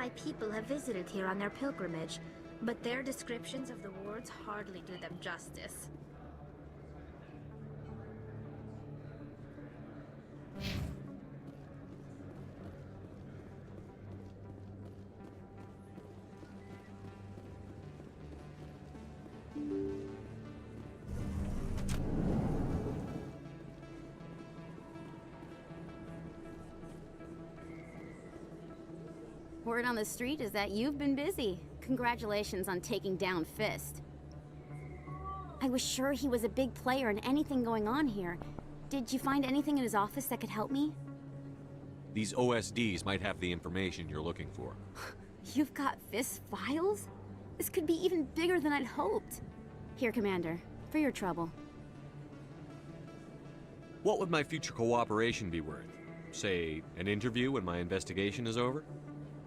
my people have visited here on their pilgrimage, but their descriptions of the wards hardly do them justice. Word on the street is that you've been busy. Congratulations on taking down Fist. I was sure he was a big player in anything going on here. Did you find anything in his office that could help me? These OSDs might have the information you're looking for. You've got Fist's files? This could be even bigger than I'd hoped. Here, Commander, for your trouble. What would my future cooperation be worth? Say, an interview when my investigation is over?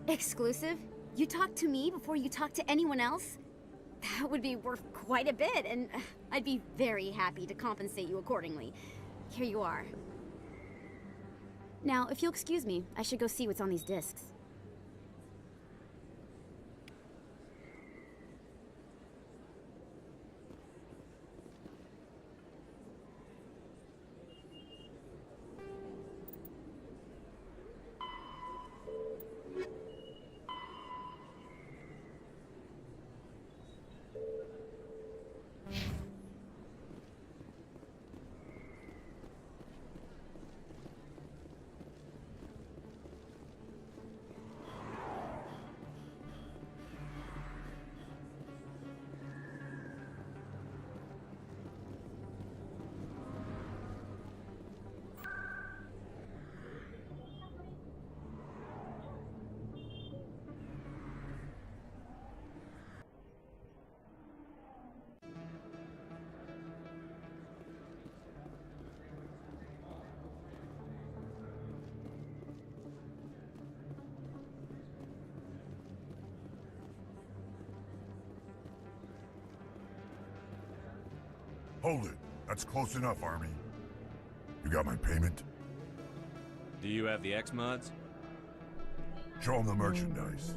Exclusive? You talk to me before you talk to anyone else? That would be worth quite a bit, and I'd be very happy to compensate you accordingly. Here you are. Now, if you'll excuse me, I should go see what's on these discs. Hold it. That's close enough, Army. You got my payment? Do you have the X mods? Show them the merchandise.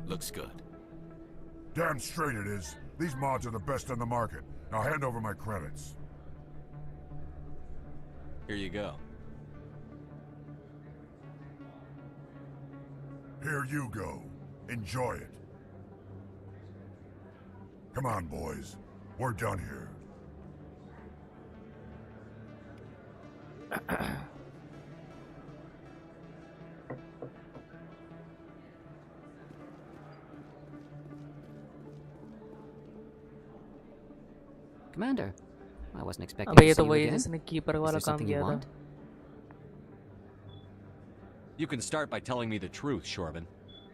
Looks good. Damn straight it is. These mods are the best on the market. Now hand over my credits. Here you go. Here you go. Enjoy it. Come on, boys. We're done here. Commander, I wasn't expecting अबे to ये see तो you वही again. जिसने keeper Is वाला there काम something you किया था. want? You can start by telling me the truth, Shorban.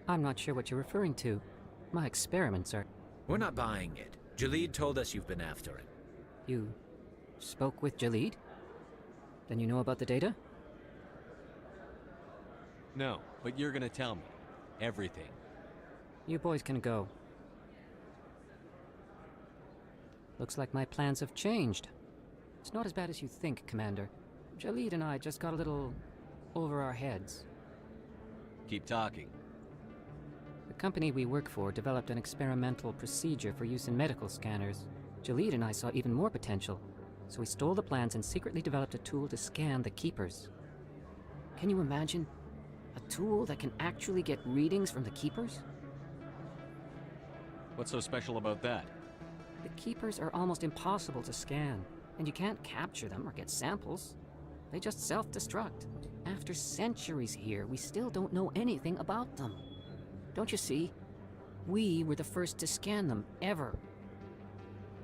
I'm not sure what you're referring to. My experiments are... We're not buying it. Jalid told us you've been after it. You spoke with Jalid? Then you know about the data? No, but you're gonna tell me. Everything. You boys can go. Looks like my plans have changed. It's not as bad as you think, Commander. Jalid and I just got a little over our heads. Keep talking. The company we work for developed an experimental procedure for use in medical scanners. Jalid and I saw even more potential, so we stole the plans and secretly developed a tool to scan the Keepers. Can you imagine? A tool that can actually get readings from the Keepers? What's so special about that? The Keepers are almost impossible to scan, and you can't capture them or get samples. They just self-destruct. After centuries here, we still don't know anything about them. Don't you see? We were the first to scan them, ever.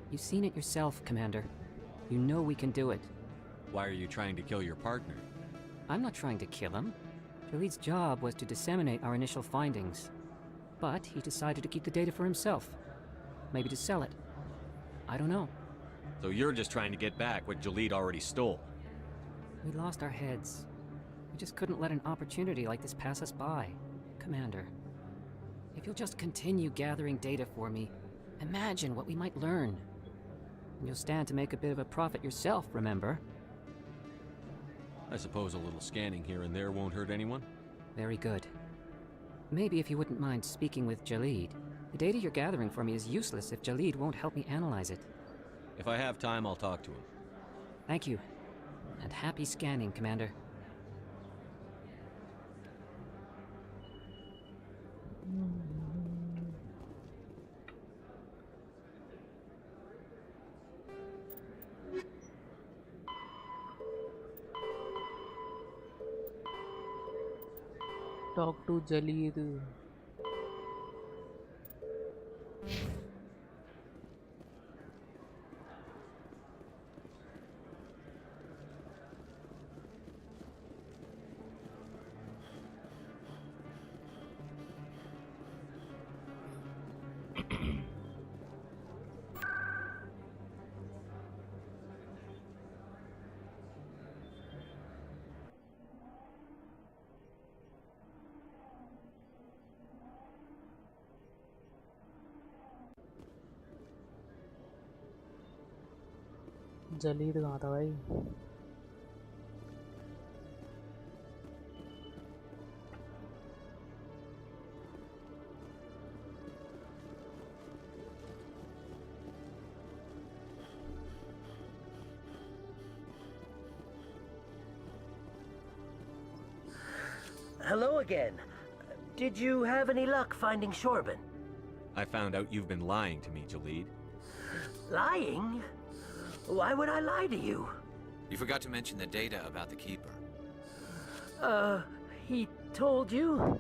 You've seen it yourself, Commander. You know we can do it. Why are you trying to kill your partner? I'm not trying to kill him. Jalid's job was to disseminate our initial findings. But he decided to keep the data for himself. Maybe to sell it. I don't know. So you're just trying to get back what Jalid already stole. We lost our heads. We just couldn't let an opportunity like this pass us by. Commander, if you'll just continue gathering data for me, imagine what we might learn. And you'll stand to make a bit of a profit yourself, remember? I suppose a little scanning here and there won't hurt anyone? Very good. Maybe if you wouldn't mind speaking with Jalid. The data you're gathering for me is useless if Jalid won't help me analyze it. If I have time, I'll talk to him. Thank you. And happy scanning, Commander. Talk to Jalid. जलीद कहाँ था भाई? Hello again. Did you have any luck finding Shorban? I found out you've been lying to me, Jalid. Lying? Why would I lie to you? You forgot to mention the data about the Keeper. He told you?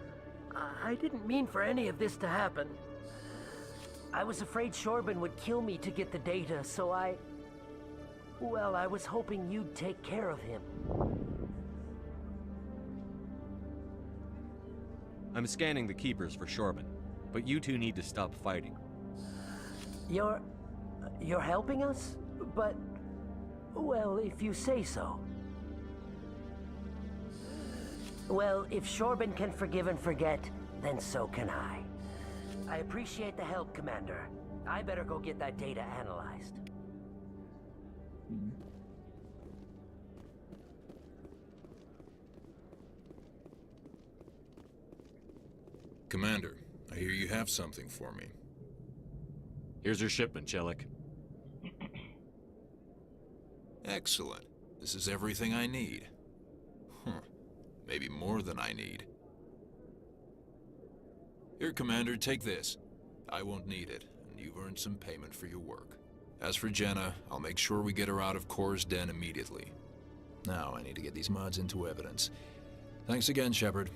I didn't mean for any of this to happen. I was afraid Shorban would kill me to get the data, so well, I was hoping you'd take care of him. I'm scanning the Keepers for Shorban, but you two need to stop fighting. You're helping us? But, well, if you say so. Well, if Shorban can forgive and forget, then so can I. I appreciate the help, Commander. I better go get that data analyzed. Commander, I hear you have something for me. Here's your shipment, Chelik. Excellent. This is everything I need. Maybe more than I need. Here, Commander, take this. I won't need it, and you've earned some payment for your work. As for Jenna, I'll make sure we get her out of Kor's den immediately. Now I need to get these mods into evidence. Thanks again, Shepard.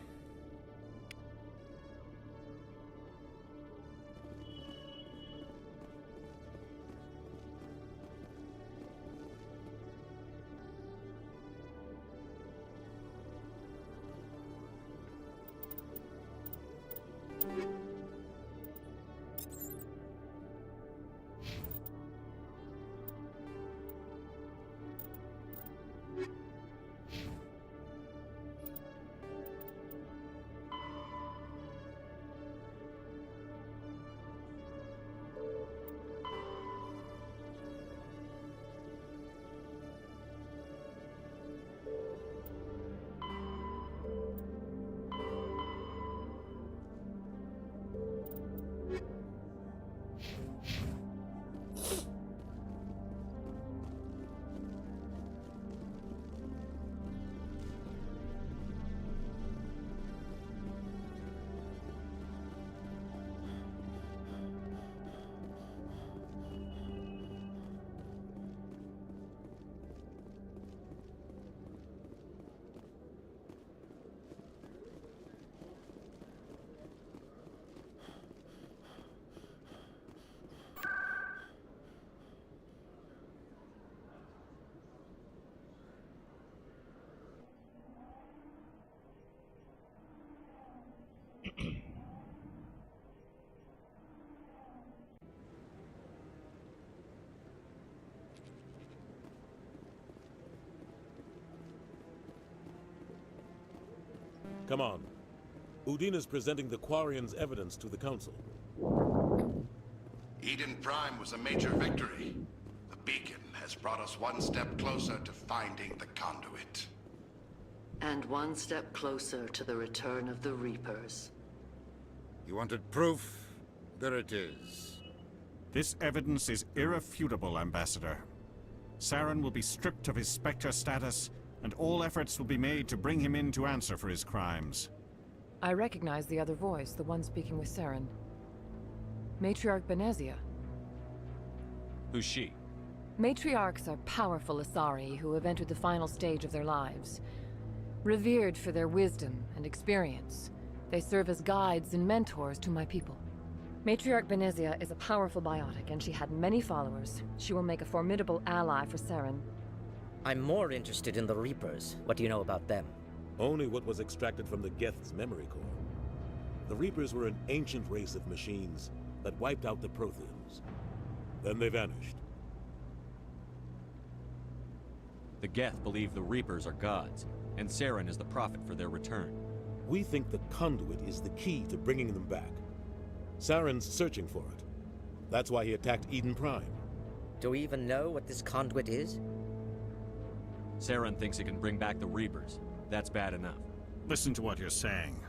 Come on. Udine is presenting the Quarians' evidence to the Council. Eden Prime was a major victory. The beacon has brought us one step closer to finding the conduit. And one step closer to the return of the Reapers. You wanted proof? There it is. This evidence is irrefutable, Ambassador. Saren will be stripped of his Spectre status, and all efforts will be made to bring him in to answer for his crimes. I recognize the other voice, the one speaking with Saren. Matriarch Benezia. Who's she? Matriarchs are powerful Asari who have entered the final stage of their lives. Revered for their wisdom and experience, they serve as guides and mentors to my people. Matriarch Benezia is a powerful biotic, and she had many followers. She will make a formidable ally for Saren. I'm more interested in the Reapers. What do you know about them? Only what was extracted from the Geth's memory core. The Reapers were an ancient race of machines that wiped out the Protheans. Then they vanished. The Geth believe the Reapers are gods, and Saren is the prophet for their return. We think the conduit is the key to bringing them back. Saren's searching for it. That's why he attacked Eden Prime. Do we even know what this conduit is? Saren thinks it can bring back the Reapers. That's bad enough. Listen to what you're saying.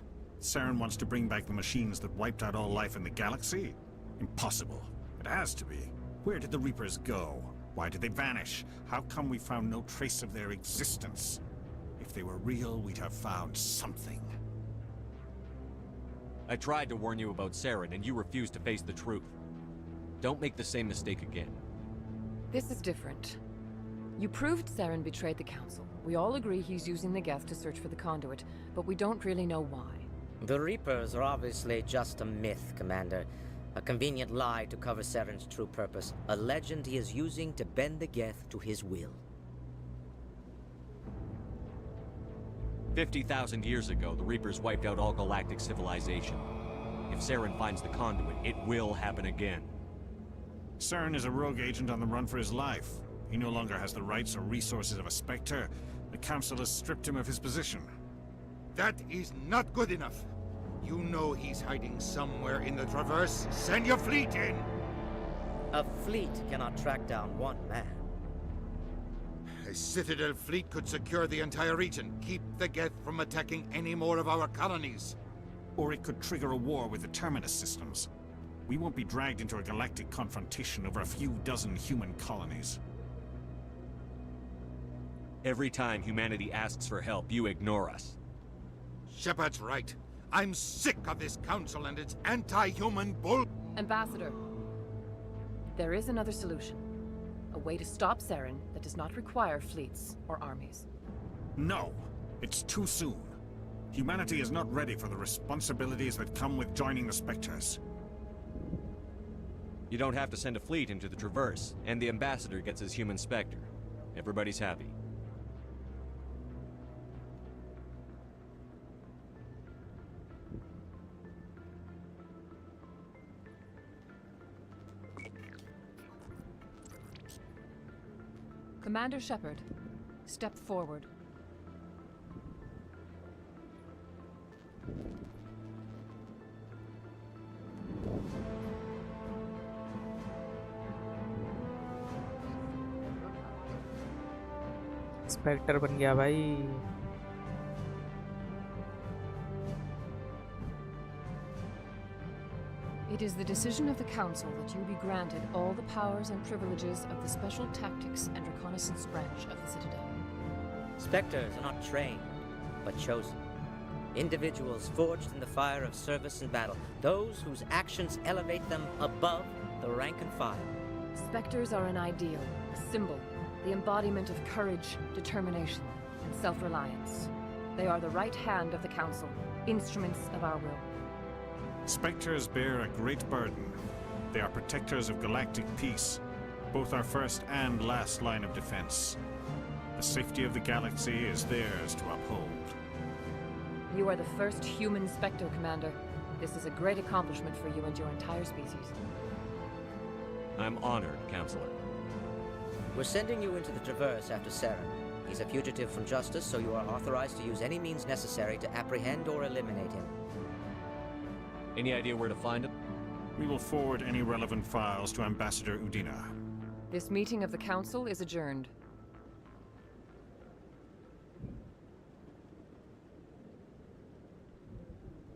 Saren wants to bring back the machines that wiped out all life in the galaxy? Impossible. It has to be. Where did the Reapers go? Why did they vanish? How come we found no trace of their existence? If they were real, we'd have found something. I tried to warn you about Saren, and you refused to face the truth. Don't make the same mistake again. This is different. You proved Saren betrayed the Council. We all agree he's using the Geth to search for the conduit, but we don't really know why. The Reapers are obviously just a myth, Commander. A convenient lie to cover Saren's true purpose. A legend he is using to bend the Geth to his will. 50,000 years ago, the Reapers wiped out all galactic civilization. If Saren finds the conduit, it will happen again. Saren is a rogue agent on the run for his life. He no longer has the rights or resources of a Spectre. The Council has stripped him of his position. That is not good enough. You know he's hiding somewhere in the Traverse. Send your fleet in! A fleet cannot track down one man. A Citadel fleet could secure the entire region, keep the Geth from attacking any more of our colonies. Or it could trigger a war with the Terminus systems. We won't be dragged into a galactic confrontation over a few dozen human colonies. Every time humanity asks for help, you ignore us. Shepard's right. I'm sick of this council and its anti-human bull— Ambassador, there is another solution. A way to stop Saren that does not require fleets or armies. No, it's too soon. Humanity is not ready for the responsibilities that come with joining the Spectres. You don't have to send a fleet into the Traverse, and the Ambassador gets his human Spectre. Everybody's happy. Commander Shepard, step forward. Spectre बन गया भाई। It is the decision of the Council that you be granted all the powers and privileges of the Special Tactics and Reconnaissance branch of the Citadel. Spectres are not trained, but chosen. Individuals forged in the fire of service and battle. Those whose actions elevate them above the rank and file. Spectres are an ideal, a symbol, the embodiment of courage, determination, and self-reliance. They are the right hand of the Council, instruments of our will. Spectres bear a great burden. They are protectors of galactic peace, both our first and last line of defense. The safety of the galaxy is theirs to uphold. You are the first human Spectre, Commander. This is a great accomplishment for you and your entire species. I'm honored, Counselor. We're sending you into the Traverse after Saren. He's a fugitive from justice, so you are authorized to use any means necessary to apprehend or eliminate him. Any idea where to find him? We will forward any relevant files to Ambassador Udina. This meeting of the Council is adjourned.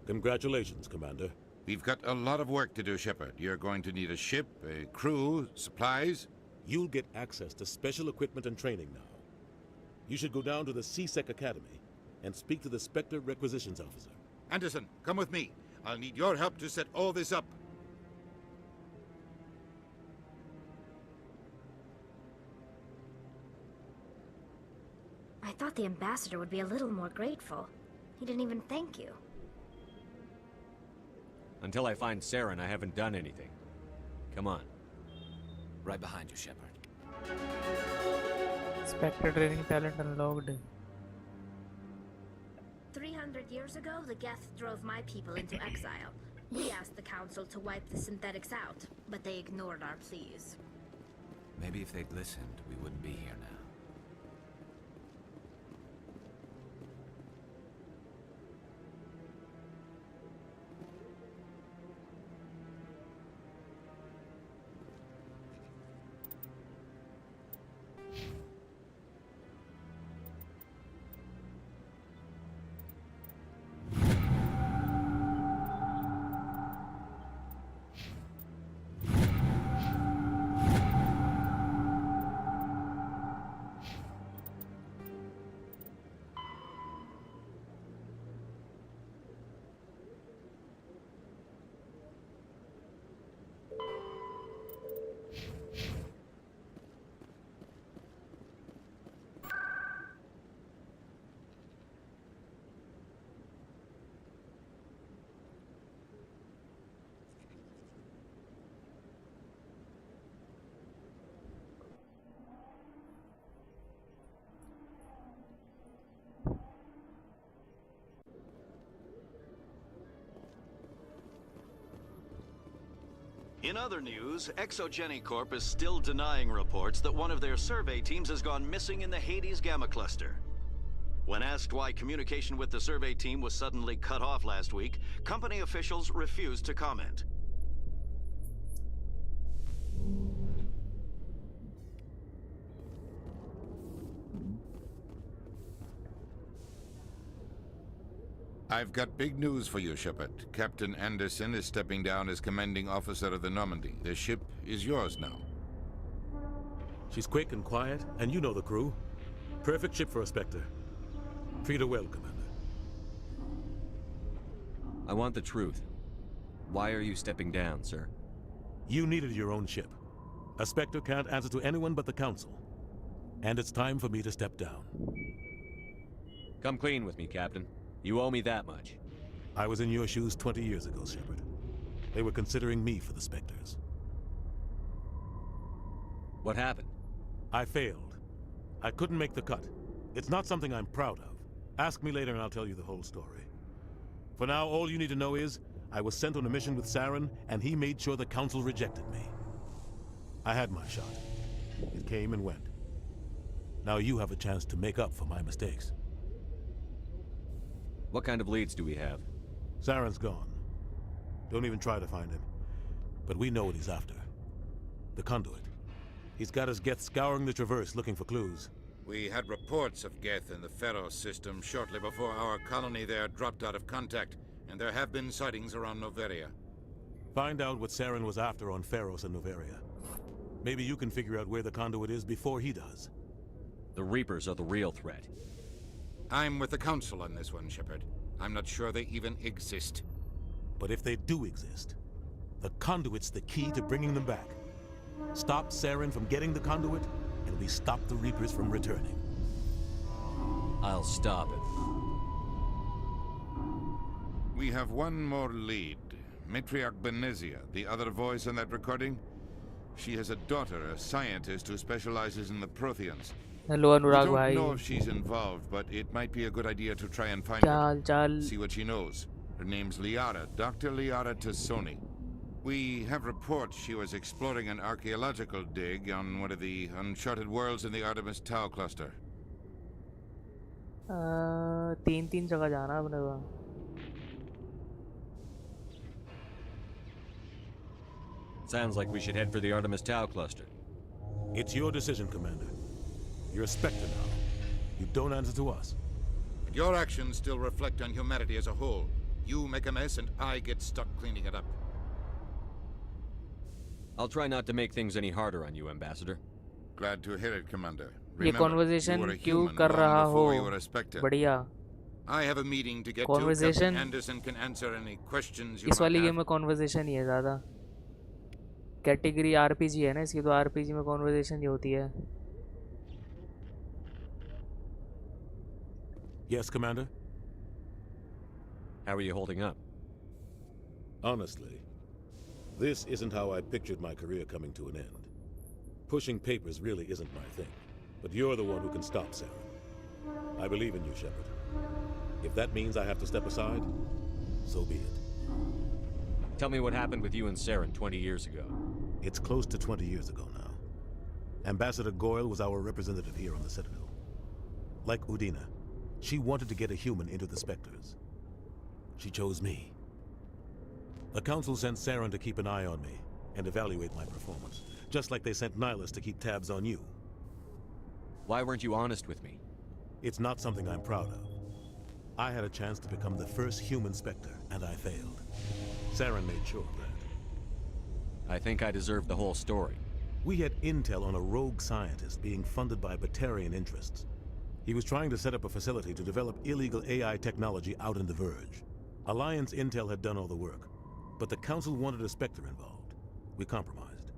Congratulations, Commander. We've got a lot of work to do, Shepard. You're going to need a ship, a crew, supplies. You'll get access to special equipment and training now. You should go down to the C-Sec Academy and speak to the Spectre Requisitions Officer. Anderson, come with me. I'll need your help to set all this up. I thought the ambassador would be a little more grateful. He didn't even thank you. Until I find Saren, I haven't done anything. Come on. Right behind you, Shepard. Spectre training talent unlocked. 300 years ago, the Geth drove my people into exile. We asked the Council to wipe the synthetics out, but they ignored our pleas. Maybe if they'd listened, we wouldn't be here now. In other news, Exogeny Corp is still denying reports that one of their survey teams has gone missing in the Hades Gamma Cluster. When asked why communication with the survey team was suddenly cut off last week, company officials refused to comment. I've got big news for you, Shepard. Captain Anderson is stepping down as commanding officer of the Normandy. The ship is yours now. She's quick and quiet, and you know the crew. Perfect ship for a Spectre. Treat her well, Commander. I want the truth. Why are you stepping down, sir? You needed your own ship. A Spectre can't answer to anyone but the Council. And it's time for me to step down. Come clean with me, Captain. You owe me that much. I was in your shoes 20 years ago, Shepard. They were considering me for the Spectres. What happened? I failed. I couldn't make the cut. It's not something I'm proud of. Ask me later and I'll tell you the whole story. For now, all you need to know is, I was sent on a mission with Saren, and he made sure the Council rejected me. I had my shot. It came and went. Now you have a chance to make up for my mistakes. What kind of leads do we have? Saren's gone. Don't even try to find him. But we know what he's after. The conduit. He's got his Geth scouring the Traverse looking for clues. We had reports of Geth in the Pharos system shortly before our colony there dropped out of contact, and there have been sightings around Noveria. Find out what Saren was after on Pharos and Noveria. Maybe you can figure out where the conduit is before he does. The Reapers are the real threat. I'm with the Council on this one, Shepard. I'm not sure they even exist. But if they do exist, the conduit's the key to bringing them back. Stop Saren from getting the conduit, and we stop the Reapers from returning. I'll stop it. We have one more lead. Matriarch Benezia, the other voice on that recording. She has a daughter, a scientist who specializes in the Protheans. Hello, Anurag We bhai. don't know if she's involved, but it might be a good idea to try and find her. See what she knows. Her name's Liara, Dr. Liara Tassoni. We have reports she was exploring an archaeological dig on one of the uncharted worlds in the Artemis Tau cluster. 3 जगह जाना अपने को. Sounds like we should head for the Artemis Tau cluster. It's your decision, Commander. You're a Spectre now. You don't answer to us. But your actions still reflect on humanity as a whole. You make a mess and I get stuck cleaning it up. I'll try not to make things any harder on you, Ambassador. Glad to hear it, Commander. ये conversation क्यों कर रहा हो? बढ़िया. I have a meeting to get Conversation. to. Captain Anderson can answer any questions you इस might वाली have. Game में conversation ही है ज़्यादा. कैटेगरी RPG है ना, इसकी तो RPG में conversation ही होती है. Yes, Commander? How are you holding up? Honestly, this isn't how I pictured my career coming to an end. Pushing papers really isn't my thing, but you're the one who can stop Saren. I believe in you, Shepard. If that means I have to step aside, so be it. Tell me what happened with you and Saren 20 years ago. It's close to 20 years ago now. Ambassador Goyle was our representative here on the Citadel. Like Udina, she wanted to get a human into the Spectres. She chose me. The Council sent Saren to keep an eye on me and evaluate my performance, just like they sent Nihilus to keep tabs on you. Why weren't you honest with me? It's not something I'm proud of. I had a chance to become the first human Spectre, and I failed. Saren made sure of that. I think I deserve the whole story. We had intel on a rogue scientist being funded by Batarian interests. He was trying to set up a facility to develop illegal AI technology out in the Verge. Alliance intel had done all the work, but the Council wanted a Spectre involved. We compromised.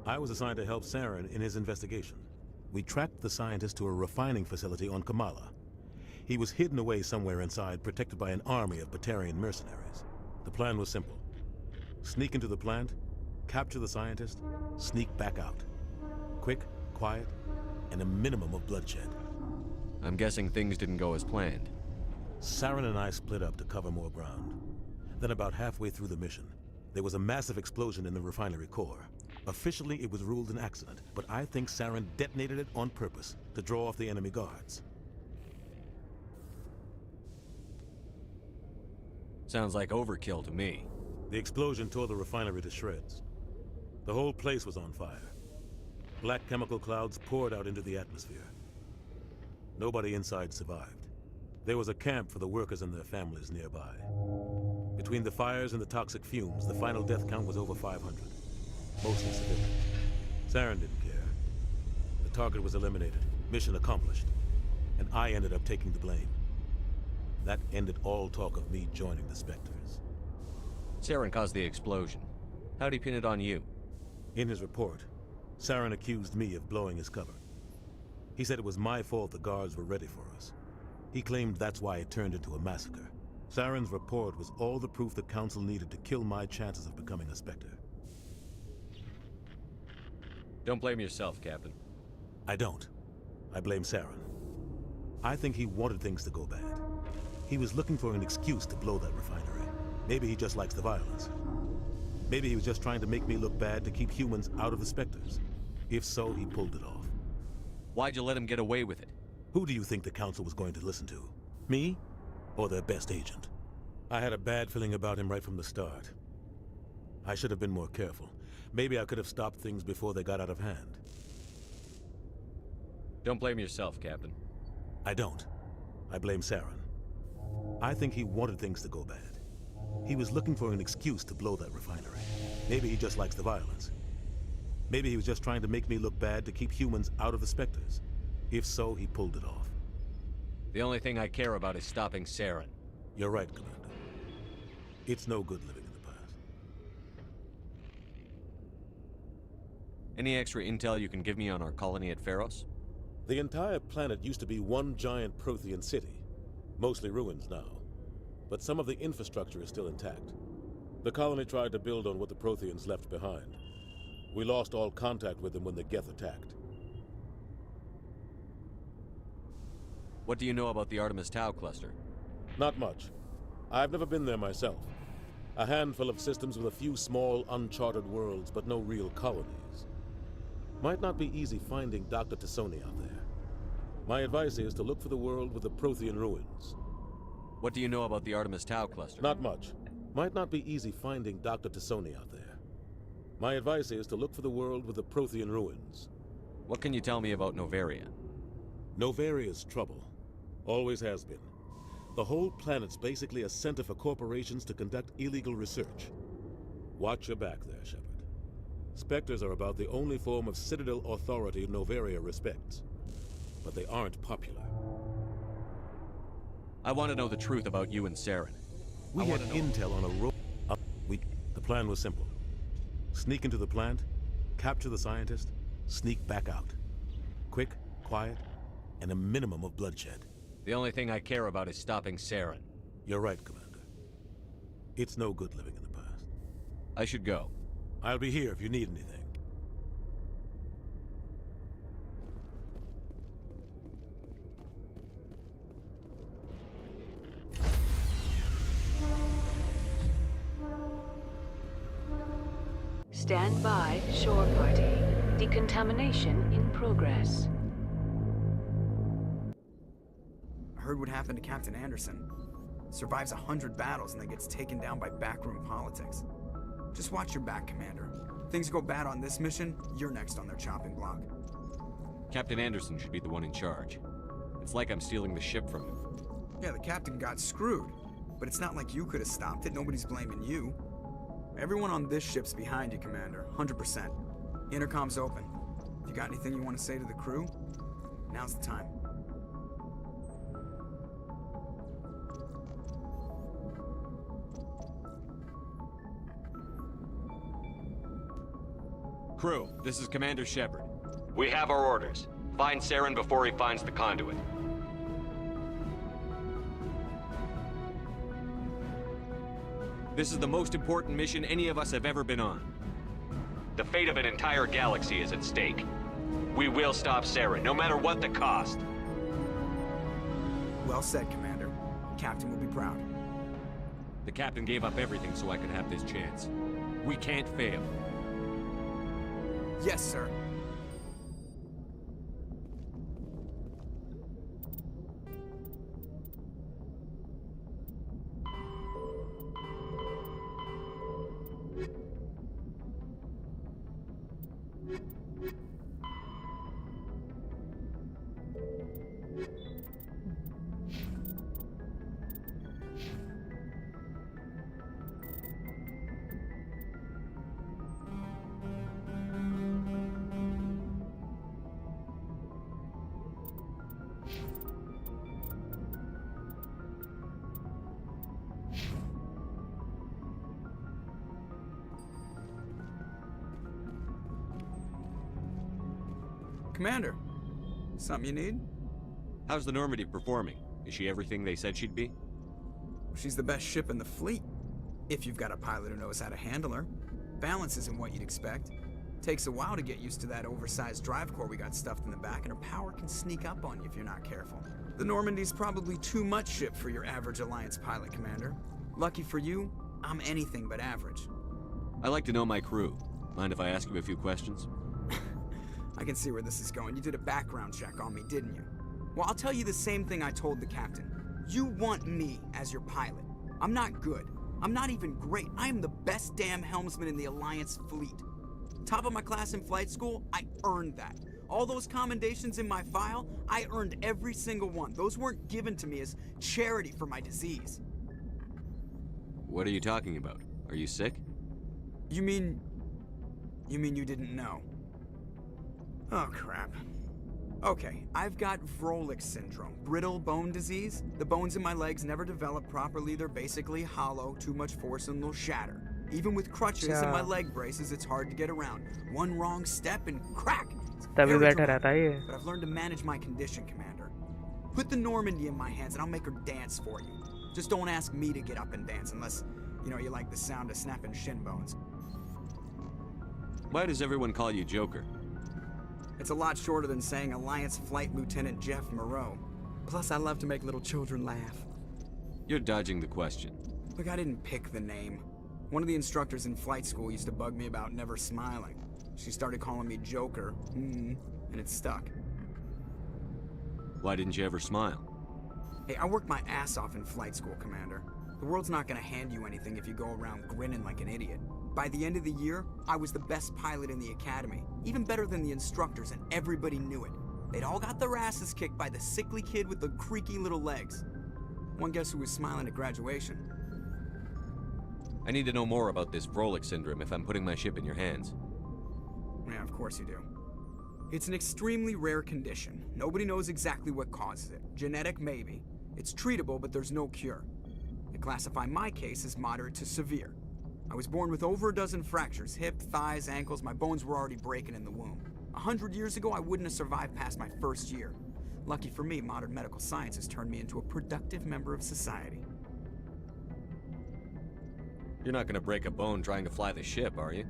I was assigned to help Saren in his investigation. We tracked the scientist to a refining facility on Kamala. He was hidden away somewhere inside, protected by an army of Batarian mercenaries. The plan was simple. Sneak into the plant, capture the scientist, sneak back out. Quick, quiet, and a minimum of bloodshed. I'm guessing things didn't go as planned. Saren and I split up to cover more ground. Then about halfway through the mission, there was a massive explosion in the refinery core. Officially, it was ruled an accident, but I think Saren detonated it on purpose to draw off the enemy guards. Sounds like overkill to me. The explosion tore the refinery to shreds. The whole place was on fire. Black chemical clouds poured out into the atmosphere. Nobody inside survived. There was a camp for the workers and their families nearby. Between the fires and the toxic fumes, the final death count was over 500. Mostly civilians. Saren didn't care. The target was eliminated, mission accomplished, and I ended up taking the blame. That ended all talk of me joining the Spectres. Saren caused the explosion. How'd he pin it on you? In his report, Saren accused me of blowing his cover. He said it was my fault the guards were ready for us. He claimed that's why it turned into a massacre. Saren's report was all the proof the Council needed to kill my chances of becoming a Spectre. Don't blame yourself, Captain. I don't. I blame Saren. I think he wanted things to go bad. He was looking for an excuse to blow that refinery. Maybe he just likes the violence. Maybe he was just trying to make me look bad to keep humans out of the Spectres. If so, he pulled it off. Why'd you let him get away with it? Who do you think the Council was going to listen to? Me? Or their best agent? I had a bad feeling about him right from the start. I should have been more careful. Maybe I could have stopped things before they got out of hand. Don't blame yourself, Captain. I don't. I blame Saren. I think he wanted things to go bad. He was looking for an excuse to blow that refinery. Maybe he just likes the violence. Maybe he was just trying to make me look bad to keep humans out of the Spectres. If so, he pulled it off. The only thing I care about is stopping Saren. You're right, Commander. It's no good living in the past. Any extra intel you can give me on our colony at Pharos? The entire planet used to be one giant Prothean city. Mostly ruins now. But some of the infrastructure is still intact. The colony tried to build on what the Protheans left behind. We lost all contact with them when the Geth attacked. What do you know about the Artemis Tau cluster? Not much. I've never been there myself. A handful of systems with a few small, uncharted worlds, but no real colonies. Might not be easy finding Dr. Tassoni out there. My advice is to look for the world with the Prothean ruins. What do you know about the Artemis Tau cluster? Not much. Might not be easy finding Dr. Tassoni out there. My advice is to look for the world with the Prothean ruins. What can you tell me about Novaria? Novaria's trouble. Always has been. The whole planet's basically a center for corporations to conduct illegal research. Watch your back there, Shepard. Spectres are about the only form of Citadel authority Noveria respects. But they aren't popular. I want to know the truth about you and Saren. We had intel on a rope. The plan was simple. Sneak into the plant, capture the scientist, sneak back out. Quick, quiet, and a minimum of bloodshed. The only thing I care about is stopping Saren. You're right, Commander. It's no good living in the past. I should go. I'll be here if you need anything. Stand by, shore party. Decontamination in progress. I heard what happened to Captain Anderson. Survives 100 battles and then gets taken down by backroom politics. Just watch your back, Commander. Things go bad on this mission, you're next on their chopping block. Captain Anderson should be the one in charge. It's like I'm stealing the ship from him. Yeah, the captain got screwed. But it's not like you could have stopped it. Nobody's blaming you. Everyone on this ship's behind you, Commander. 100%. Intercom's open. If you got anything you want to say to the crew, now's the time. Crew, this is Commander Shepard. We have our orders. Find Saren before he finds the conduit. This is the most important mission any of us have ever been on. The fate of an entire galaxy is at stake. We will stop Saren, no matter what the cost. Well said, Commander. Captain will be proud. The captain gave up everything so I could have this chance. We can't fail. Yes, sir. Commander, something you need? How's the Normandy performing? Is she everything they said she'd be? She's the best ship in the fleet. If you've got a pilot who knows how to handle her. Balance isn't what you'd expect. Takes a while to get used to that oversized drive core we got stuffed in the back, and her power can sneak up on you if you're not careful. The Normandy's probably too much ship for your average Alliance pilot, Commander. Lucky for you, I'm anything but average. I like to know my crew. Mind if I ask you a few questions? I can see where this is going. You did a background check on me, didn't you? Well, I'll tell you the same thing I told the captain. You want me as your pilot. I'm not good. I'm not even great. I am the best damn helmsman in the Alliance fleet. Top of my class in flight school, I earned that. All those commendations in my file, I earned every single one. Those weren't given to me as charity for my disease. What are you talking about? Are you sick? You mean you didn't know? Oh, crap. Okay, I've got Vrolik syndrome, brittle bone disease. The bones in my legs never develop properly. They're basically hollow, too much force and they'll shatter. Even with crutches and my leg braces, it's hard to get around. One wrong step and crack! But I've learned to manage my condition, Commander. Put the Normandy in my hands and I'll make her dance for you. Just don't ask me to get up and dance unless, you like the sound of snapping shin bones. Why does everyone call you Joker? It's a lot shorter than saying Alliance Flight Lieutenant Jeff Moreau. Plus, I love to make little children laugh. You're dodging the question. Look, I didn't pick the name. One of the instructors in flight school used to bug me about never smiling. She started calling me Joker, and it stuck. Why didn't you ever smile? Hey, I worked my ass off in flight school, Commander. The world's not gonna hand you anything if you go around grinning like an idiot. By the end of the year, I was the best pilot in the academy, even better than the instructors, and everybody knew it. They'd all got their asses kicked by the sickly kid with the creaky little legs. One guess who was smiling at graduation? I need to know more about this Vrolik syndrome if I'm putting my ship in your hands. Yeah, of course you do. It's an extremely rare condition. Nobody knows exactly what causes it. Genetic, maybe. It's treatable, but there's no cure. They classify my case as moderate to severe. I was born with over a dozen fractures, hip, thighs, ankles. My bones were already breaking in the womb. 100 years ago, I wouldn't have survived past my first year. Lucky for me, modern medical science has turned me into a productive member of society. You're not gonna break a bone trying to fly the ship, are you?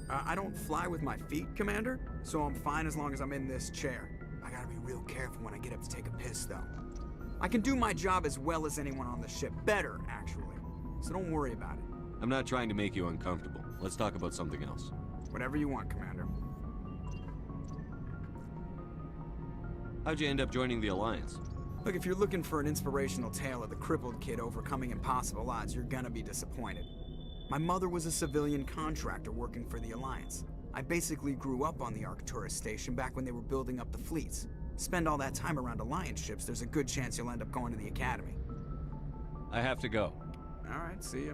I don't fly with my feet, Commander, so I'm fine as long as I'm in this chair. I gotta be real careful when I get up to take a piss, though. I can do my job as well as anyone on the ship. Better, actually. So don't worry about it. I'm not trying to make you uncomfortable. Let's talk about something else. Whatever you want, Commander. How'd you end up joining the Alliance? Look, if you're looking for an inspirational tale of the crippled kid overcoming impossible odds, you're gonna be disappointed. My mother was a civilian contractor working for the Alliance. I basically grew up on the Arcturus station back when they were building up the fleets. Spend all that time around Alliance ships, there's a good chance you'll end up going to the Academy. I have to go. All right, see ya.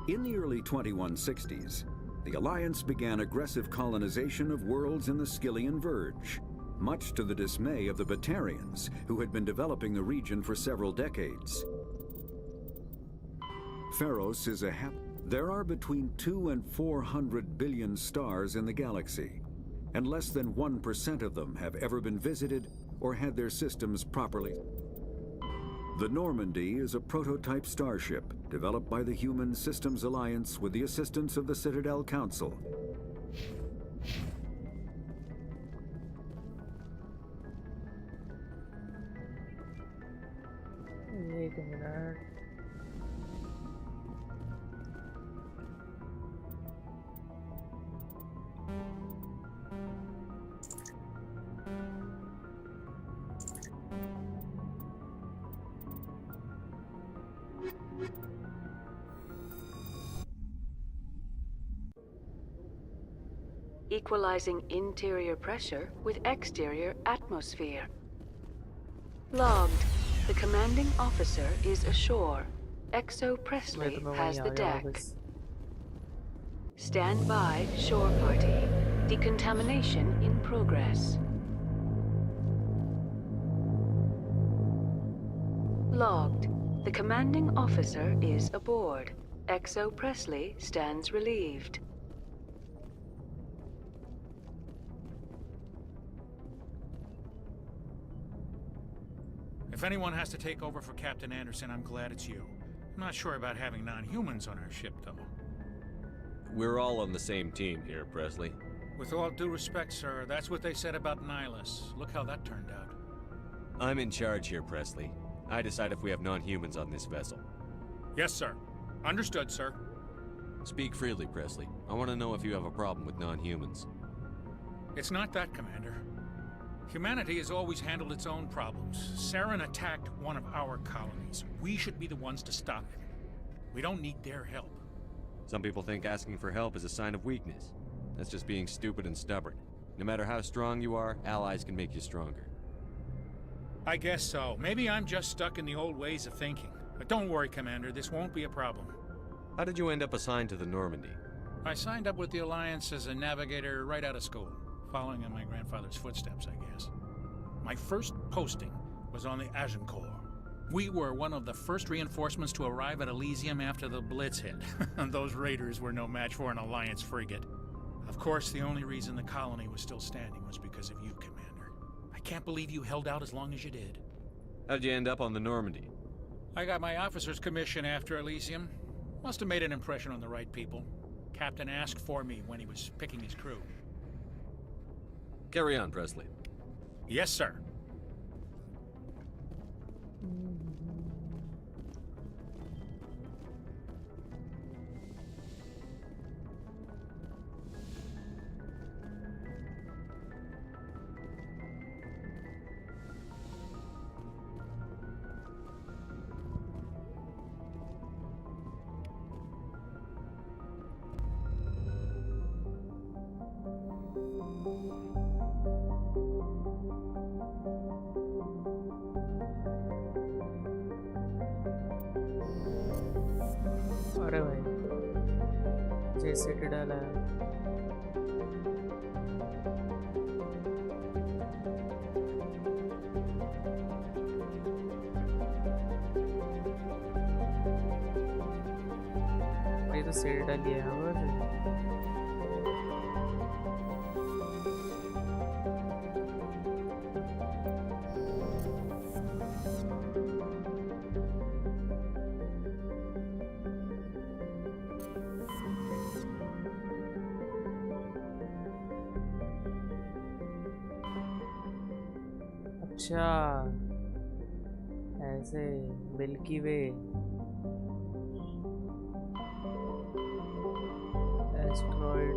In the early 2160s, the Alliance began aggressive colonization of worlds in the Skyllian Verge, much to the dismay of the Batarians, who had been developing the region for several decades. Pharos is There are between 200 and 400 billion stars in the galaxy, and less than 1% of them have ever been visited or had their systems properly. The Normandy is a prototype starship developed by the Human Systems Alliance with the assistance of the Citadel Council. एक minute Equalizing interior pressure with exterior atmosphere. Logged. The commanding officer is ashore. Exo Presley has the deck. Stand by, shore party. Decontamination in progress. Logged. The commanding officer is aboard. Exo Presley stands relieved. If anyone has to take over for Captain Anderson, I'm glad it's you. I'm not sure about having non-humans on our ship, though. We're all on the same team here, Presley. With all due respect, sir, that's what they said about Nihilus. Look how that turned out. I'm in charge here, Presley. I decide if we have non-humans on this vessel. Yes, sir. Understood, sir. Speak freely, Presley. I want to know if you have a problem with non-humans. It's not that, Commander. Humanity has always handled its own problems. Saren attacked one of our colonies. We should be the ones to stop it. We don't need their help. Some people think asking for help is a sign of weakness. That's just being stupid and stubborn. No matter how strong you are, allies can make you stronger. I guess so. Maybe I'm just stuck in the old ways of thinking. But don't worry, Commander, this won't be a problem. How did you end up assigned to the Normandy? I signed up with the Alliance as a navigator right out of school, following in my grandfather's footsteps, I guess. My first posting was on the Agincourt. We were one of the first reinforcements to arrive at Elysium after the Blitz hit. Those raiders were no match for an Alliance frigate. Of course, the only reason the colony was still standing was because of you, Commander. I can't believe you held out as long as you did. How'd you end up on the Normandy? I got my officer's commission after Elysium. Must have made an impression on the right people. Captain asked for me when he was picking his crew. Carry on, Presley. Yes, sir. Citadel है। ये तो Citadel ही है और अच्छा ऐसे milky वे asteroid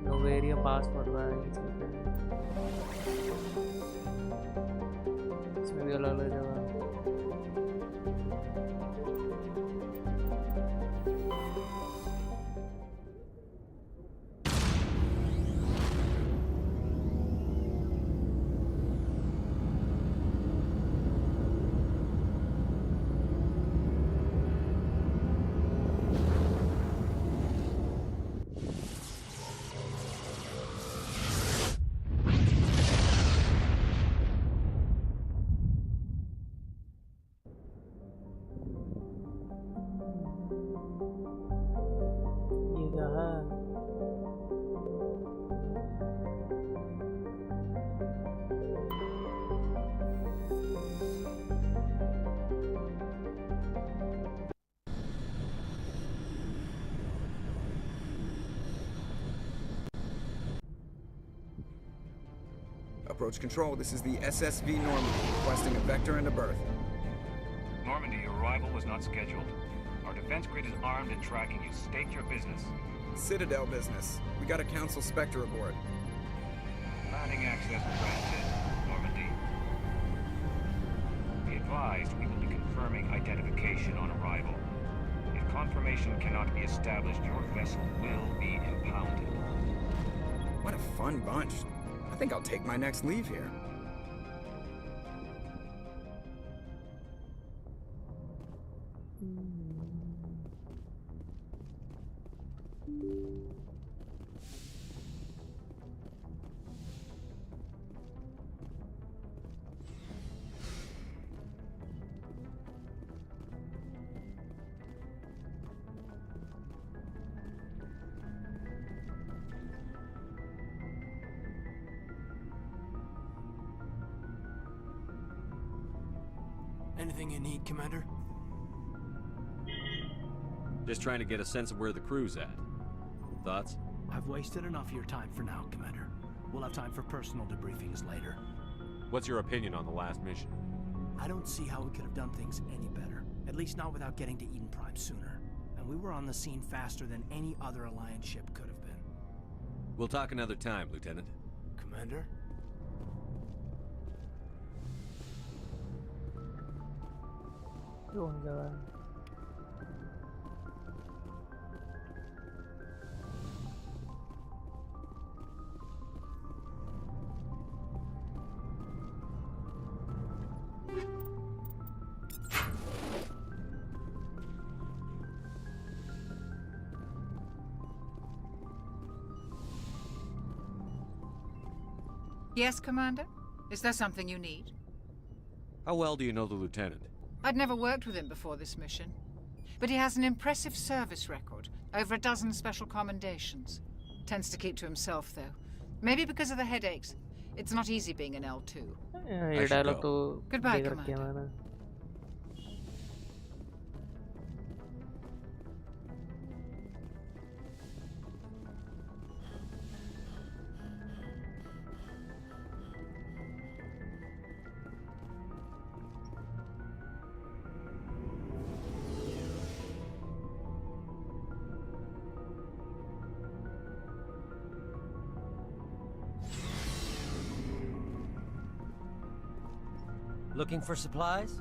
नोवेरिया पास पड़ रहा है इसमें भी अलग अलग जगह। Approach control, this is the SSV Normandy, requesting a vector and a berth. Normandy, your arrival was not scheduled. Our defense grid is armed and tracking you. State your business. Citadel business. We got a Council Spectre aboard. Landing access granted, Normandy. Be advised, we will be confirming identification on arrival. If confirmation cannot be established, your vessel will be impounded. What a fun bunch. I think I'll take my next leave here. Anything you need, Commander? Just trying to get a sense of where the crew's at. Thoughts? I've wasted enough of your time for now, Commander. We'll have time for personal debriefings later. What's your opinion on the last mission? I don't see how we could have done things any better. At least not without getting to Eden Prime sooner. And we were on the scene faster than any other Alliance ship could have been. We'll talk another time, Lieutenant. Commander? कौन जगह Yes, Commander? Is there something you need? How well do you know the Lieutenant? I'd never worked with him before this mission. But he has an impressive service record, over a dozen special commendations. Tends to keep to himself, though. Maybe because of the headaches. It's not easy being an L2. ये dialogue तो Goodbye, देख रखी है Commander. मैंने। Looking for supplies?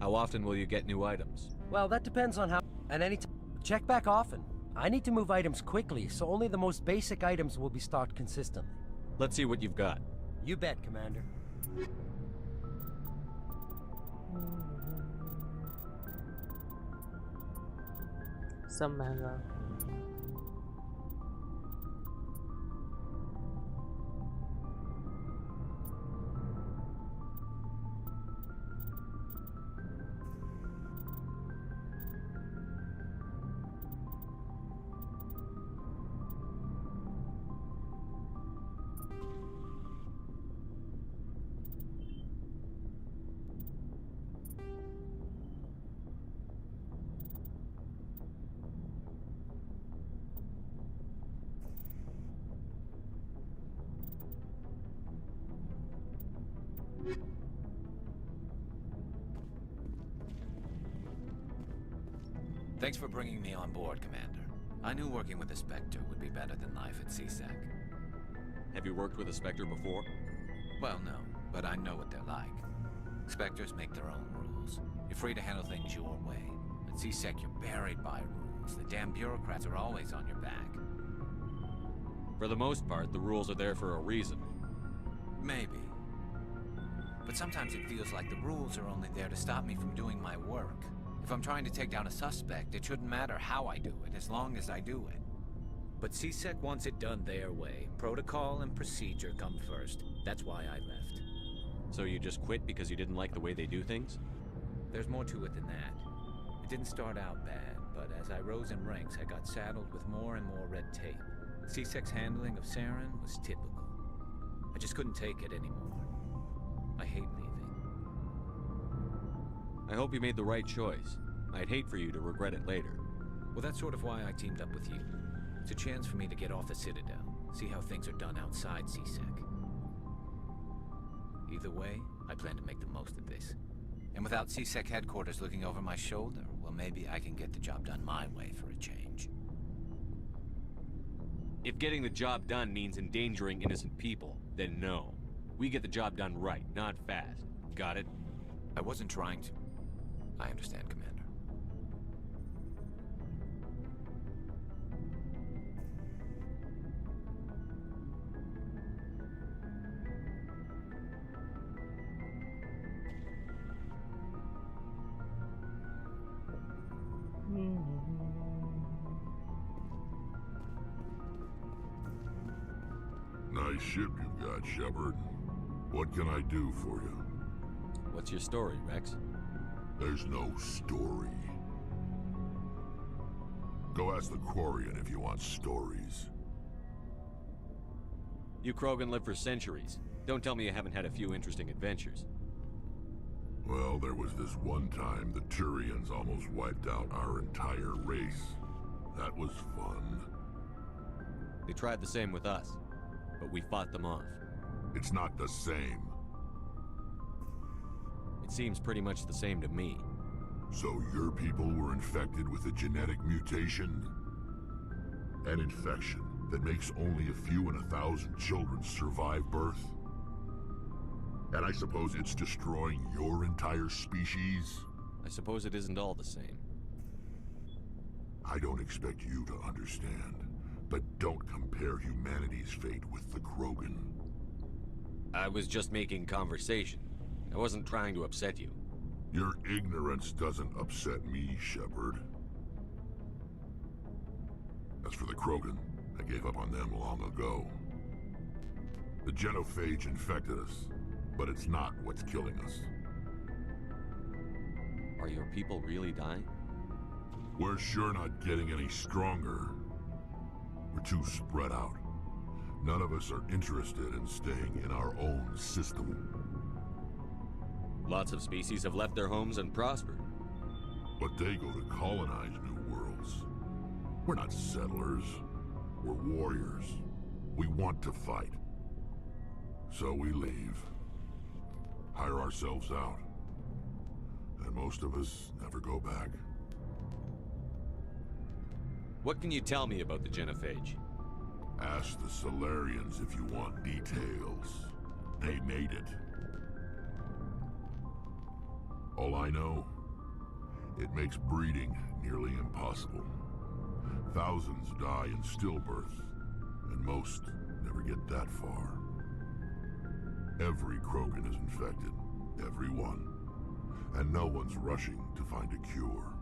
How often will you get new items? Well, that depends on how... And any time. Check back often. I need to move items quickly, so only the most basic items will be stocked consistently. Let's see what you've got. You bet, Commander. सब महंगा. Thanks for bringing me on board, Commander. I knew working with a Spectre would be better than life at CSEC. Have you worked with a Spectre before? Well, no, but I know what they're like. Spectres make their own rules. You're free to handle things your way. At CSEC, you're buried by rules. The damn bureaucrats are always on your back. For the most part, the rules are there for a reason. Maybe. But sometimes it feels like the rules are only there to stop me from doing my work. If I'm trying to take down a suspect, it shouldn't matter how I do it, as long as I do it. But CSEC wants it done their way. Protocol and procedure come first. That's why I left. So you just quit because you didn't like the way they do things? There's more to it than that. It didn't start out bad, but as I rose in ranks, I got saddled with more and more red tape. CSEC's handling of Saren was typical. I just couldn't take it anymore. I hate leaving. I hope you made the right choice. I'd hate for you to regret it later. Well, that's sort of why I teamed up with you. It's a chance for me to get off the Citadel, see how things are done outside CSEC. Either way, I plan to make the most of this. And without CSEC headquarters looking over my shoulder, well, maybe I can get the job done my way for a change. If getting the job done means endangering innocent people, then no. We get the job done right, not fast. Got it? I wasn't trying to. I understand, Commander. Nice ship you've got, Shepard. What can I do for you? What's your story, Rex? There's no story. Go ask the Quarian if you want stories. You Krogan live for centuries. Don't tell me you haven't had a few interesting adventures. Well, there was this one time the Turians almost wiped out our entire race. That was fun. They tried the same with us, but we fought them off. It's not the same. It seems pretty much the same to me. So your people were infected with a genetic mutation? An infection that makes only a few in 1,000 children survive birth? And I suppose it's destroying your entire species? I suppose it isn't all the same. I don't expect you to understand, but don't compare humanity's fate with the Krogan. I was just making conversation. I wasn't trying to upset you. Your ignorance doesn't upset me, Shepard. As for the Krogan, I gave up on them long ago. The genophage infected us, but it's not what's killing us. Are your people really dying? We're sure not getting any stronger. We're too spread out. None of us are interested in staying in our own system. Lots of species have left their homes and prospered. But they go to colonize new worlds. We're not settlers. We're warriors. We want to fight. So we leave. Hire ourselves out. And most of us never go back. What can you tell me about the genophage? Ask the Solarians if you want details. They made it. All I know, it makes breeding nearly impossible. Thousands die in stillbirth, and most never get that far. Every Krogan is infected. Every one. And no one's rushing to find a cure.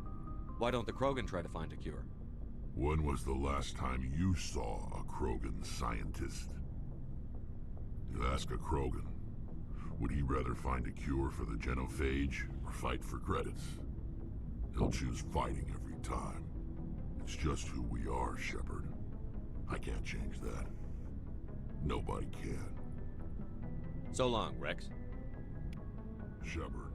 Why don't the Krogan try to find a cure? When was the last time you saw a Krogan scientist? You ask a Krogan, would he rather find a cure for the genophage or fight for credits? He'll choose fighting every time. It's just who we are, Shepard. I can't change that. Nobody can. So long, Rex. Shepard.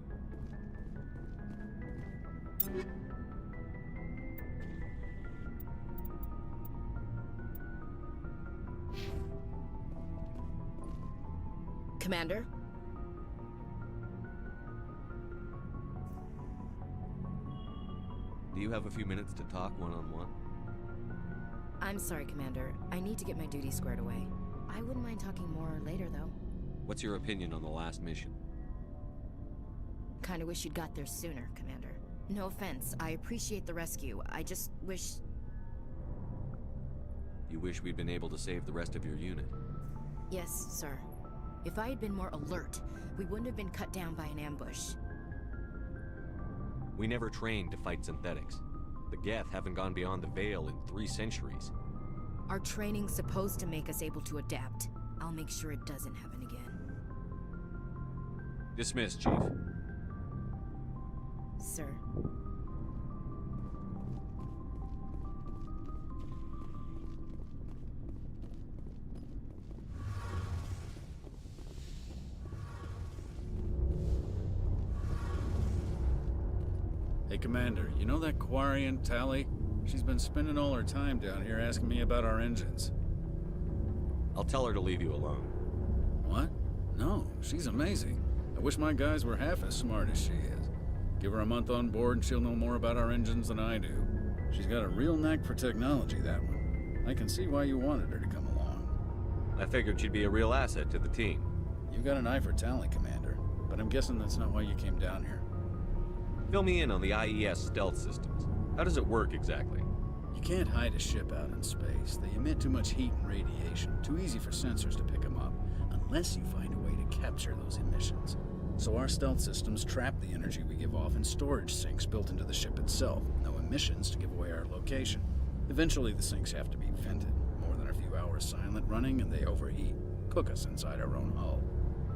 Commander? Do you have a few minutes to talk one-on-one? I'm sorry, Commander. I need to get my duties squared away. I wouldn't mind talking more later, though. What's your opinion on the last mission? Kinda wish you'd got there sooner, Commander. No offense, I appreciate the rescue. I just wish... You wish we'd been able to save the rest of your unit? Yes, sir. If I had been more alert, we wouldn't have been cut down by an ambush. We never trained to fight synthetics. The Geth haven't gone beyond the Veil in 3 centuries. Our training's supposed to make us able to adapt. I'll make sure it doesn't happen again. Dismissed, Chief. Sir. Hey, Commander, you know that Quarian, Tally? She's been spending all her time down here asking me about our engines. I'll tell her to leave you alone. What? No, she's amazing. I wish my guys were half as smart as she is. Give her a month on board and she'll know more about our engines than I do. She's got a real knack for technology, that one. I can see why you wanted her to come along. I figured she'd be a real asset to the team. You got an eye for talent, Commander, but I'm guessing that's not why you came down here. Fill me in on the IES stealth systems. How does it work exactly? You can't hide a ship out in space. They emit too much heat and radiation. Too easy for sensors to pick them up, unless you find a way to capture those emissions. So our stealth systems trap the energy we give off in storage sinks built into the ship itself. No emissions to give away our location. Eventually the sinks have to be vented. More than a few hours silent running and they overheat. Cook us inside our own hull.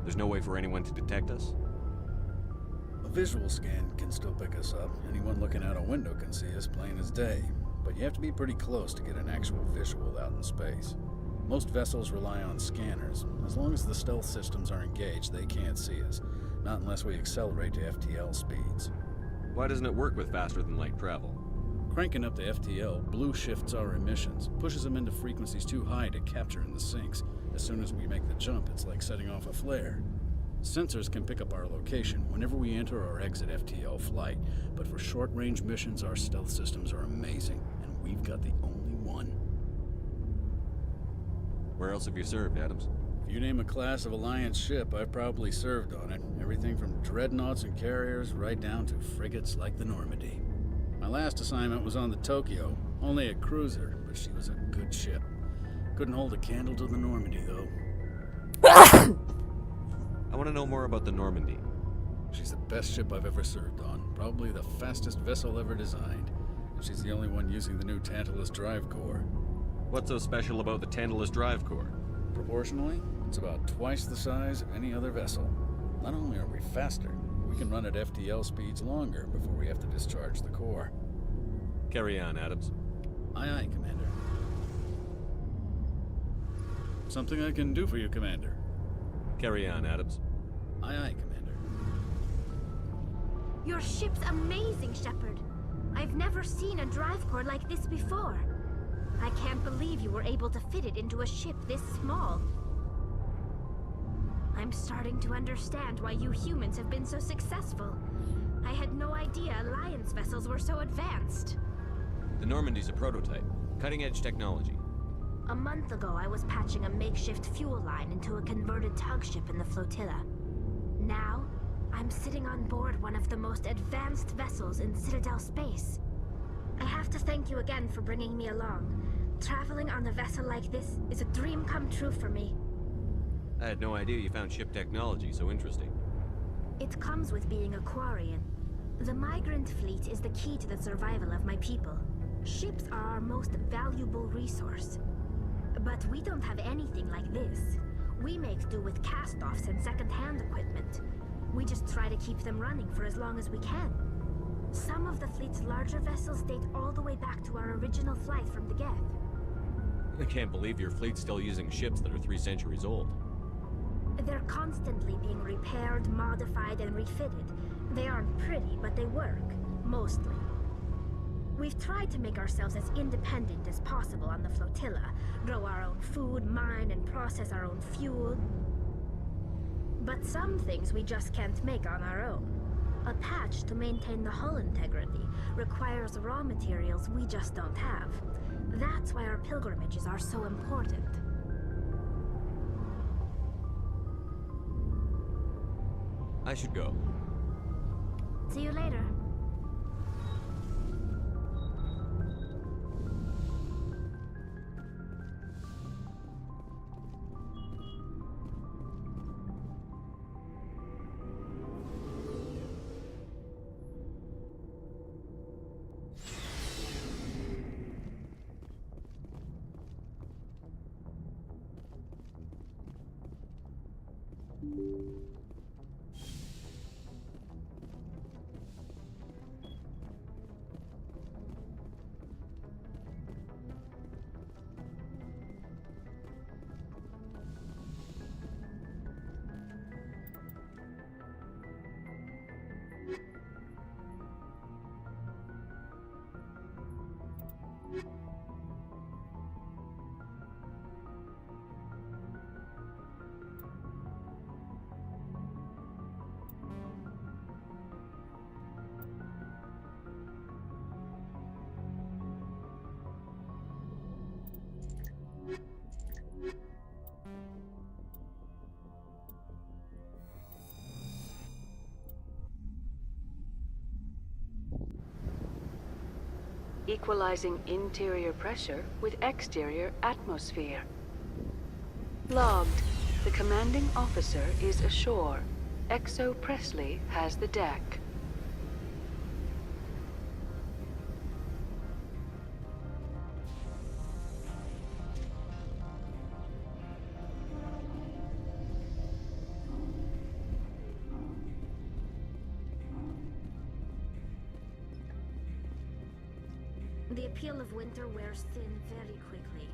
There's no way for anyone to detect us? A visual scan can still pick us up. Anyone looking out a window can see us plain as day. But you have to be pretty close to get an actual visual out in space. Most vessels rely on scanners. As long as the stealth systems are engaged, they can't see us. Not unless we accelerate to FTL speeds. Why doesn't it work with faster-than-light travel? Cranking up the FTL blue shifts our emissions, pushes them into frequencies too high to capture in the sinks. As soon as we make the jump, it's like setting off a flare. Sensors can pick up our location whenever we enter or exit FTL flight, but for short-range missions, our stealth systems are amazing, and we've got the only one. Where else have you served, Adams? If you name a class of Alliance ship, I've probably served on it. Everything from dreadnoughts and carriers right down to frigates like the Normandy. My last assignment was on the Tokyo, only a cruiser, but she was a good ship. Couldn't hold a candle to the Normandy, though. I want to know more about the Normandy. She's the best ship I've ever served on. Probably the fastest vessel ever designed. And she's the only one using the new Tantalus drive core. What's so special about the Tantalus drive core? Proportionally, it's about twice the size of any other vessel. Not only are we faster, we can run at FTL speeds longer before we have to discharge the core. Carry on, Adams. Aye, aye, Commander. Something I can do for you, Commander. Carry on, Adams. Aye, aye, Commander. Your ship's amazing, Shepard. I've never seen a drive core like this before. I can't believe you were able to fit it into a ship this small. I'm starting to understand why you humans have been so successful. I had no idea Alliance vessels were so advanced. The Normandy's a prototype. Cutting-edge technology. A month ago, I was patching a makeshift fuel line into a converted tug ship in the flotilla. Now, I'm sitting on board one of the most advanced vessels in Citadel space. I have to thank you again for bringing me along. Traveling on a vessel like this is a dream come true for me. I had no idea you found ship technology so interesting. It comes with being a Quarian. The migrant fleet is the key to the survival of my people. Ships are our most valuable resource. But we don't have anything like this. We make do with cast-offs and second-hand equipment. We just try to keep them running for as long as we can. Some of the fleet's larger vessels date all the way back to our original flight from the Geth. I can't believe your fleet's still using ships that are 3 centuries old. They're constantly being repaired, modified, and refitted. They aren't pretty, but they work. Mostly. We've tried to make ourselves as independent as possible on the flotilla. Grow our own food, mine, and process our own fuel. But some things we just can't make on our own. A patch to maintain the hull integrity requires raw materials we just don't have. That's why our pilgrimages are so important. I should go. See you later. Equalizing interior pressure with exterior atmosphere. Logged. The commanding officer is ashore. Exo Presley has the deck. The appeal of winter wears thin very quickly.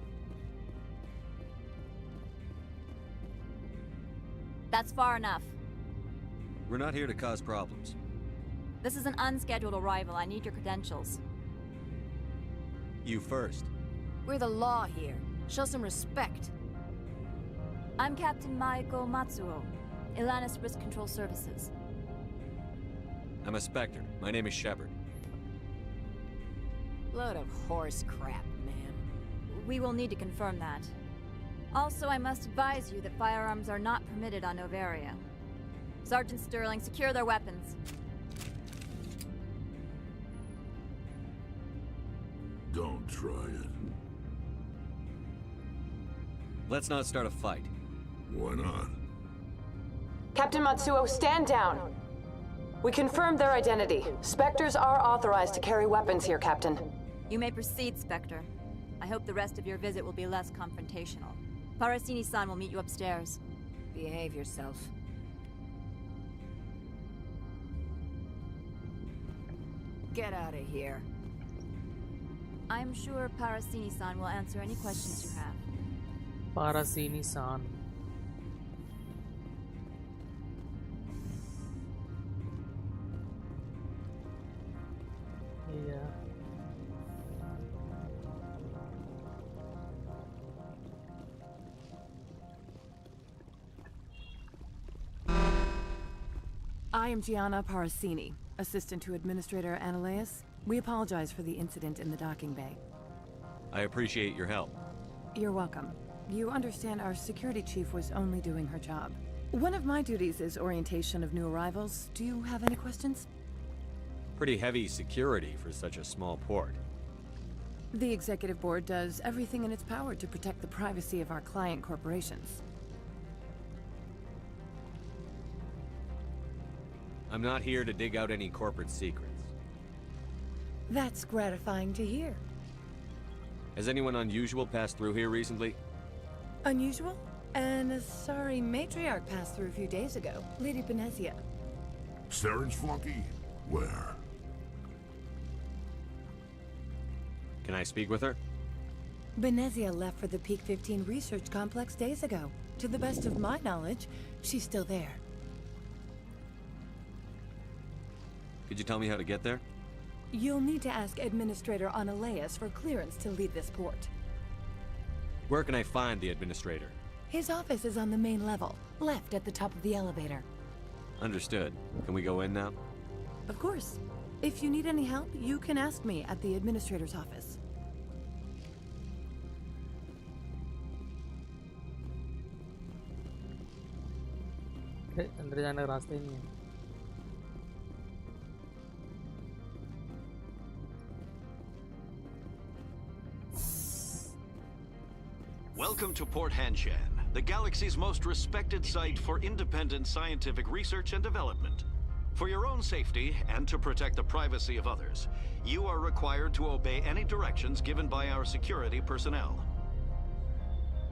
That's far enough. We're not here to cause problems. This is an unscheduled arrival. I need your credentials. You first. We're the law here. Show some respect. I'm Captain Maiko Matsuo, Ilanis Risk Control Services. I'm a Spectre. My name is Shepard. Load of horse crap, man. We will need to confirm that. Also, I must advise you that firearms are not permitted on Novaria. Sergeant Sterling, secure their weapons. Don't try it. Let's not start a fight. Why not? Captain Matsuo, stand down! We confirmed their identity. Spectres are authorized to carry weapons here, Captain. You may proceed, Spectre. I hope the rest of your visit will be less confrontational. Parasini-san will meet you upstairs. Behave yourself. Get out of here. I'm sure Parasini-san will answer any questions you have. Parasini-san. Yeah. I am Gianna Parasini, assistant to Administrator Analeus. We apologize for the incident in the docking bay. I appreciate your help. You're welcome. You understand our security chief was only doing her job. One of my duties is orientation of new arrivals. Do you have any questions? Pretty heavy security for such a small port. The Executive Board does everything in its power to protect the privacy of our client corporations. I'm not here to dig out any corporate secrets. That's gratifying to hear. Has anyone unusual passed through here recently? Unusual? And a sorry matriarch passed through a few days ago. Lady Benezia. Saren's flunky? Where? Can I speak with her? Benezia left for the Peak 15 research complex days ago. To the best of my knowledge, she's still there. Could you tell me how to get there? You'll need to ask Administrator Analeas for clearance to leave this port. Where can I find the administrator? His office is on the main level, left at the top of the elevator. Understood. Can we go in now? Of course. If you need any help, you can ask me at the Administrator's office. अंदर जाने का रास्ता ही नहीं है। Welcome to Port Hanshan, the galaxy's most respected site for independent scientific research and development. For your own safety and to protect the privacy of others, you are required to obey any directions given by our security personnel.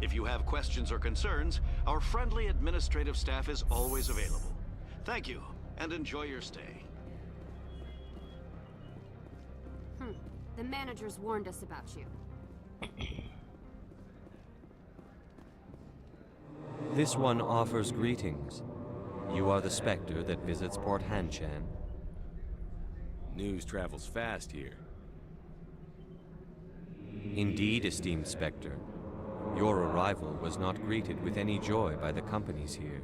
If you have questions or concerns, our friendly administrative staff is always available. Thank you, and enjoy your stay. The managers warned us about you. This one offers greetings. You are the Spectre that visits Port Hanshan. News travels fast here. Indeed, esteemed Spectre. Your arrival was not greeted with any joy by the companies here.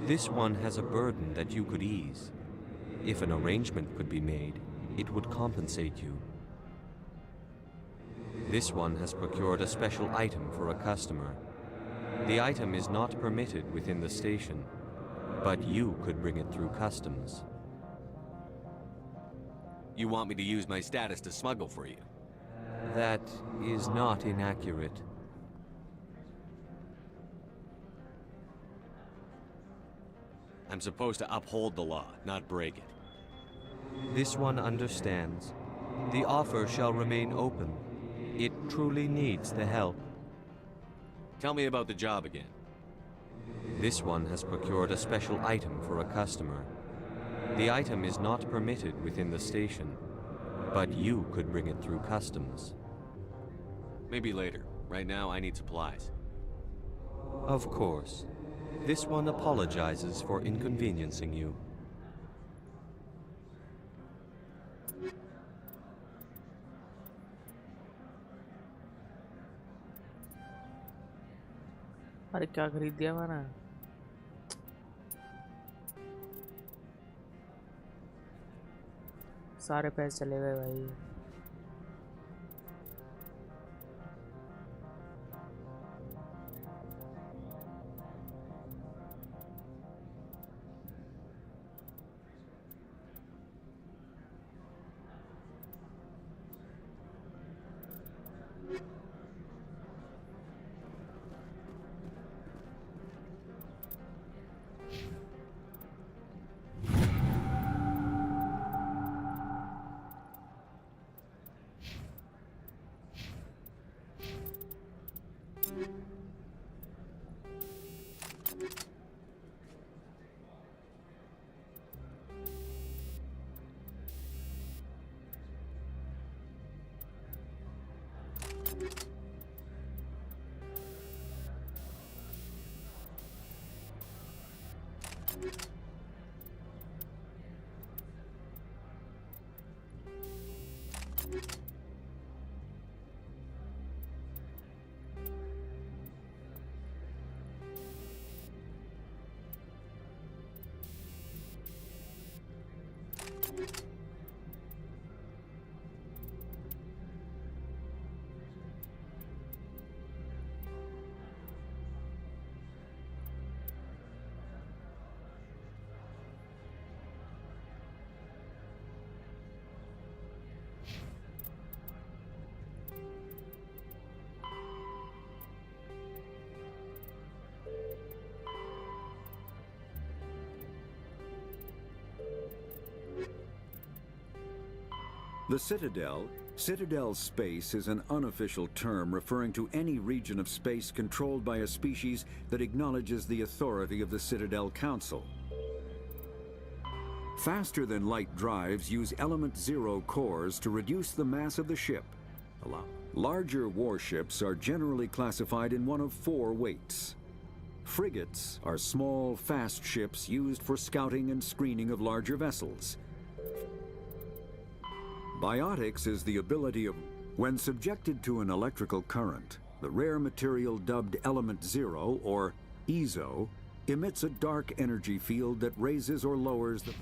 This one has a burden that you could ease. If an arrangement could be made, it would compensate you. This one has procured a special item for a customer. The item is not permitted within the station, but you could bring it through customs. You want me to use my status to smuggle for you? That is not inaccurate. I'm supposed to uphold the law, not break it. This one understands. The offer shall remain open. It truly needs the help. Tell me about the job again. This one has procured a special item for a customer. The item is not permitted within the station, but you could bring it through customs. Maybe later. Right now, I need supplies. Of course. This one apologizes for inconveniencing you. अरे क्या खरीद दिया मैंने? सारे पैसे चले गए भाई। The Citadel space is an unofficial term referring to any region of space controlled by a species that acknowledges the authority of the Citadel Council. Faster-than-light drives use element zero cores to reduce the mass of the ship. Larger warships are generally classified in one of 4 weights. Frigates are small, fast ships used for scouting and screening of larger vessels. Biotics is the ability of, when subjected to an electrical current, the rare material dubbed Element Zero, or EZO, emits a dark energy field that raises or lowers the...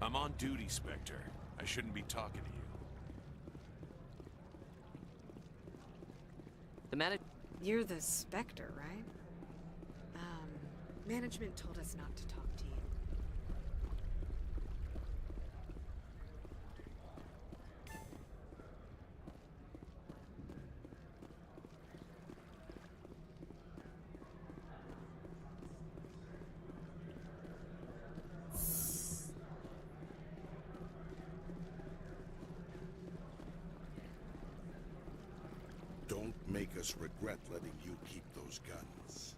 I'm on duty, Spectre. I shouldn't be talking to you. You're the Spectre, right? Management told us not to talk to you. Don't make us regret letting you keep those guns.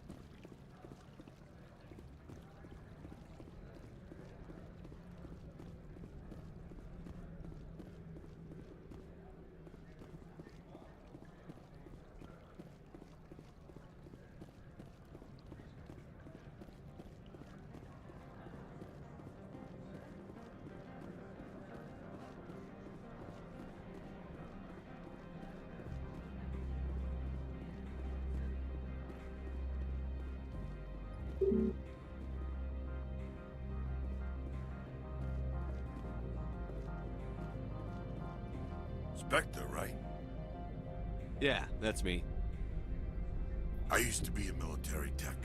Spectre, right? Yeah, that's me. I used to be a military tech.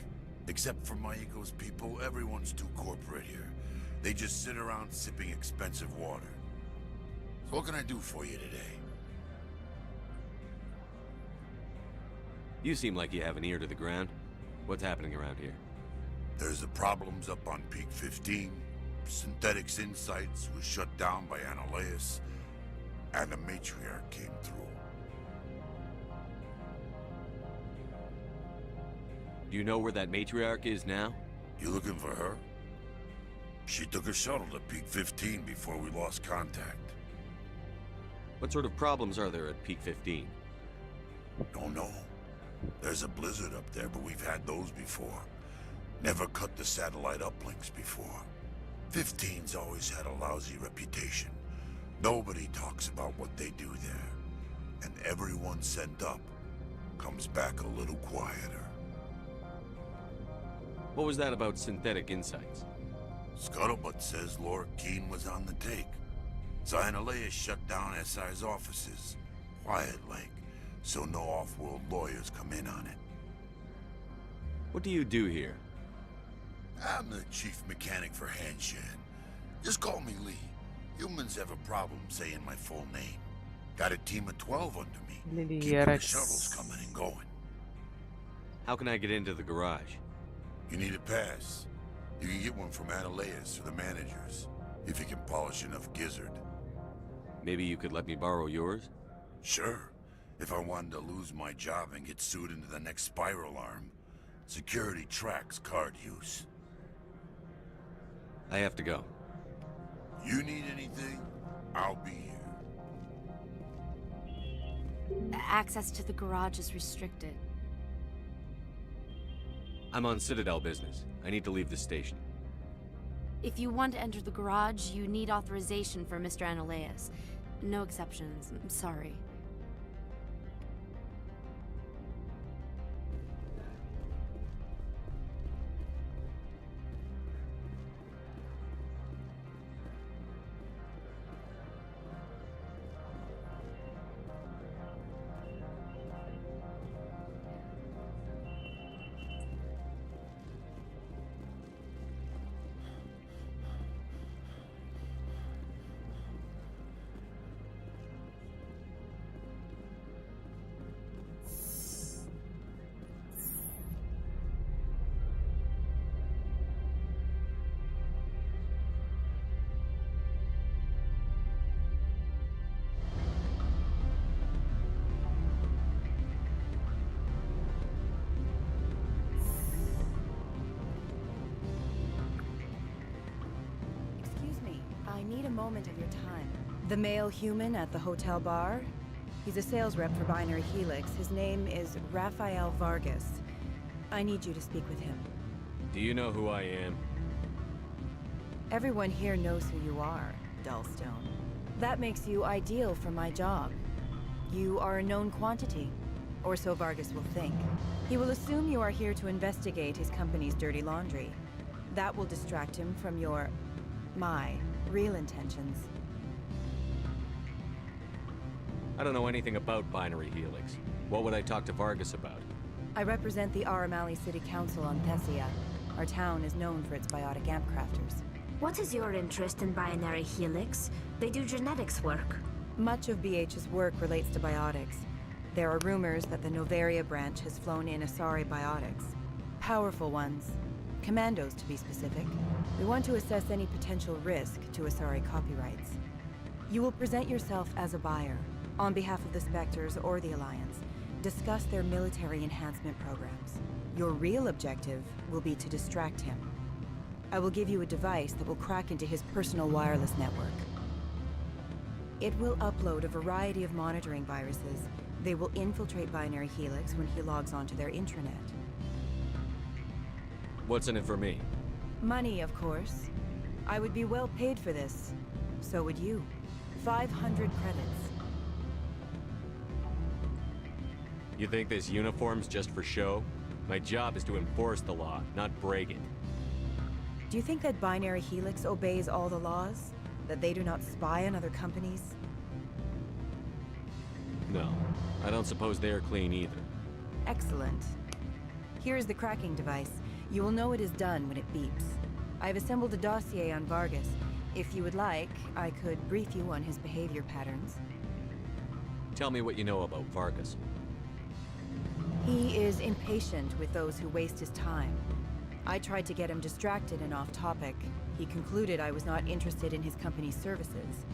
Except for my ego's people, everyone's too corporate here. They just sit around sipping expensive water. So what can I do for you today? You seem like you have an ear to the ground. What's happening around here? There's the problems up on Peak 15. Synthetics Insights was shut down by Analeus. And the matriarch came through. Do you know where that matriarch is now? You looking for her? She took a shuttle to Peak 15 before we lost contact. What sort of problems are there at Peak 15? Don't know. There's a blizzard up there, but we've had those before. Never cut the satellite uplinks before. 15's always had a lousy reputation. Nobody talks about what they do there. And everyone sent up comes back a little quieter. What was that about Synthetic Insights? Scuttlebutt says Laura Keene was on the take. Analeus shut down SI's offices. Quiet-like, so no off-world lawyers come in on it. What do you do here? I'm the chief mechanic for Hanshan. Just call me Lee. Humans have a problem saying my full name. Got a team of 12 under me. Keeping the shuttles coming and going. How can I get into the garage? You need a pass. You can get one from Analeus or the managers, if you can polish enough gizzard. Maybe you could let me borrow yours? Sure. If I wanted to lose my job and get sued into the next spiral arm, security tracks card use. I have to go. You need anything, I'll be here. Access to the garage is restricted. I'm on Citadel business. I need to leave the station. If you want to enter the garage, you need authorization for Mr. Analeus. No exceptions. I'm sorry. moment of your time. The male human at the hotel bar? He's a sales rep for Binary Helix. His name is Rafael Vargas. I need you to speak with him. Do you know who I am? Everyone here knows who you are, Dullstone. That makes you ideal for my job. You are a known quantity, or so Vargas will think. He will assume you are here to investigate his company's dirty laundry. That will distract him from my real intentions. I don't know anything about Binary Helix. What would I talk to Vargas about? I represent the Aramali City Council on Thessia. Our town is known for its biotic amp crafters. What is your interest in Binary Helix? They do genetics work. Much of BH's work relates to biotics. There are rumors that the Novaria branch has flown in Asari biotics. Powerful ones. Commandos, to be specific. We want to assess any potential risk to Asari copyrights. You will present yourself as a buyer, on behalf of the Spectres or the Alliance. Discuss their military enhancement programs. Your real objective will be to distract him. I will give you a device that will crack into his personal wireless network. It will upload a variety of monitoring viruses. They will infiltrate Binary Helix when he logs onto their intranet. What's in it for me? Money, of course. I would be well paid for this. So would you. 500 credits. You think this uniform's just for show? My job is to enforce the law, not break it. Do you think that Binary Helix obeys all the laws? That they do not spy on other companies? No, I don't suppose they're clean either. Excellent. Here is the cracking device. You will know it is done when it beeps. I've assembled a dossier on Vargas. If you would like, I could brief you on his behavior patterns. Tell me what you know about Vargas. He is impatient with those who waste his time. I tried to get him distracted and off topic. He concluded I was not interested in his company's services.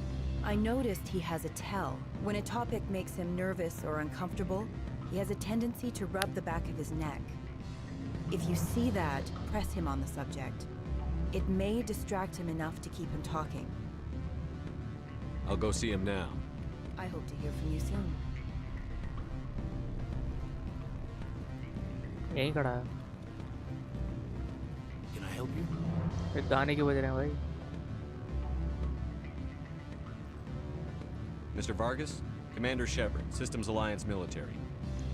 I noticed he has a tell. When a topic makes him nervous or uncomfortable, he has a tendency to rub the back of his neck. If you see that, press him on the subject. It may distract him enough to keep him talking. I'll go see him now. I hope to hear from you soon. यहीं खड़ा है। Can I help you? एक गाने क्यों बज रहे हैं भाई? Mr. Vargas, Commander Shepard, Systems Alliance Military.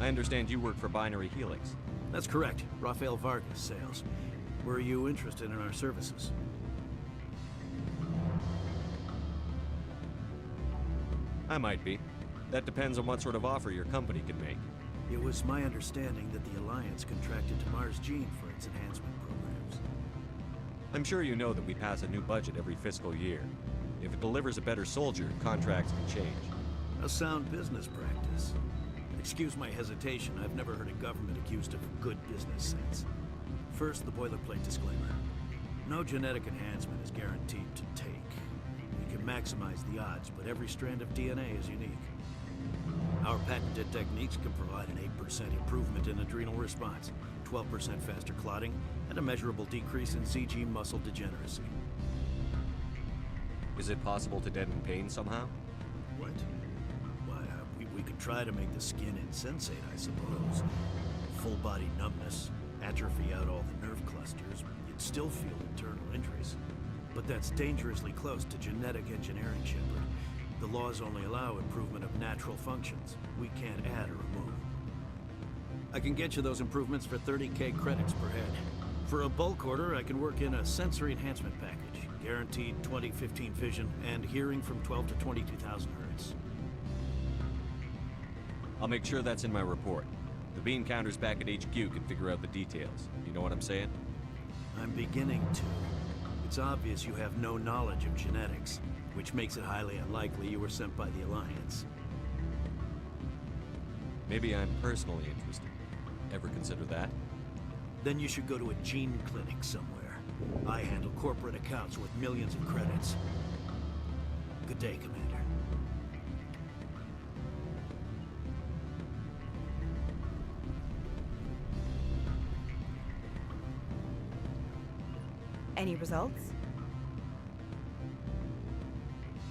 I understand you work for Binary Helix. That's correct. Rafael Vargas, sales. Were you interested in our services? I might be. That depends on what sort of offer your company can make. It was my understanding that the Alliance contracted to Mars Gene for its enhancement programs. I'm sure you know that we pass a new budget every fiscal year. If it delivers a better soldier, contracts can change. A sound business practice. Excuse my hesitation, I've never heard a government accused of good business sense. First, the boilerplate disclaimer. No genetic enhancement is guaranteed to take. We can maximize the odds, but every strand of DNA is unique. Our patented techniques can provide an 8% improvement in adrenal response, 12% faster clotting, and a measurable decrease in CG muscle degeneracy. Is it possible to deaden pain somehow? What? Why, we could try to make the skin insensate, I suppose. Full body numbness, atrophy out all the nerve clusters, you'd still feel internal injuries. But that's dangerously close to genetic engineering, Shepard. The laws only allow improvement of natural functions. We can't add or remove. I can get you those improvements for 30K credits per head. For a bulk order, I can work in a sensory enhancement package. Guaranteed 20/15 vision and hearing from 12 to 22,000 hertz. I'll make sure that's in my report. The bean counters back at HQ can figure out the details. You know what I'm saying? I'm beginning to. It's obvious you have no knowledge of genetics, which makes it highly unlikely you were sent by the Alliance. Maybe I'm personally interested. Ever consider that? Then you should go to a gene clinic somewhere. I handle corporate accounts worth millions of credits. Good day, Commander. Any results?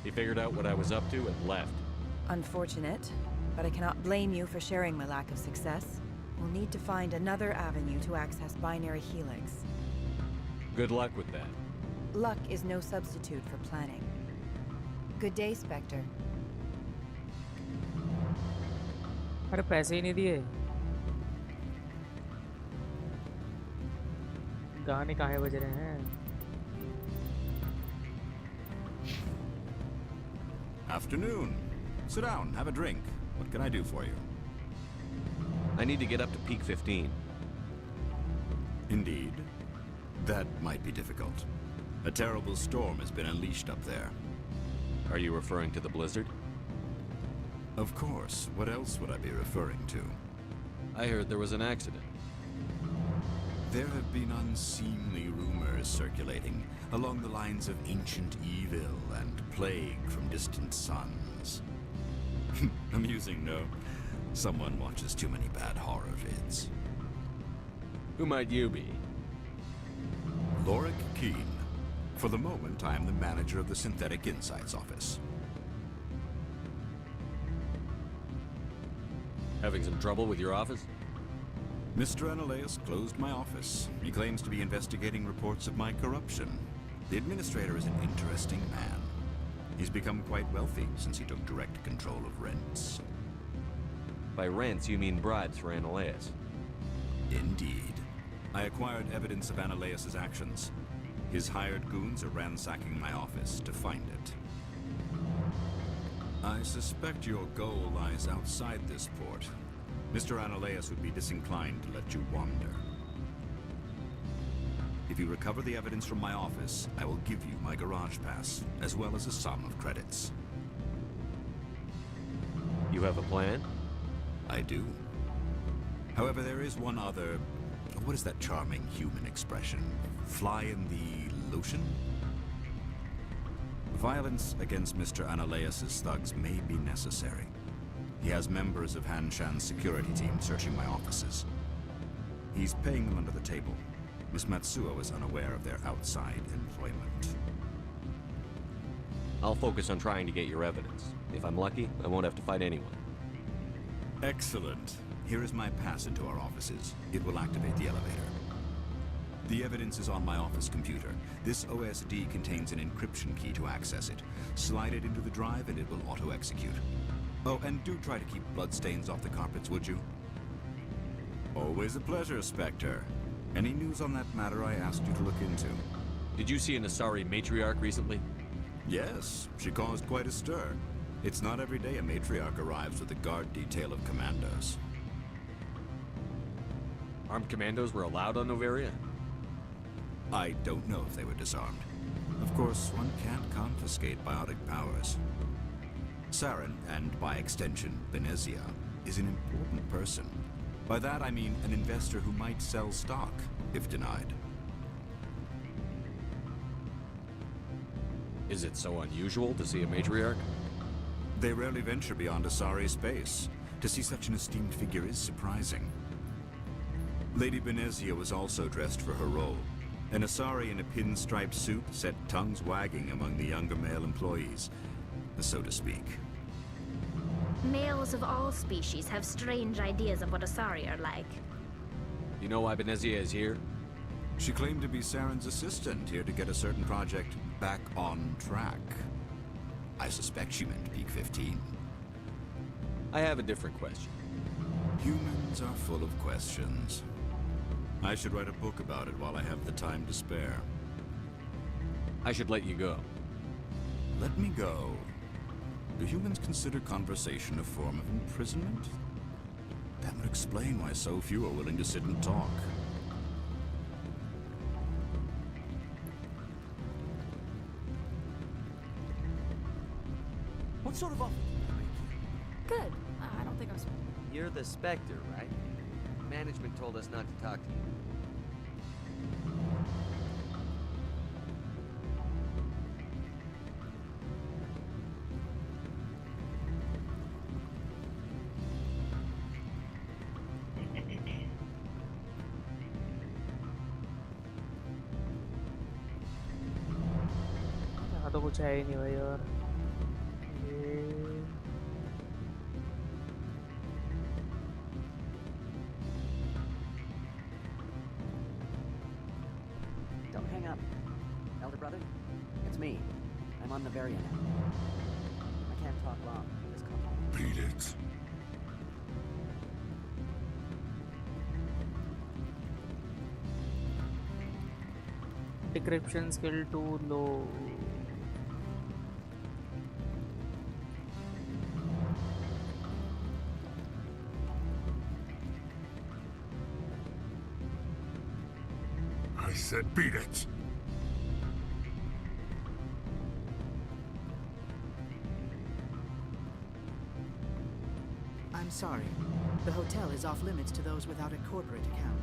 He figured out what I was up to and left. Unfortunate, but I cannot blame you for sharing my lack of success. We'll need to find another avenue to access Binary Helix. Good luck with that. Luck is no substitute for planning. Good day, Spectre. अरे पैसे ही नहीं दिए गाने काहे बज रहे हैं Afternoon. Sit down, have a drink. What can I do for you? I need to get up to peak 15. Indeed. That might be difficult. A terrible storm has been unleashed up there. Are you referring to the blizzard? Of course. What else would I be referring to? I heard there was an accident. There have been unseemly rumors circulating along the lines of ancient evil and plague from distant suns. Amusing, no? Someone watches too many bad horror vids. Who might you be? Lorik Keen. For the moment, I am the manager of the Synthetic Insights Office. Having some trouble with your office? Mr. Analeus closed my office. He claims to be investigating reports of my corruption. The administrator is an interesting man. He's become quite wealthy since he took direct control of rents. By rents, you mean bribes for Analeus? Indeed. I acquired evidence of Analeus's actions. His hired goons are ransacking my office to find it. I suspect your goal lies outside this port. Mr. Analeus would be disinclined to let you wander. If you recover the evidence from my office, I will give you my garage pass, as well as a sum of credits. You have a plan? I do. However, there is one other... What is that charming human expression? Fly in the lotion? Violence against Mr. Analeus's thugs may be necessary. He has members of Han Shan's security team searching my offices. He's paying them under the table. Miss Matsuo is unaware of their outside employment. I'll focus on trying to get your evidence. If I'm lucky, I won't have to fight anyone. Excellent. Here is my pass into our offices. It will activate the elevator. The evidence is on my office computer. This OSD contains an encryption key to access it. Slide it into the drive and it will auto-execute. Oh, and do try to keep bloodstains off the carpets, would you? Always a pleasure, Spectre. Any news on that matter I asked you to look into? Did you see an Asari matriarch recently? Yes, she caused quite a stir. It's not every day a matriarch arrives with a guard detail of commandos. Armed commandos were allowed on Noveria? I don't know if they were disarmed. Of course, one can't confiscate biotic powers. Saren, and by extension, Benezia, is an important person. By that I mean an investor who might sell stock, if denied. Is it so unusual to see a matriarch? They rarely venture beyond Asari space. To see such an esteemed figure is surprising. Lady Benezia was also dressed for her role. An Asari in a pinstripe suit set tongues wagging among the younger male employees, so to speak. Males of all species have strange ideas of what Asari are like. You know why Benezia is here? She claimed to be Saren's assistant, here to get a certain project back on track. I suspect she meant peak 15. I have a different question. Humans are full of questions. I should write a book about it while I have the time to spare. I should let you go. Let me go? Do humans consider conversation a form of imprisonment? That would explain why so few are willing to sit and talk. What sort of offer did I make you? Good. I don't think I'm... You're the Spectre, right? Management told us not to talk to you. यहाँ तो कुछ है ही नहीं भाई यार up. Elder brother, it's me. I'm on Nevaria now. I can't talk long. Just come. Beat it. Decryption skill too low. I said beat it. I'm sorry. The hotel is off limits to those without a corporate account.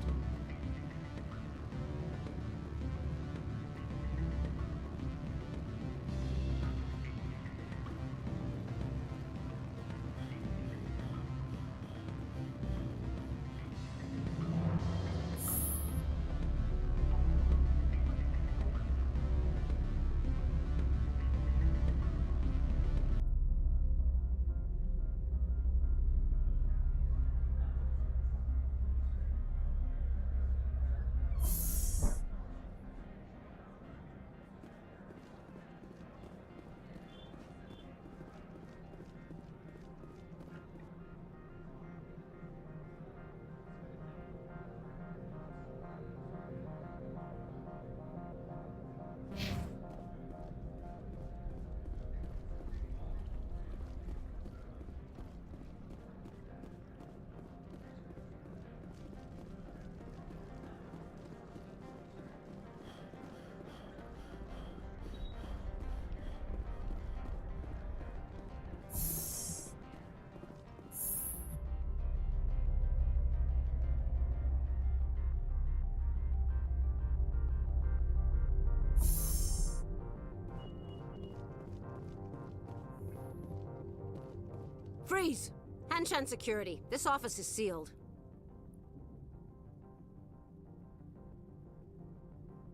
Freeze! Hanshan security. This office is sealed.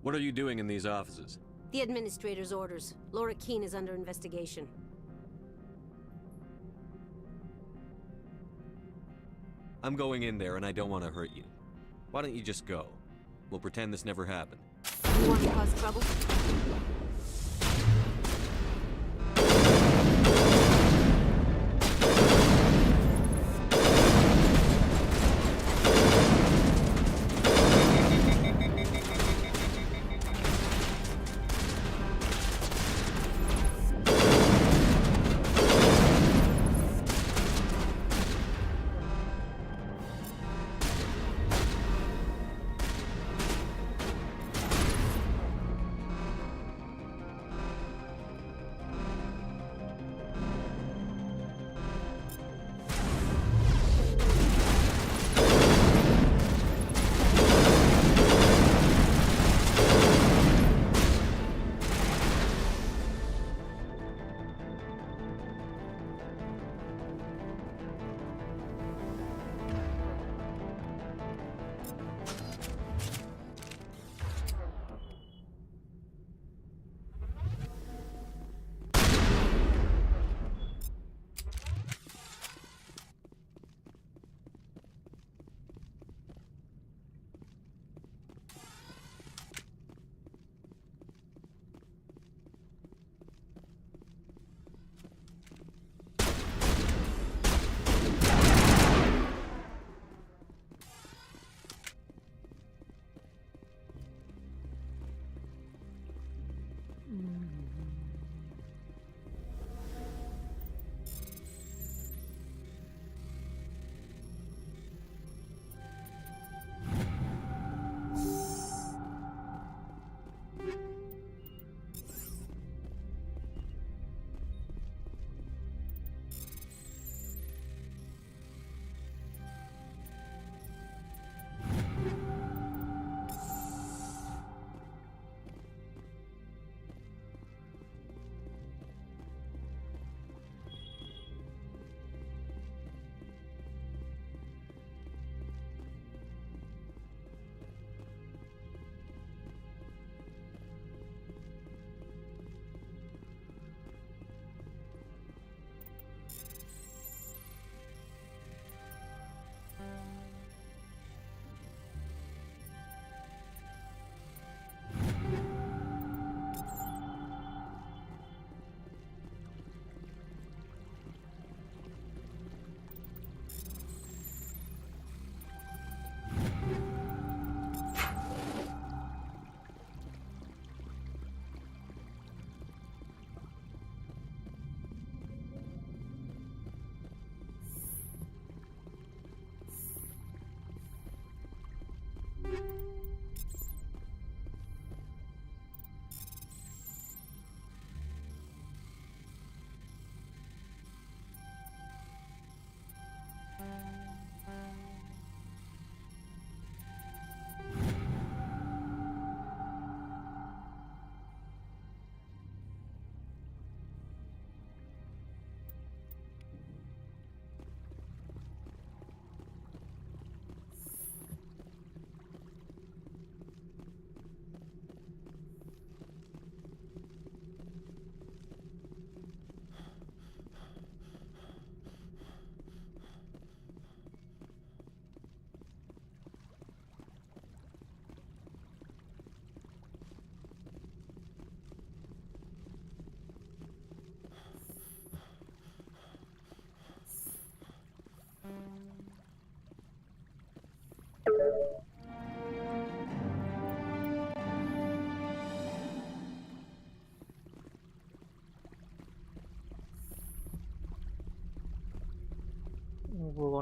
What are you doing in these offices? The administrator's orders. Laura Keene is under investigation. I'm going in there and I don't want to hurt you. Why don't you just go? We'll pretend this never happened. You want to cause trouble?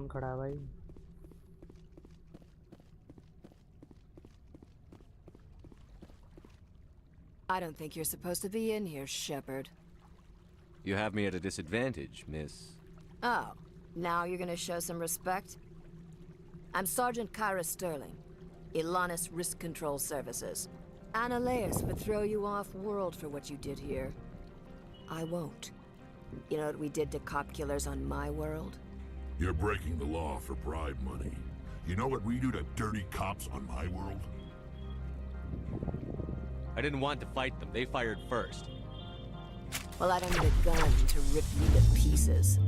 कौन खड़ा है भाई? I don't think you're supposed to be in here, Shepard. You have me at a disadvantage, miss. Oh, now you're gonna show some respect? I'm Sergeant Kyra Sterling, Ilanis Risk Control Services. Annaleus would throw you off-world for what you did here. I won't. You know what we did to cop killers on my world? You're breaking the law for bribe money. You know what we do to dirty cops on my world? I didn't want to fight them. They fired first. Well, I don't need a gun to rip you to pieces.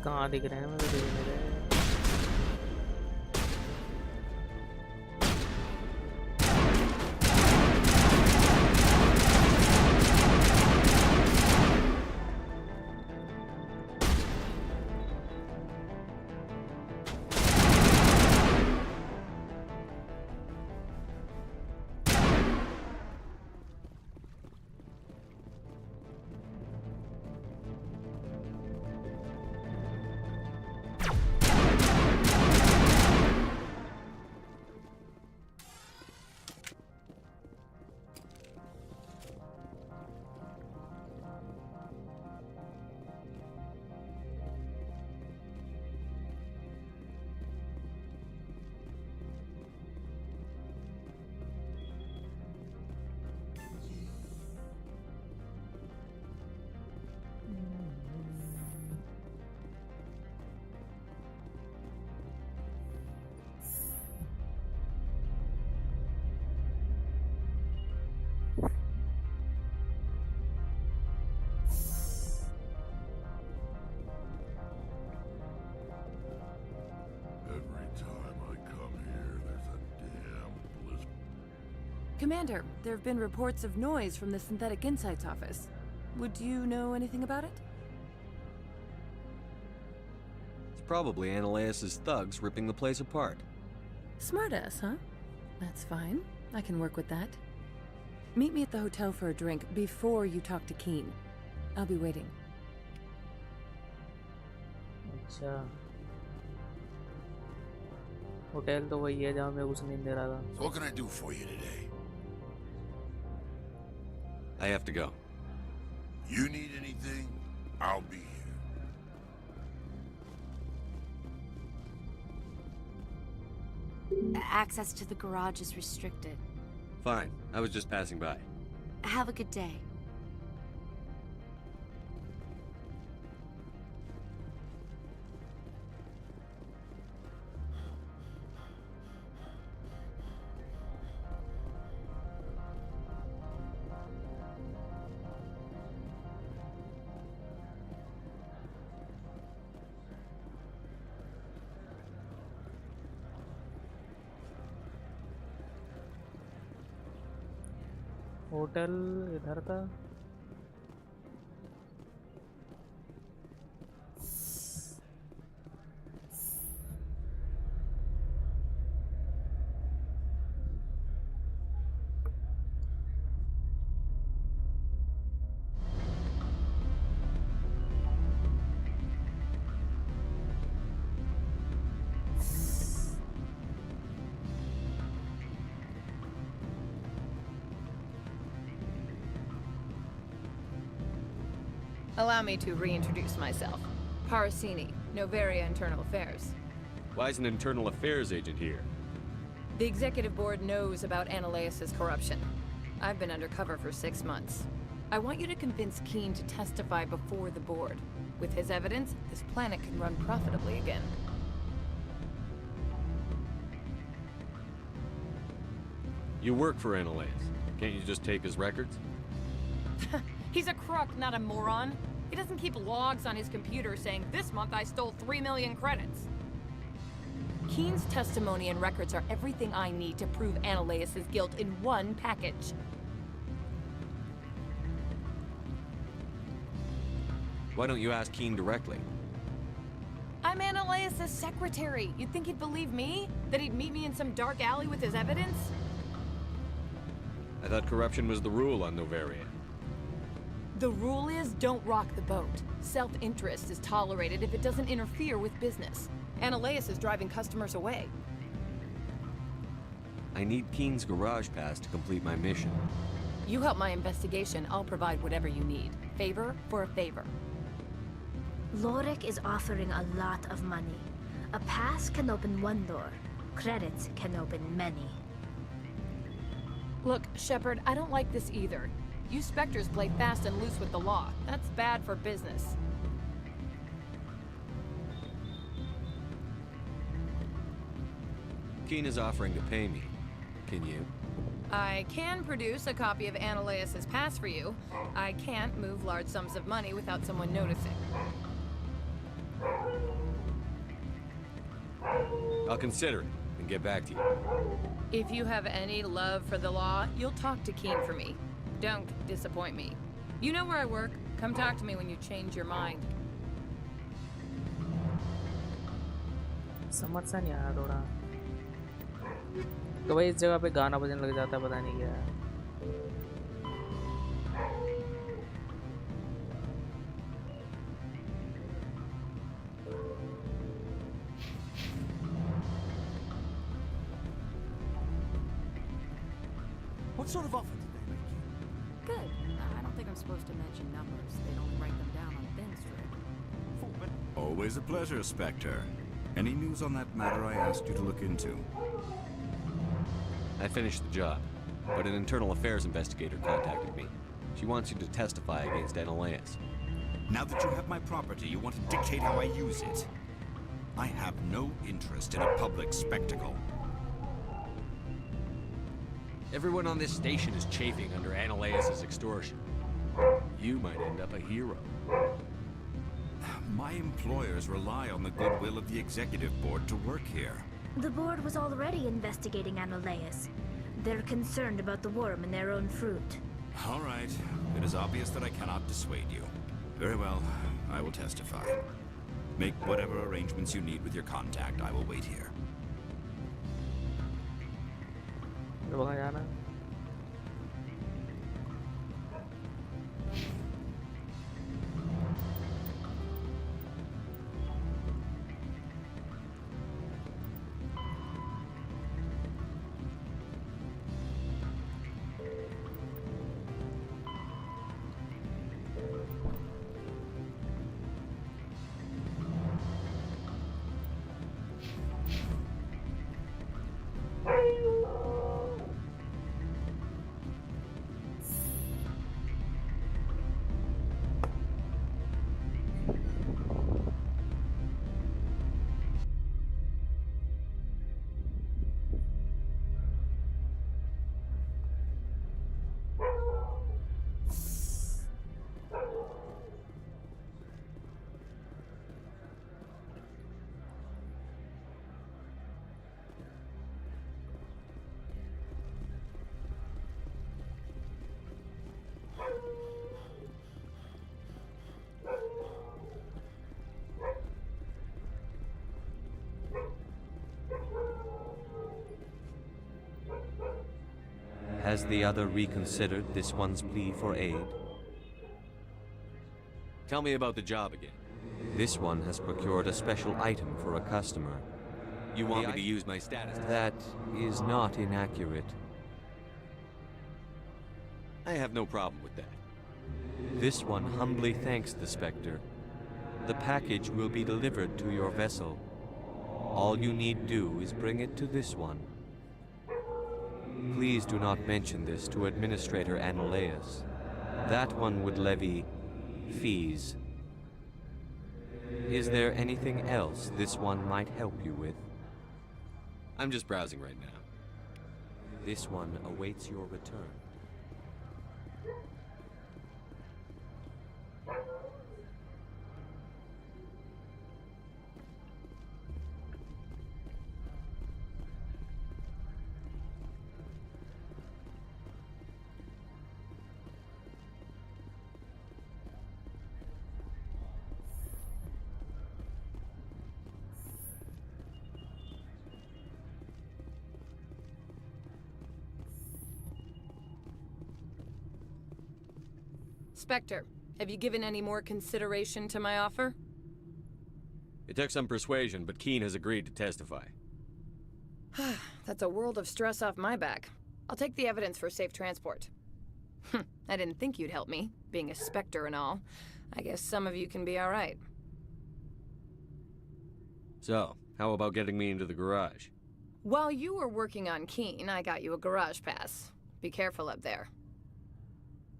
कहाँ दिख रहे हैं मुझे? दिख नहीं रहे। Commander, there have been reports of noise from the Synthetic Insights office. Would you know anything about it? It's probably Annaleus' thugs ripping the place apart. Smartass, huh? That's fine. I can work with that. Meet me at the hotel for a drink before you talk to Keen. I'll be waiting. अच्छा hotel तो वही है जहाँ मैं घुस नहीं दे रहा था. So what can I do for you today? I have to go. You need anything? I'll be here. Access to the garage is restricted. Fine. I was just passing by. Have a good day. Hotel इधर था. Allow me to reintroduce myself. Parasini, Novaria Internal Affairs. Why is an internal affairs agent here? The executive board knows about Annaleus' corruption. I've been undercover for 6 months. I want you to convince Keen to testify before the board. With his evidence, this planet can run profitably again. You work for Annaleus. Can't you just take his records? He's a crook, not a moron. He doesn't keep logs on his computer saying, this month I stole 3 million credits. Keen's testimony and records are everything I need to prove Analaeus' guilt in one package. Why don't you ask Keen directly? I'm Analaeus' secretary. You'd think he'd believe me? That he'd meet me in some dark alley with his evidence? I thought corruption was the rule on Noveria. The rule is, don't rock the boat. Self-interest is tolerated if it doesn't interfere with business. Analaeus is driving customers away. I need Keen's garage pass to complete my mission. You help my investigation, I'll provide whatever you need. Favor for a favor. Lorik is offering a lot of money. A pass can open one door. Credits can open many. Look, Shepard, I don't like this either. You Spectres play fast and loose with the law. That's bad for business. Keen is offering to pay me. Can you? I can produce a copy of Analaeus' pass for you. I can't move large sums of money without someone noticing. I'll consider it and get back to you. If you have any love for the law, you'll talk to Keen for me. Don't disappoint me. You know where I work. Come talk to me when you change your mind. समझ सा नहीं आया थोड़ा तो भाई इस जगह पे गाना बजने लग जाता है पता नहीं क्या What sort of offer did they make you? Good. I don't think I'm supposed to mention numbers. They'd only write them down on thin strip. Always a pleasure, Spectre. Any news on that matter I asked you to look into? I finished the job, but an internal affairs investigator contacted me. She wants you to testify against Analaeus. Now that you have my property, you want to dictate how I use it. I have no interest in a public spectacle. Everyone on this station is chafing under Analaeus' extortion. You might end up a hero. My employers rely on the goodwill of the executive board to work here. The board was already investigating Analaeus. They're concerned about the worm in their own fruit. All right. It is obvious that I cannot dissuade you. Very well. I will testify. Make whatever arrangements you need with your contact. I will wait here. वहाँ जाना Has the other reconsidered this one's plea for aid? Tell me about the job again. This one has procured a special item for a customer. You want me to use my status? That is not inaccurate. I have no problem with that. This one humbly thanks the Spectre. The package will be delivered to your vessel. All you need do is bring it to this one. Please do not mention this to Administrator Analaeus. That one would levy fees. Is there anything else this one might help you with? I'm just browsing right now. This one awaits your return. Spectre, have you given any more consideration to my offer? It took some persuasion, but Keene has agreed to testify. That's a world of stress off my back. I'll take the evidence for safe transport. I didn't think you'd help me, being a Spectre and all. I guess some of you can be alright. So, how about getting me into the garage? While you were working on Keene, I got you a garage pass. Be careful up there.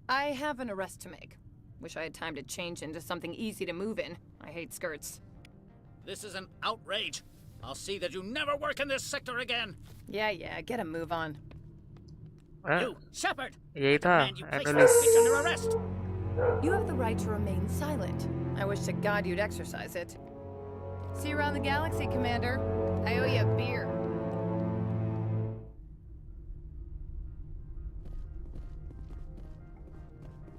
I have an arrest to make. Wish I had time to change into something easy to move in. I hate skirts. This is an outrage. I'll see that you never work in this sector again. Yeah, get a move on. You, Shepard! यही था Man, you placed analyst this bitch under arrest! You have the right to remain silent. I wish to God you'd exercise it. See you around the galaxy, Commander. I owe you a beer.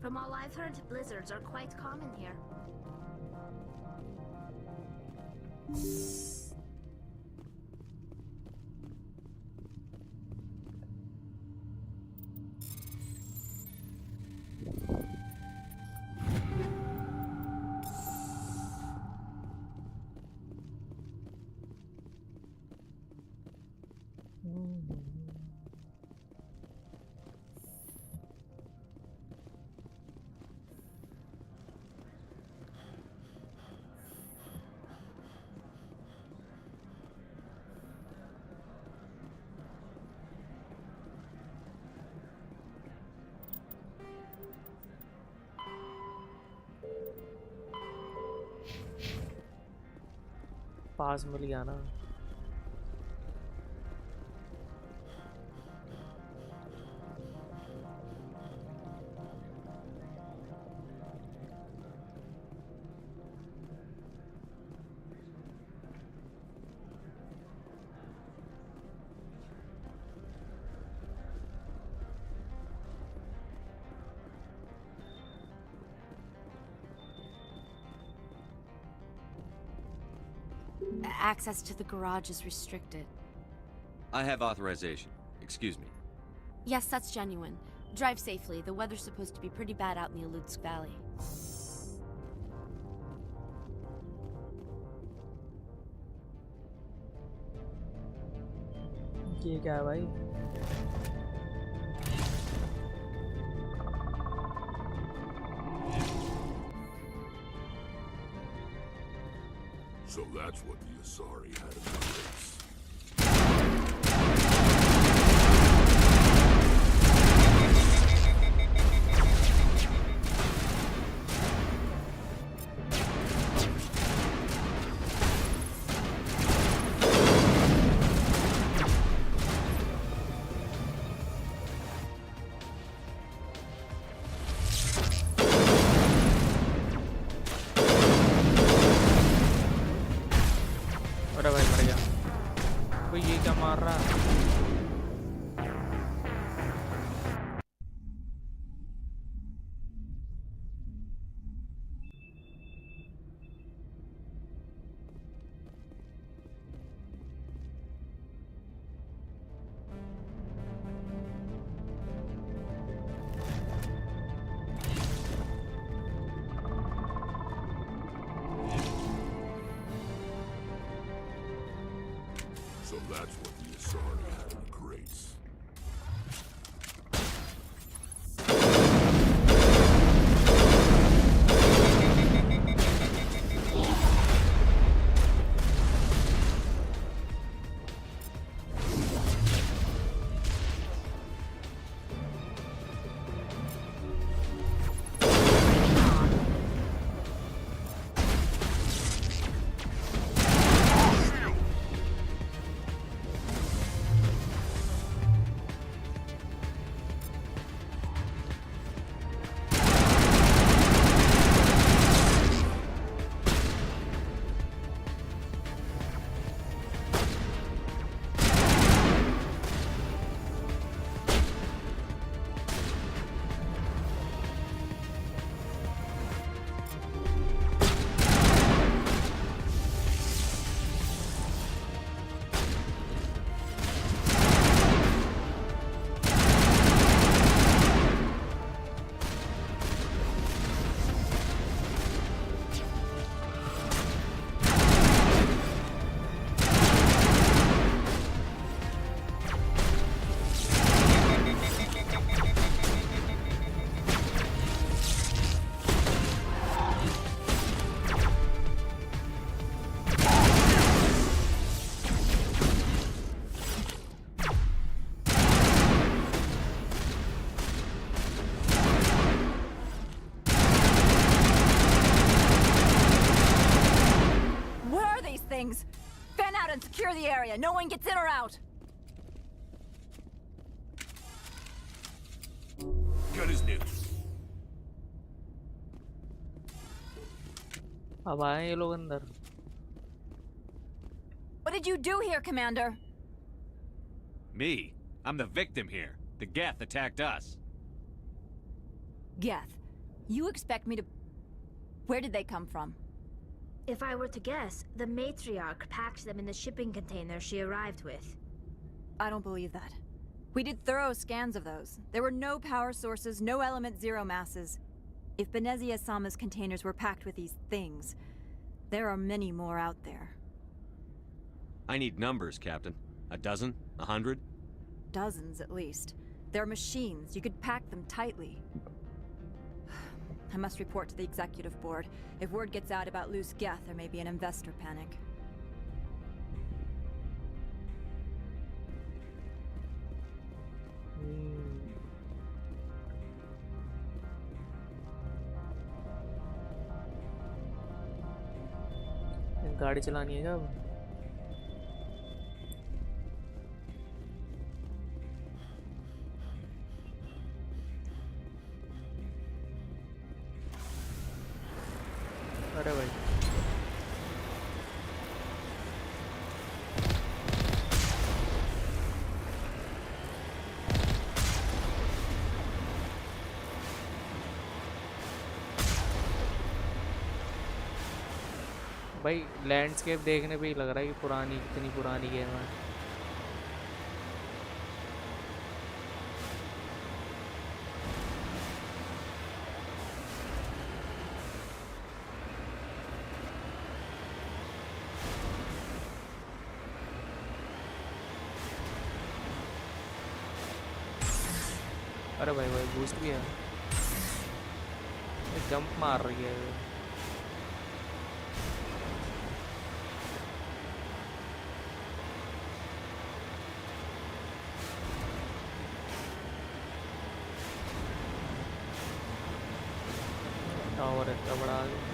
From all I've heard, blizzards are quite common here. पास मिल गया ना Access to the garage is restricted. I have authorization. Excuse me. Yes, that's genuine. Drive safely. The weather's supposed to be pretty bad out in the Alutsk Valley. ये क्या है भाई So that's what the Asari had in the race. अरे भाई मर गया कोई ये क्या मार रहा है So that's what the Asari had in Secure the area. No one gets in or out. Gun is new. अब आए ये लोग अंदर. What did you do here, Commander? Me? I'm the victim here. The Geth attacked us. Geth. You expect me to... Where did they come from? If I were to guess, the matriarch packed them in the shipping container she arrived with. I don't believe that. We did thorough scans of those. There were no power sources, no element zero masses. If Benezia Sama's containers were packed with these things, there are many more out there. I need numbers, Captain. A dozen? 100? Dozens, at least. They're machines. You could pack them tightly. I must report to the executive board. If word gets out about loose Geth, there may be an investor panic. गाड़ी चलानी है जब अरे भाई भाई landscape देखने पे ही लग रहा है कि पुरानी कितनी पुरानी गेम है. अरे भाई भाई बूस्ट भी है. जंप मार रही है. टावर इतना बड़ा आ गया.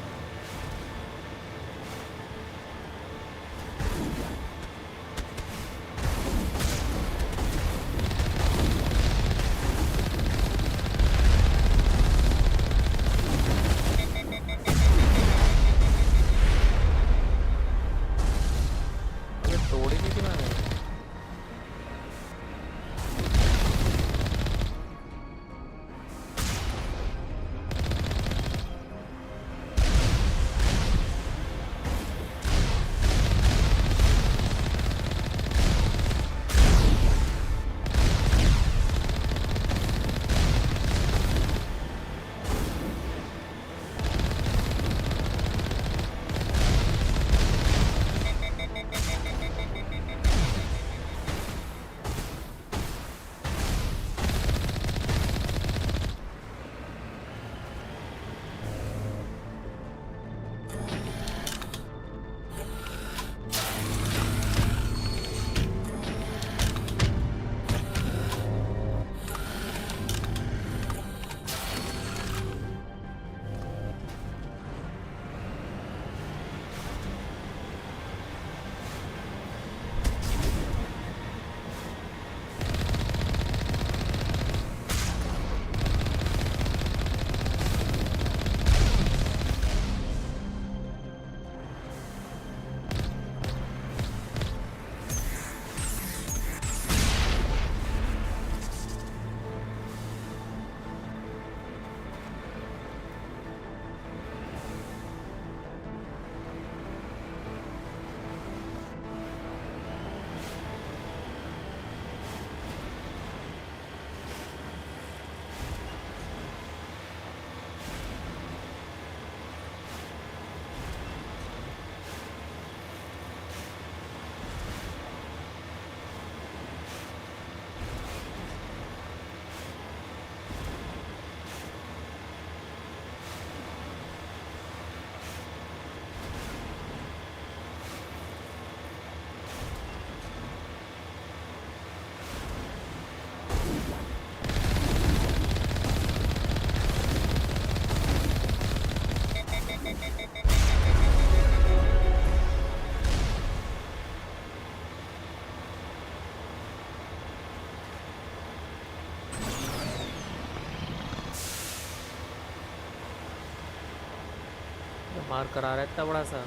मार्कर आ रहा है इतना बड़ा सा।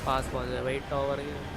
पास पहुंच गए भाई टावर के।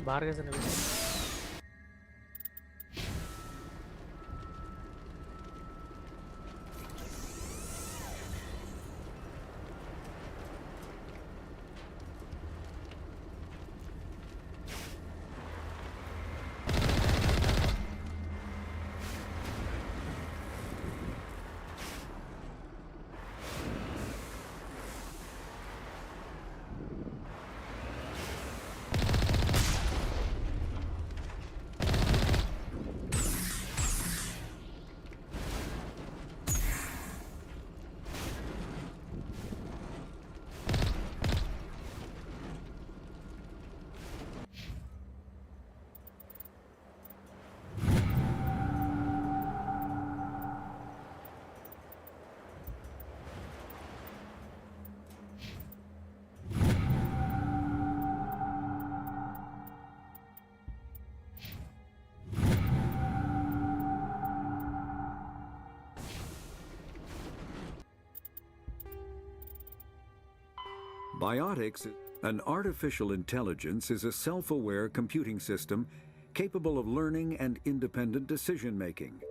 बाहर कैसे निकले? Biotics, an artificial intelligence, is a self-aware computing system capable of learning and independent decision-making.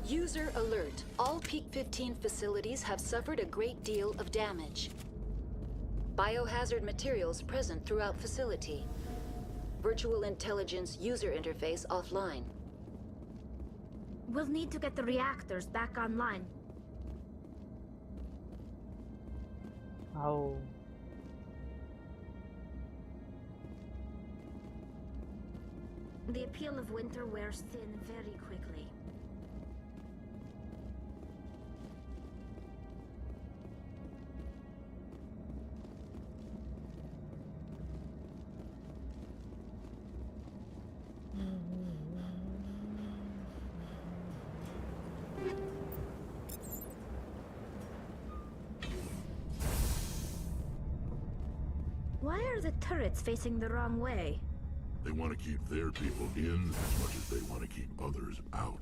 User alert. All Peak 15 facilities have suffered a great deal of damage. Biohazard materials present throughout facility. Virtual intelligence user interface offline. We'll need to get the reactors back online. How? The appeal of winter wears thin very quickly. Why are the turrets facing the wrong way? They want to keep their people in as much as they want to keep others out.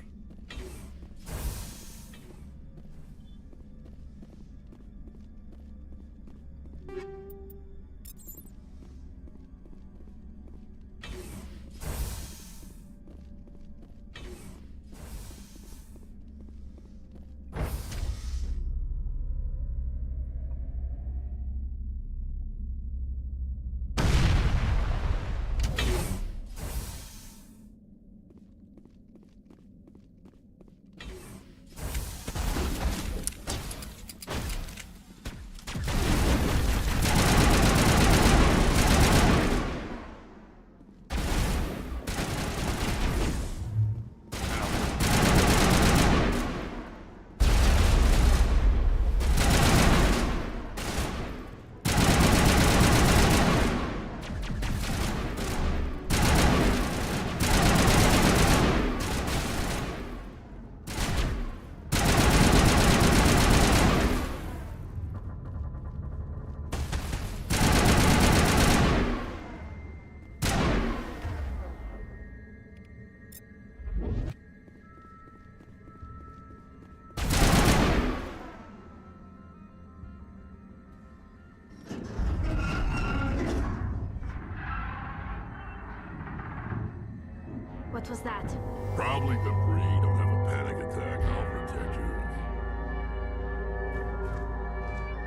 What was that? Probably debris. Don't have a panic attack. I'll protect you.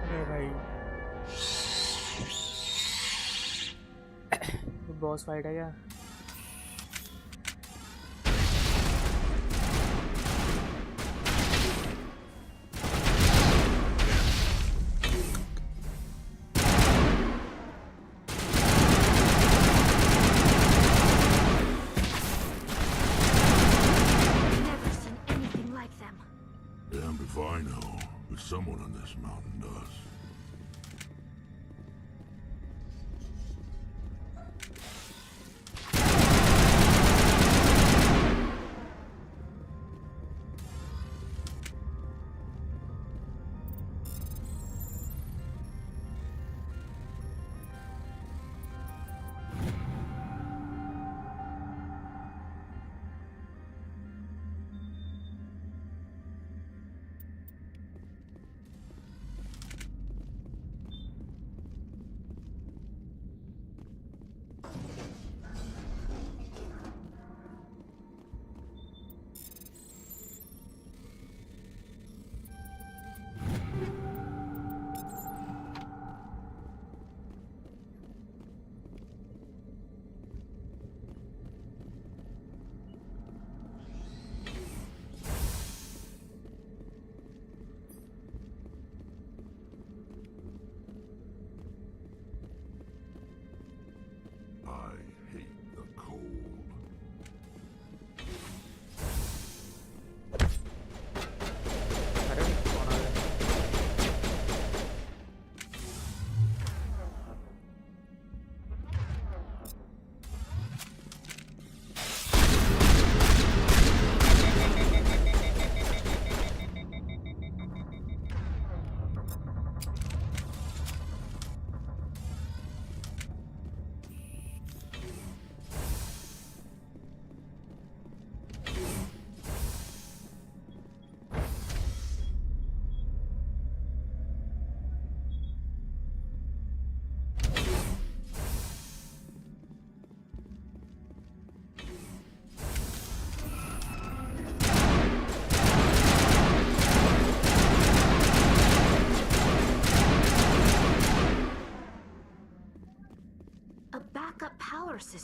अरे भाई boss fight है क्या? Damned if I know, but someone on this mountain does.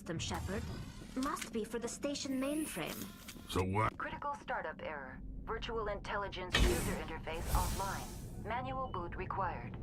system, Shepard. Must be for the station mainframe. So what? Critical startup error. Virtual intelligence user interface offline. Manual boot required.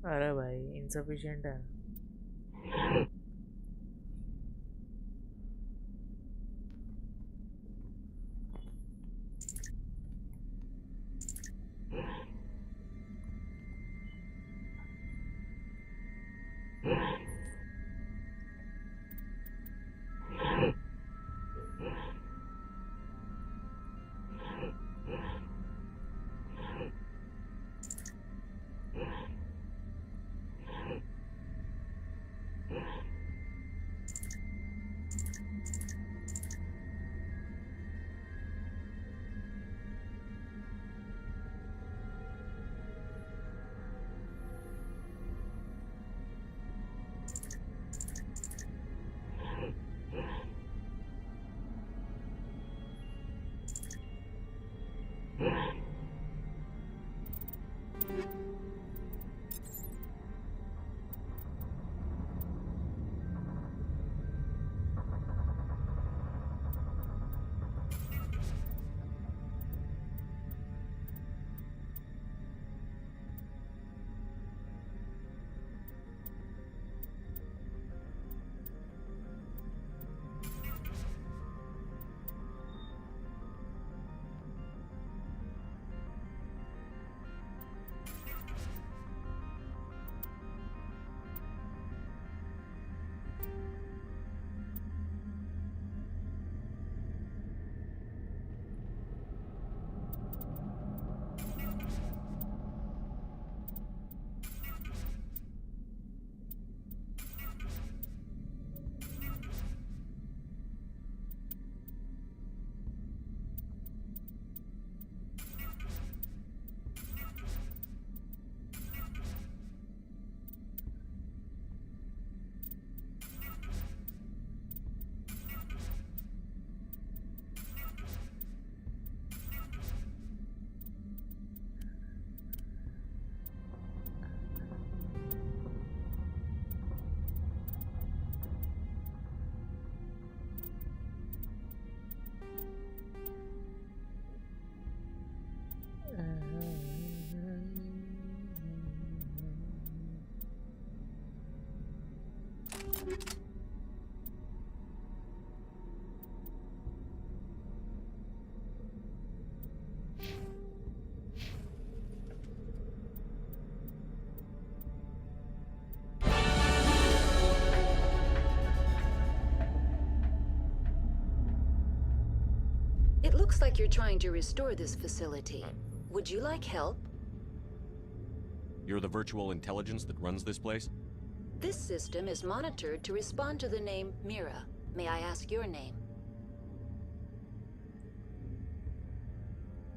अरे भाई insufficient है. It looks like you're trying to restore this facility. Would you like help? You're the virtual intelligence that runs this place? This system is monitored to respond to the name Mira. May I ask your name?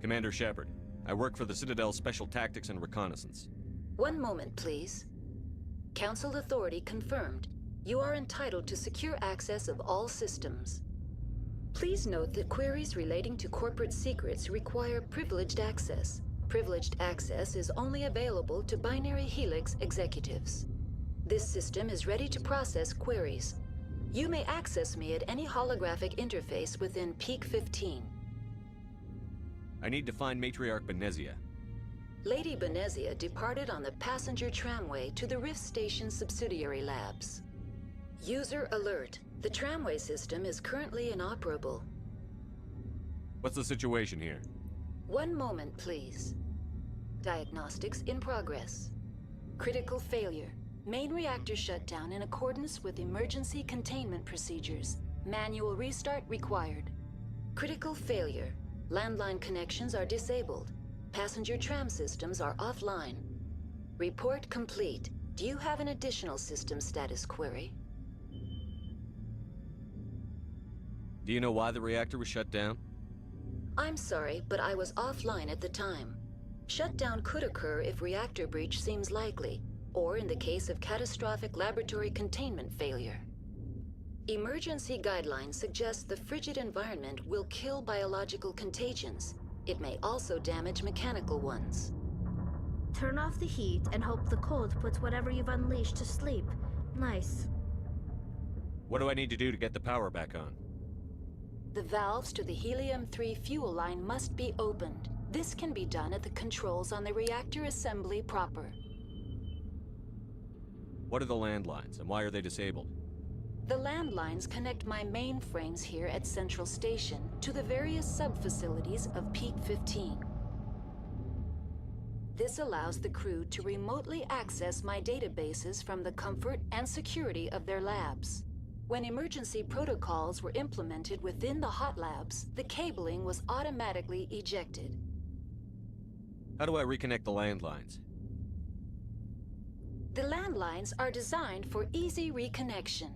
Commander Shepard. I work for the Citadel Special Tactics and Reconnaissance. One moment, please. Council authority confirmed. You are entitled to secure access of all systems. Please note that queries relating to corporate secrets require privileged access. Privileged access is only available to Binary Helix executives. This system is ready to process queries. You may access me at any holographic interface within Peak 15. I need to find Matriarch Benezia. Lady Benezia departed on the passenger tramway to the Rift Station subsidiary labs. User alert. The tramway system is currently inoperable. What's the situation here? One moment, please. Diagnostics in progress. Critical failure. Main reactor shut down in accordance with emergency containment procedures. Manual restart required. Critical failure. Landline connections are disabled. Passenger tram systems are offline. Report complete. Do you have an additional system status query? Do you know why the reactor was shut down? I'm sorry, but I was offline at the time. Shutdown could occur if reactor breach seems likely, or in the case of catastrophic laboratory containment failure. Emergency guidelines suggest the frigid environment will kill biological contagions. It may also damage mechanical ones. Turn off the heat and hope the cold puts whatever you've unleashed to sleep. Nice. What do I need to do to get the power back on? The valves to the helium-3 fuel line must be opened. This can be done at the controls on the reactor assembly proper. What are the landlines, and why are they disabled? The landlines connect my mainframes here at Central Station to the various sub-facilities of Peak 15. This allows the crew to remotely access my databases from the comfort and security of their labs. When emergency protocols were implemented within the hot labs, the cabling was automatically ejected. How do I reconnect the landlines? The landlines are designed for easy reconnection.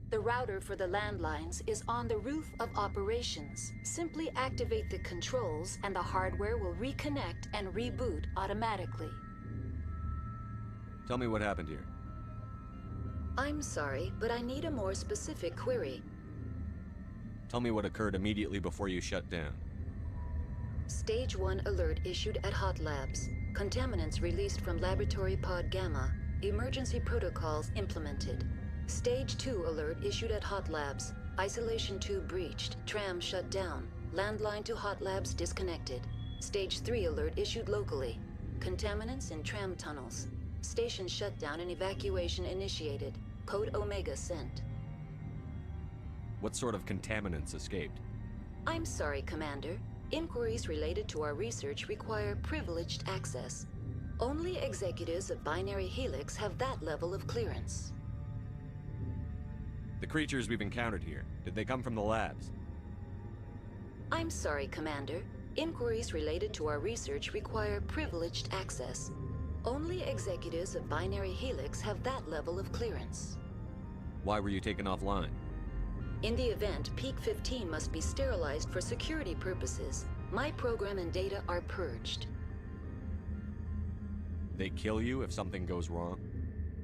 The router for the landlines is on the roof of operations. Simply activate the controls and the hardware will reconnect and reboot automatically. Tell me what happened here. I'm sorry, but I need a more specific query. Tell me what occurred immediately before you shut down. Stage 1 alert issued at Hot Labs. Contaminants released from Laboratory Pod Gamma. Emergency protocols implemented. Stage 2 alert issued at Hot Labs. Isolation tube breached. Tram shut down. Landline to Hot Labs disconnected. Stage 3 alert issued locally. Contaminants in tram tunnels. Station shutdown and evacuation initiated. Code Omega sent. What sort of contaminants escaped? I'm sorry, Commander. Inquiries related to our research require privileged access. Only executives of Binary Helix have that level of clearance. The creatures we've encountered here, did they come from the labs? I'm sorry, Commander. Inquiries related to our research require privileged access. Only executives of Binary Helix have that level of clearance. Why were you taken offline? In the event, Peak 15 must be sterilized for security purposes. My program and data are purged. They kill you if something goes wrong?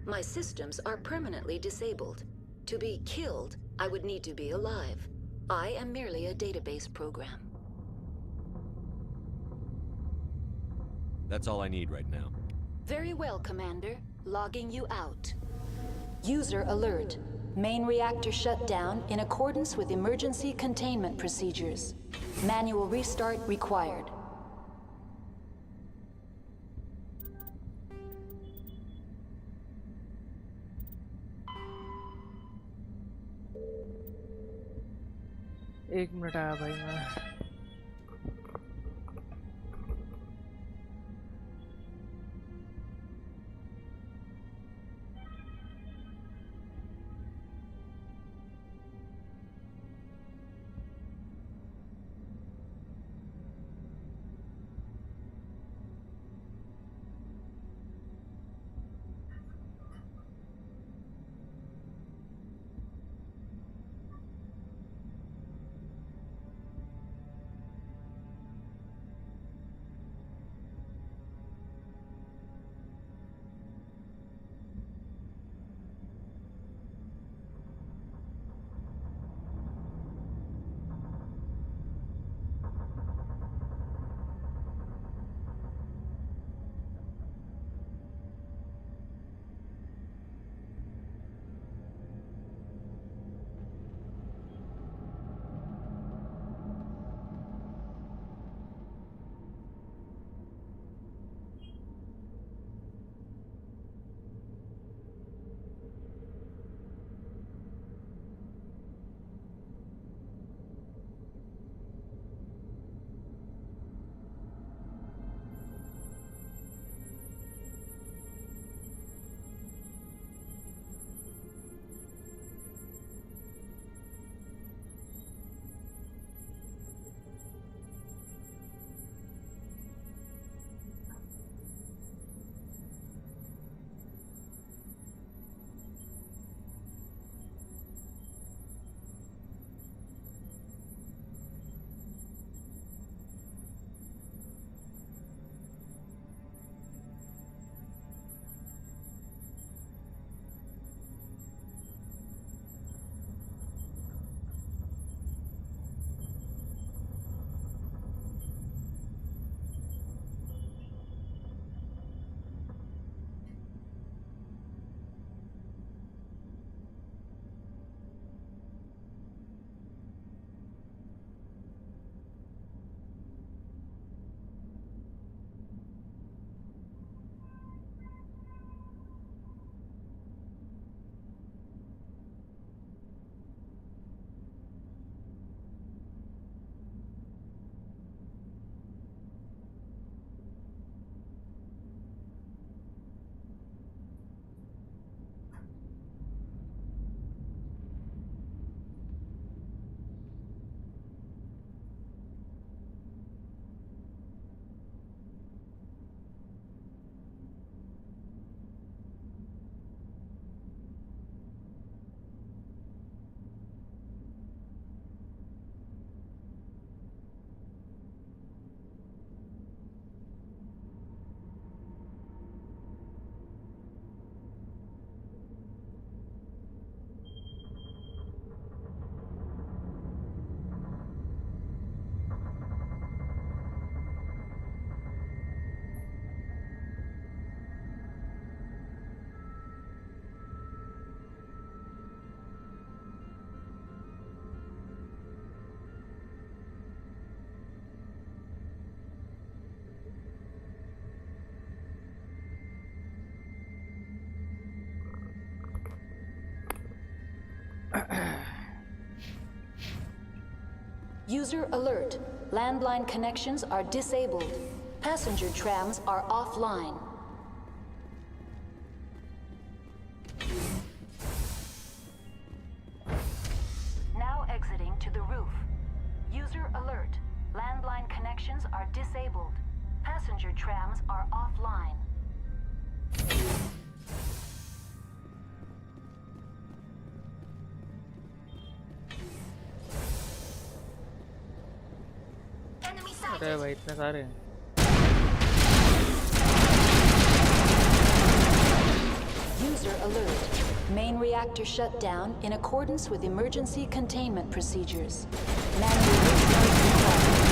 My systems are permanently disabled. To be killed, I would need to be alive. I am merely a database program. That's all I need right now. Very well, Commander. Logging you out. User alert. Main reactor shut down in accordance with emergency containment procedures. Manual restart required. एक minute आया भाई मैं User alert. Landline connections are disabled. Passenger trams are offline. Now exiting to the roof. User alert. Landline connections are disabled. Passenger trams are offline. अरे भाई इतने सारे हैं। User alert. Main reactor shut down in accordance with emergency containment procedures. Manual restart required.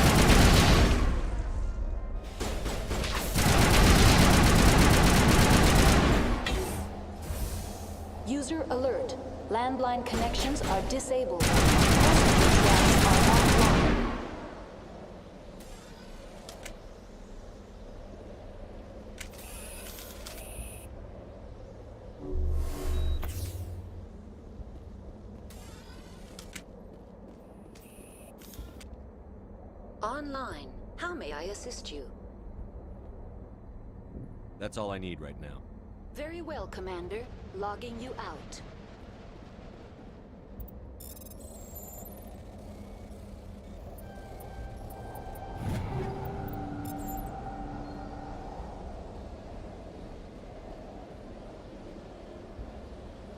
User alert. Landline connections are disabled. Passenger trams are offline. Online. How may I assist you? That's all I need right now. Very well, Commander. Logging you out.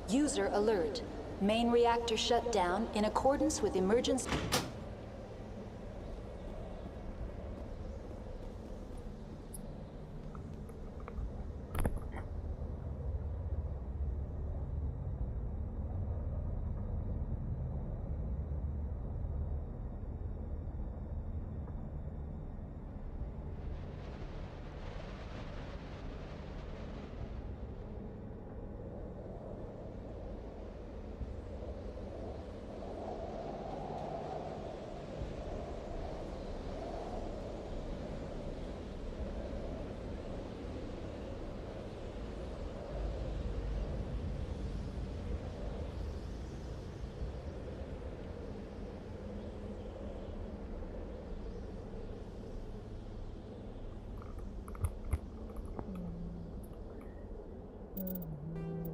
User alert. Main reactor shut down in accordance with emergency...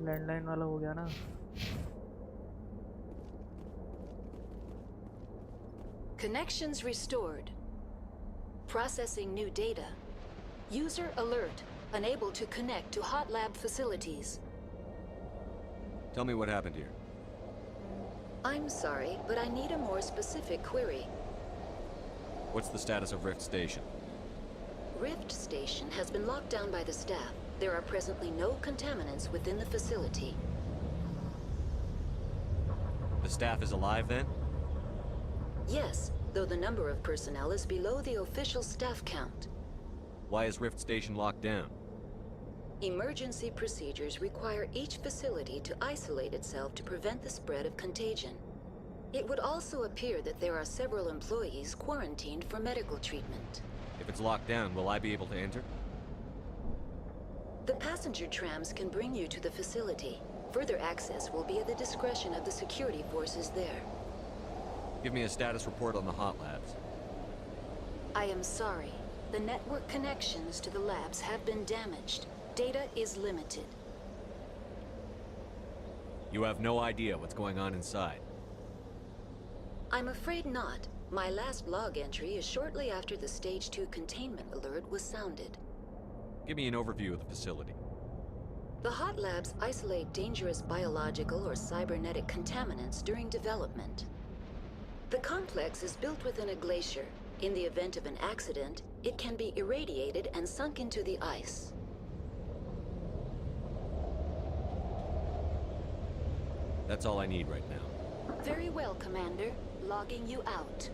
landline वाला हो गया ना। Connections restored. Processing new data. User alert. Unable to connect to hot lab facilities. Tell me what happened here. I'm sorry, but I need a more specific query. What's the status of Rift Station? Rift Station has been locked down by the staff. There are presently no contaminants within the facility. The staff is alive then? Yes, though the number of personnel is below the official staff count. Why is Rift Station locked down? Emergency procedures require each facility to isolate itself to prevent the spread of contagion. It would also appear that there are several employees quarantined for medical treatment. If it's locked down, will I be able to enter? The passenger trams can bring you to the facility. Further access will be at the discretion of the security forces there. Give me a status report on the hot labs. I am sorry. The network connections to the labs have been damaged. Data is limited. You have no idea what's going on inside. I'm afraid not. My last log entry is shortly after the Stage 2 containment alert was sounded. Give me an overview of the facility. The hot labs isolate dangerous biological or cybernetic contaminants during development. The complex is built within a glacier. In the event of an accident, it can be irradiated and sunk into the ice. That's all I need right now. Very well, Commander. Logging you out.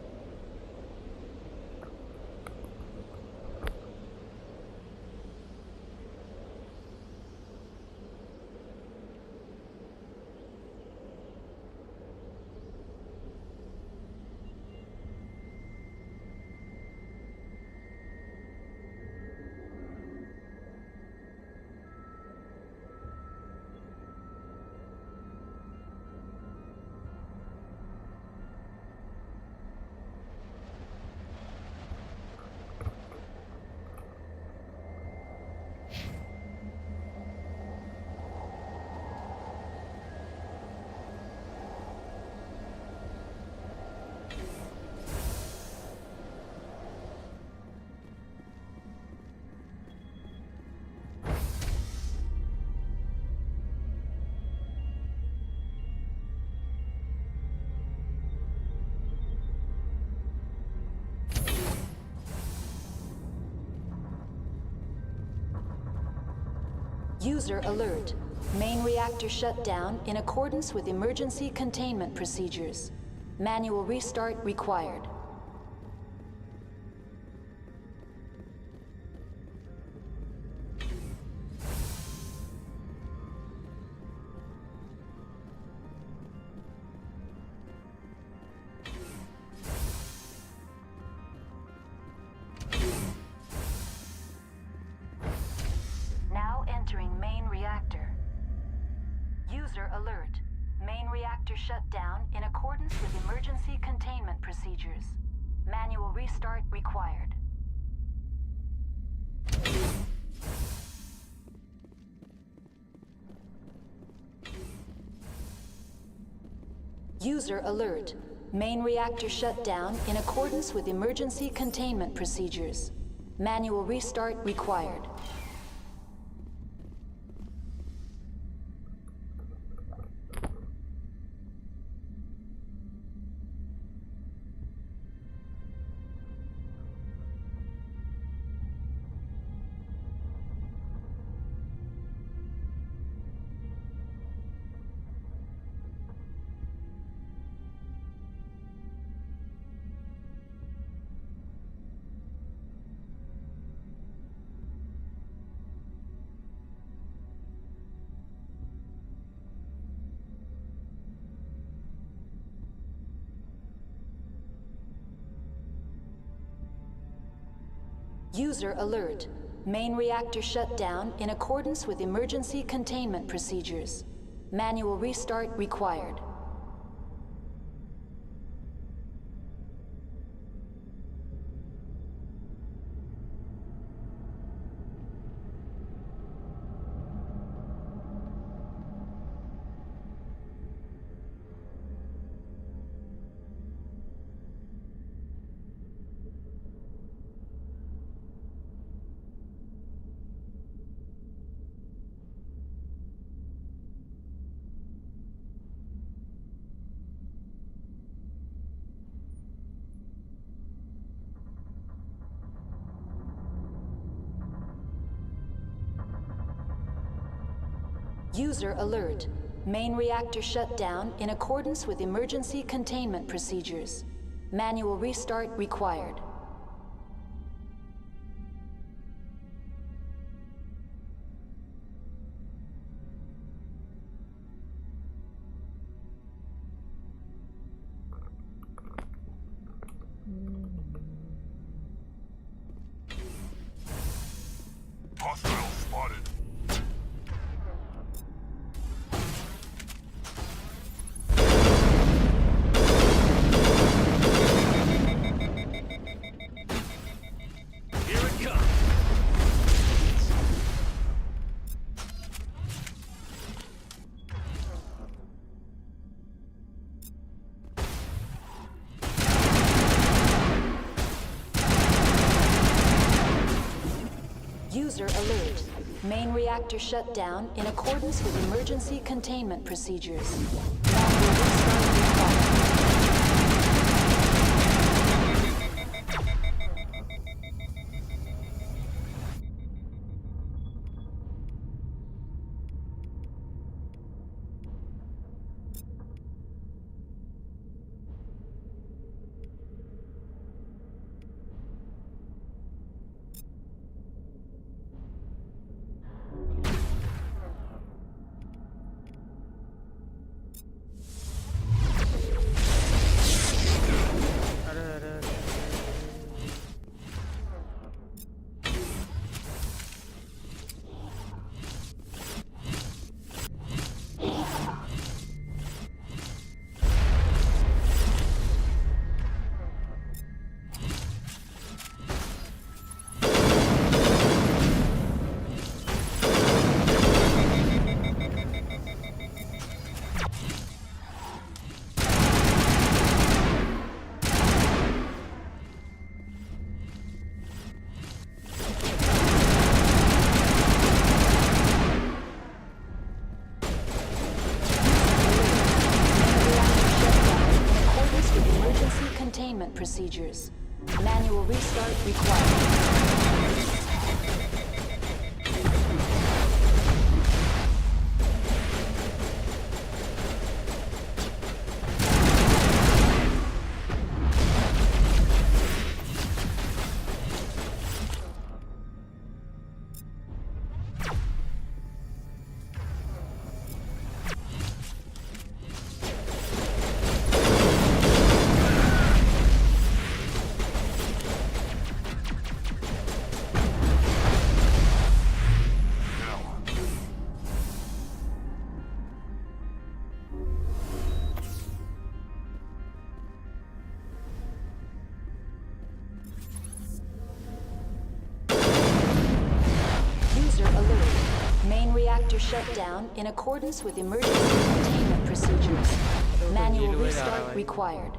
User alert. Main reactor shut down in accordance with emergency containment procedures. Manual restart required. Now entering main reactor. User alert. Main reactor shut down in accordance with emergency containment procedures. Manual restart required. User alert. Main reactor shut down in accordance with emergency containment procedures. Manual restart required. User alert. Main reactor shut down in accordance with emergency containment procedures. Manual restart required. User alert. Main reactor shut down in accordance with emergency containment procedures. Manual restart required. Hostile spotted. Here it comes. User alert. Main reactor shut down in accordance with emergency containment procedures. Manual restart required. Containment procedures. Manual restart required. shut down in accordance with emergency containment procedures. Manual restart required.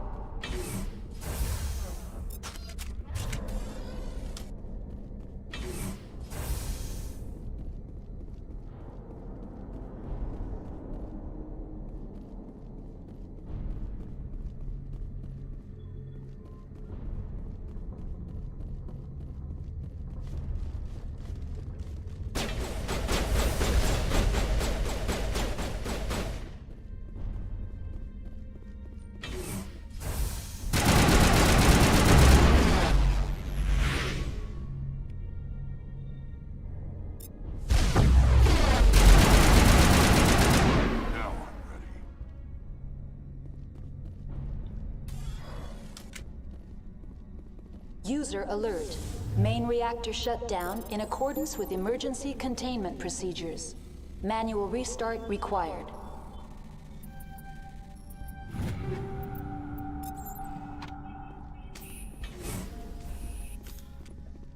User alert. Main reactor shut down in accordance with emergency containment procedures. Manual restart required.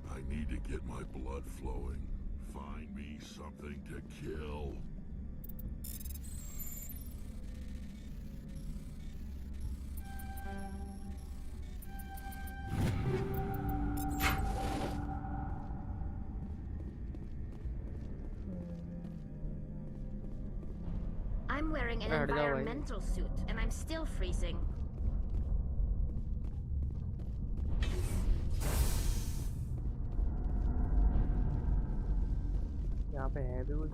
I need to get my blood flowing. Find me something to kill. I'm wearing an environmental suit, and I'm still freezing. यहाँ पे है भी कुछ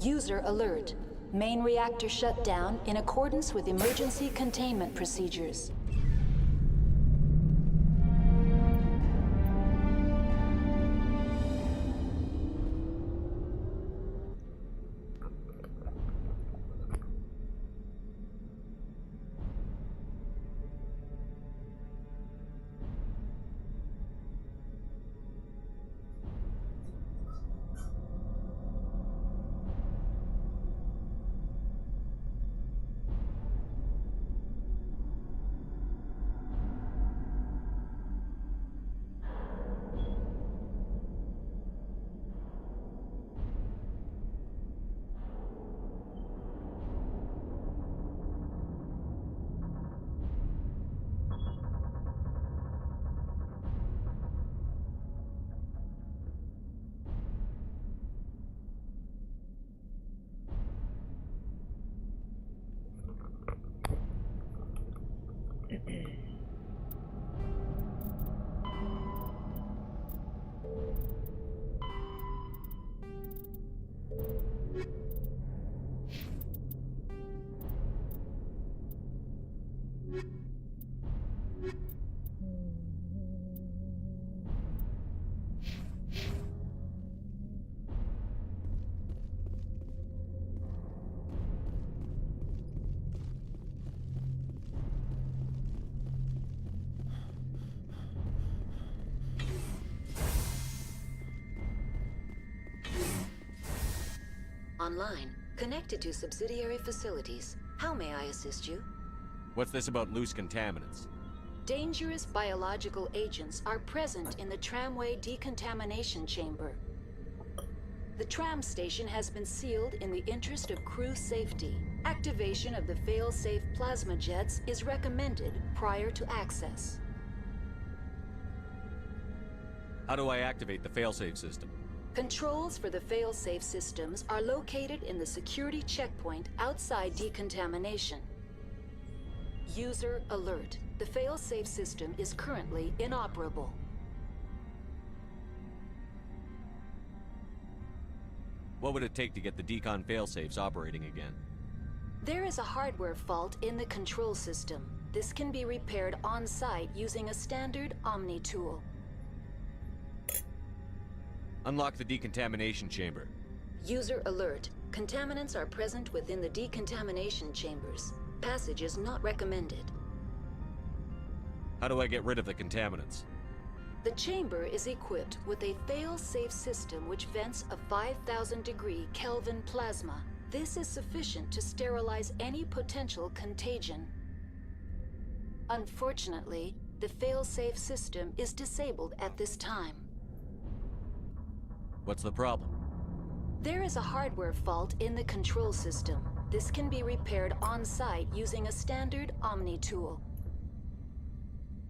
User alert. Main reactor shut down in accordance with emergency containment procedures. Online, connected to subsidiary facilities. How may I assist you? What's this about loose contaminants? Dangerous biological agents are present in the tramway decontamination chamber. The tram station has been sealed in the interest of crew safety. Activation of the fail-safe plasma jets is recommended prior to access. How do I activate the failsafe system? Controls for the fail-safe systems are located in the security checkpoint outside decontamination. User alert. The fail-safe system is currently inoperable. What would it take to get the decon failsafes operating again? There is a hardware fault in the control system. This can be repaired on-site using a standard Omni tool. Unlock the decontamination chamber. User alert. Contaminants are present within the decontamination chambers. Passage is not recommended. How do I get rid of the contaminants? The chamber is equipped with a fail-safe system which vents a 5,000-degree Kelvin plasma. This is sufficient to sterilize any potential contagion. Unfortunately, the fail-safe system is disabled at this time. What's the problem? There is a hardware fault in the control system. This can be repaired on-site using a standard Omni tool.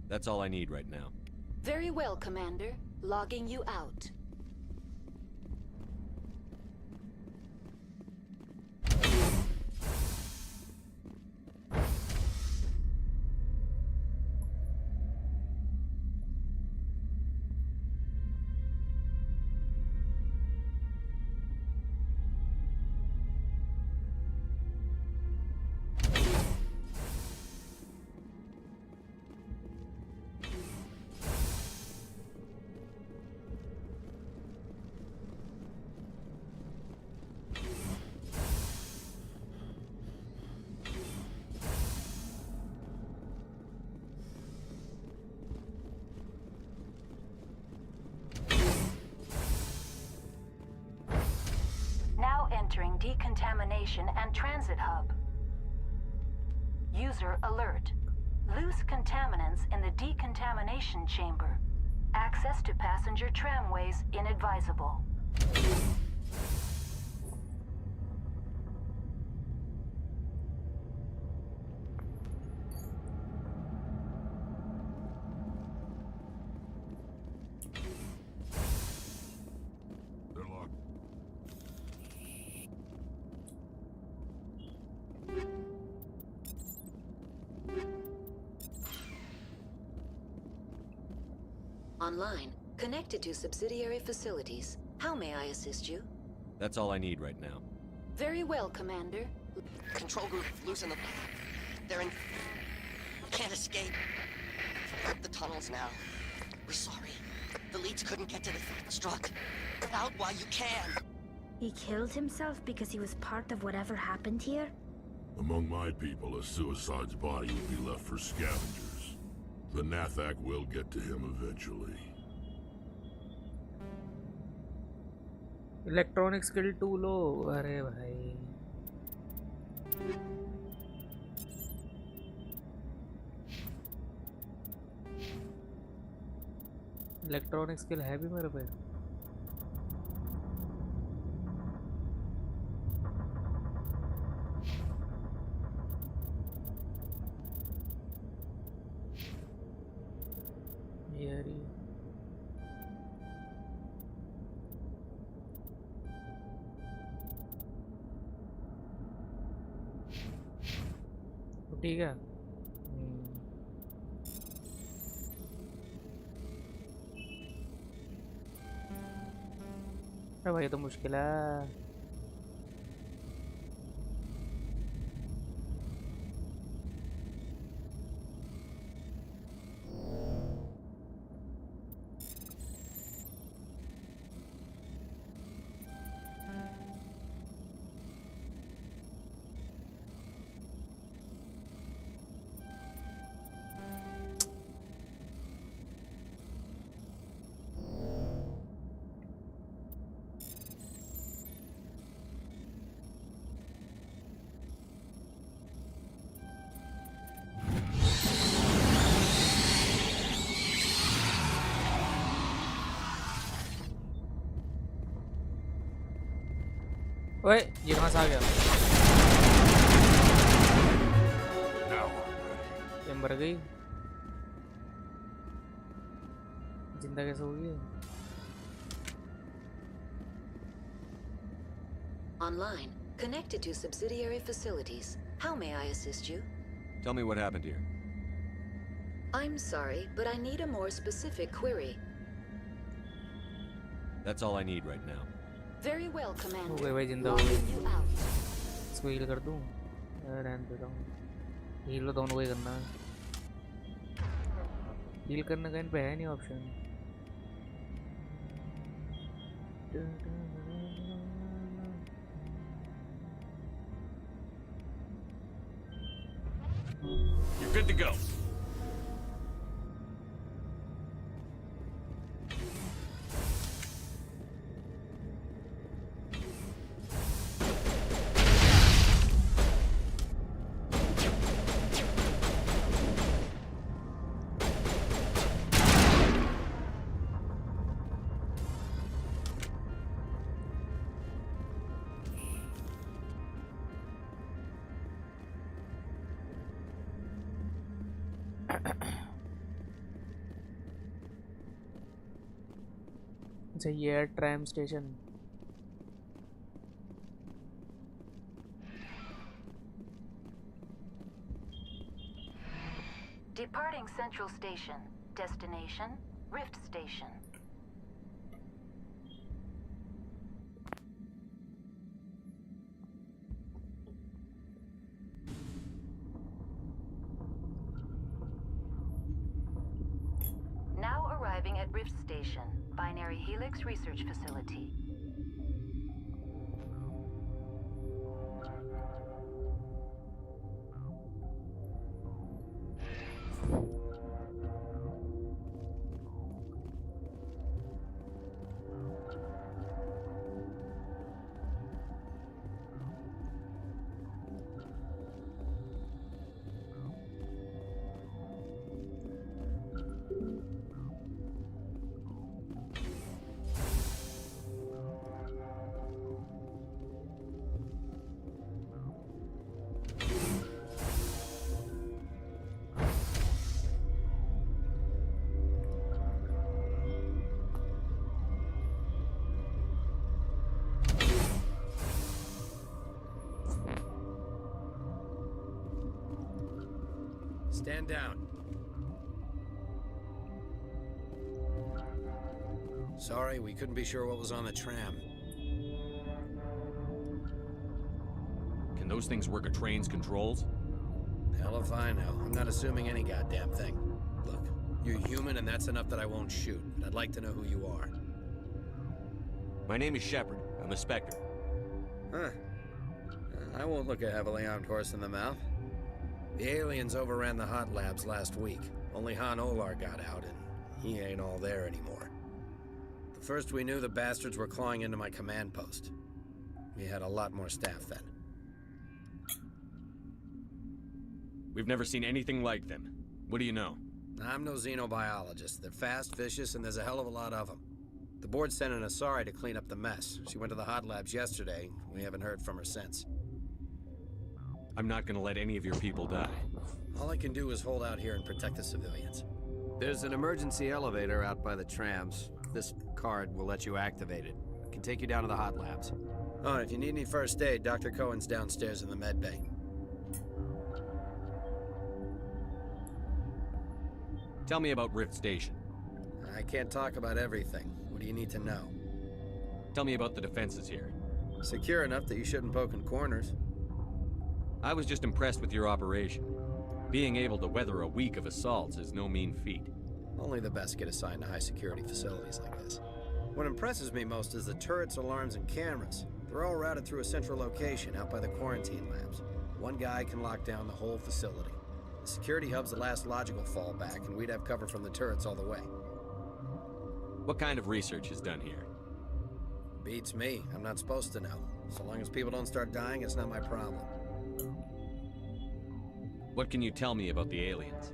That's all I need right now. Very well, Commander. Logging you out. Entering decontamination and transit hub. User alert. Loose contaminants in the decontamination chamber. Access to passenger tramways inadvisable. Online, connected to subsidiary facilities. How may I assist you? That's all I need right now. Very well, Commander. Control group, loosen them. They're in... Can't escape. The tunnels now. We're sorry. The leads couldn't get to the struck. Get out while you can. He killed himself because he was part of whatever happened here? Among my people, a suicide's body will be left for scavengers. The Nathak will get to him eventually. Electronic skill 2 लो. अरे भाई electronic skill है भी मेरे पे. यारी ठीक है. अरे भाई ये तो मुश्किल है. ओए ये कहाँ से आ गया? ये मर गई. जिंदा कैसे हो गई? Online, connected to subsidiary facilities. How may I assist you? Tell me what happened here. I'm sorry, but I need a more specific query. That's all I need right now. Very well, Commander. हो गए भाई जिंदा हो गए. इसको heal कर दूं. रहने देता हूँ. हील तो दोनों को ही करना है. हील करने का इन पे है नहीं option. You're good to go. It's a year tram station. Departing Central Station. Destination, Rift Station. Now arriving at Rift Station, Binary Helix Research Facility. Stand down. Sorry, we couldn't be sure what was on the tram. Can those things work a train's controls? Hell if I know. I'm not assuming any goddamn thing. Look, you're human and that's enough that I won't shoot. But I'd like to know who you are. My name is Shepard. I'm a Spectre. Huh. I won't look a heavily armed horse in the mouth. The aliens overran the hot labs last week. Only Han Olar got out, and he ain't all there anymore. The first we knew, the bastards were clawing into my command post. We had a lot more staff then. We've never seen anything like them. What do you know? I'm no xenobiologist. They're fast, vicious, and there's a hell of a lot of them. The board sent an Asari to clean up the mess. She went to the hot labs yesterday. We haven't heard from her since. I'm not gonna let any of your people die. All I can do is hold out here and protect the civilians. There's an emergency elevator out by the trams. This card will let you activate it. It can take you down to the hot labs. Oh, and if you need any first aid, Dr. Cohen's downstairs in the med bay. Tell me about Rift Station. I can't talk about everything. What do you need to know? Tell me about the defenses here. Secure enough that you shouldn't poke in corners. I was just impressed with your operation. Being able to weather a week of assaults is no mean feat. Only the best get assigned to high-security facilities like this. What impresses me most is the turrets, alarms, and cameras. They're all routed through a central location out by the quarantine labs. One guy can lock down the whole facility. The security hub's the last logical fallback, and we'd have cover from the turrets all the way. What kind of research is done here? Beats me. I'm not supposed to know. So long as people don't start dying, it's not my problem. What can you tell me about the aliens?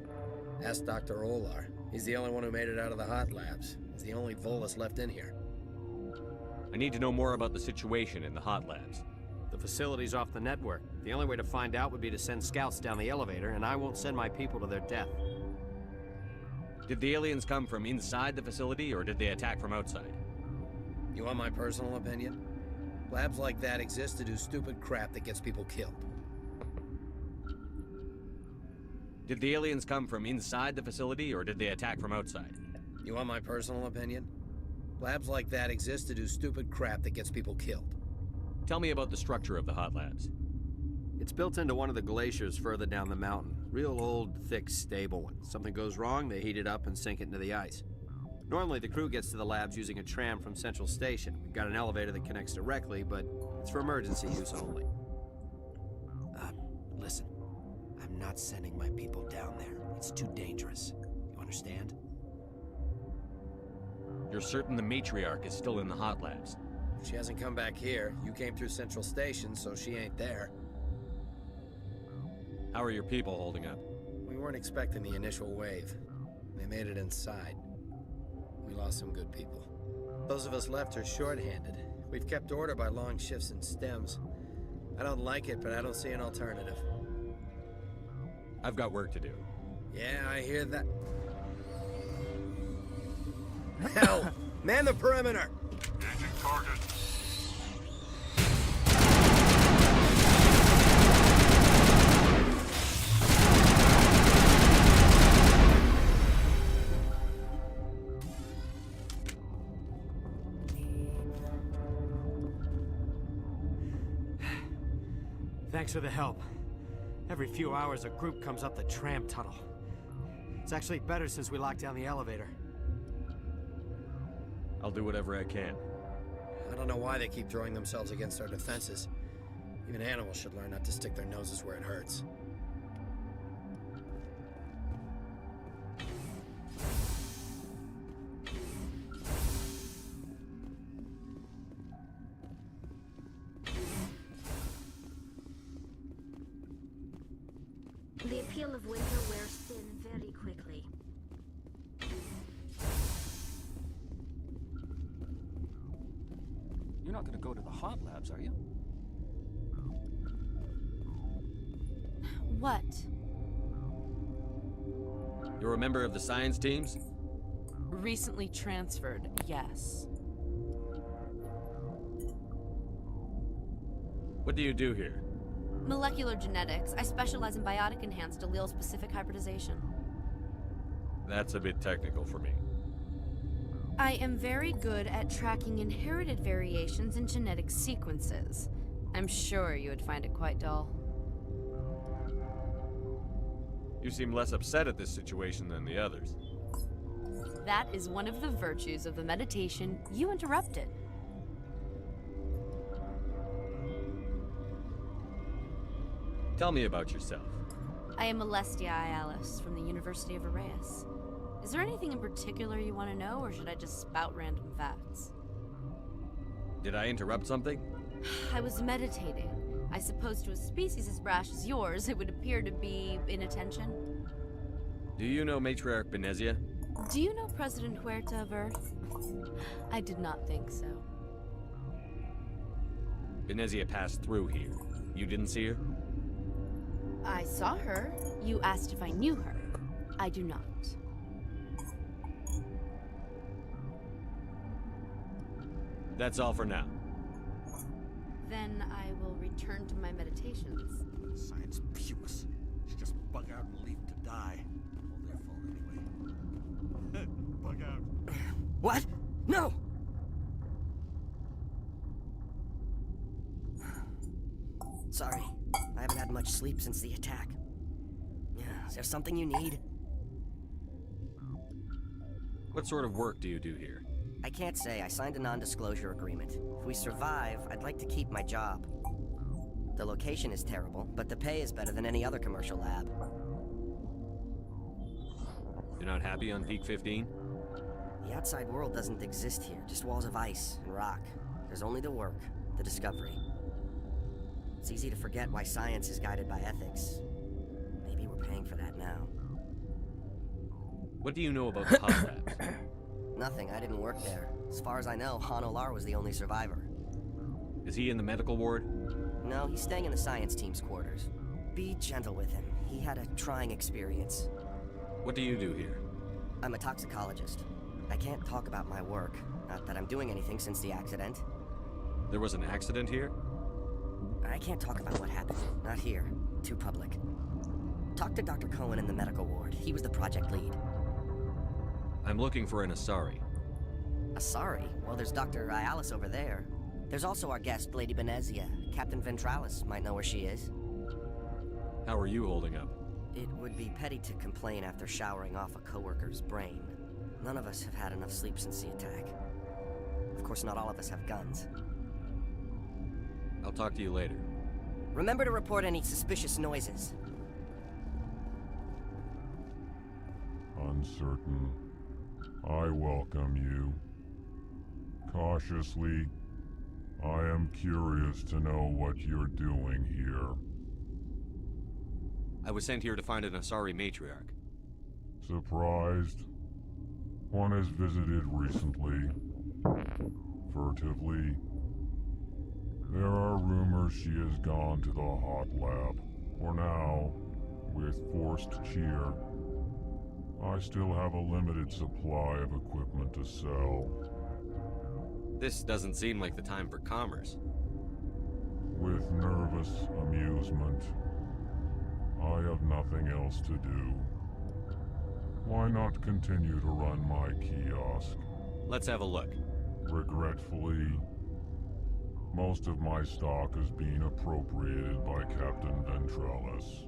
Ask Dr. Olar. He's the only one who made it out of the hot labs. He's the only Volus left in here. I need to know more about the situation in the hot labs. The facility's off the network. The only way to find out would be to send scouts down the elevator, and I won't send my people to their death. Did the aliens come from inside the facility, or did they attack from outside? You want my personal opinion? Labs like that exist to do stupid crap that gets people killed. Did the aliens come from inside the facility, or did they attack from outside? You want my personal opinion? Labs like that exist to do stupid crap that gets people killed. Tell me about the structure of the hot labs. It's built into one of the glaciers further down the mountain. Real old, thick, stable one. Something goes wrong, they heat it up and sink it into the ice. Normally, the crew gets to the labs using a tram from Central Station. We've got an elevator that connects directly, but it's for emergency use only. Listen. I'm not sending my people down there. It's too dangerous. You understand? You're certain the matriarch is still in the hot labs? She hasn't come back here. You came through Central Station, so she ain't there. How are your people holding up? We weren't expecting the initial wave. They made it inside. We lost some good people. Those of us left are short-handed. We've kept order by long shifts and stems. I don't like it, but I don't see an alternative. I've got work to do. Yeah, I hear that. Hell! Man the perimeter! Engaging target. Thanks for the help. Every few hours, a group comes up the tram tunnel. It's actually better since we locked down the elevator. I'll do whatever I can. I don't know why they keep throwing themselves against our defenses. Even animals should learn not to stick their noses where it hurts. The appeal of winter wears thin very quickly. You're not gonna go to the hot labs, are you? What? You're a member of the science teams? Recently transferred, yes. What do you do here? Molecular genetics. I specialize in biotic-enhanced allele-specific hybridization. That's a bit technical for me. I am very good at tracking inherited variations in genetic sequences. I'm sure you would find it quite dull. You seem less upset at this situation than the others. That is one of the virtues of the meditation you interrupted. Tell me about yourself. I am Alestia Ialis from the University of Arraeus. Is there anything in particular you want to know, or should I just spout random facts? Did I interrupt something? I was meditating. I suppose to a species as brash as yours, it would appear to be inattention. Do you know Matriarch Benezia? Do you know President Huerta of Earth? I did not think so. Benezia passed through here. You didn't see her? I saw her. You asked if I knew her. I do not. That's all for now. Then I will return to my meditations. Science puce. She just bug out and leave to die. All their fault anyway. Bug out. What? No! Sorry. I haven't had much sleep since the attack. Yeah, is there something you need? What sort of work do you do here? I can't say. I signed a non-disclosure agreement. If we survive, I'd like to keep my job. The location is terrible, but the pay is better than any other commercial lab. You're not happy on Peak 15? The outside world doesn't exist here, just walls of ice and rock. There's only the work, the discovery. It's easy to forget why science is guided by ethics. Maybe we're paying for that now. What do you know about the hot labs? Nothing, I didn't work there. As far as I know, Han Olar was the only survivor. Is he in the medical ward? No, he's staying in the science team's quarters. Be gentle with him. He had a trying experience. What do you do here? I'm a toxicologist. I can't talk about my work. Not that I'm doing anything since the accident. There was an accident here? I can't talk about what happened. Not here. Too public. Talk to Dr. Cohen in the medical ward. He was the project lead. I'm looking for an Asari. Asari? Well, there's Dr. Ialis over there. There's also our guest, Lady Benezia. Captain Ventralis might know where she is. How are you holding up? It would be petty to complain after showering off a coworker's brain. None of us have had enough sleep since the attack. Of course, not all of us have guns. I'll talk to you later. Remember to report any suspicious noises. Uncertain. I welcome you. Cautiously, I am curious to know what you're doing here. I was sent here to find an Asari matriarch. Surprised? One has visited recently. Furtively. There are rumors she has gone to the hot lab. For now, with forced cheer, I still have a limited supply of equipment to sell. This doesn't seem like the time for commerce. With nervous amusement. I have nothing else to do. Why not continue to run my kiosk? Let's have a look. Regretfully, most of my stock is being appropriated by Captain Ventrellis.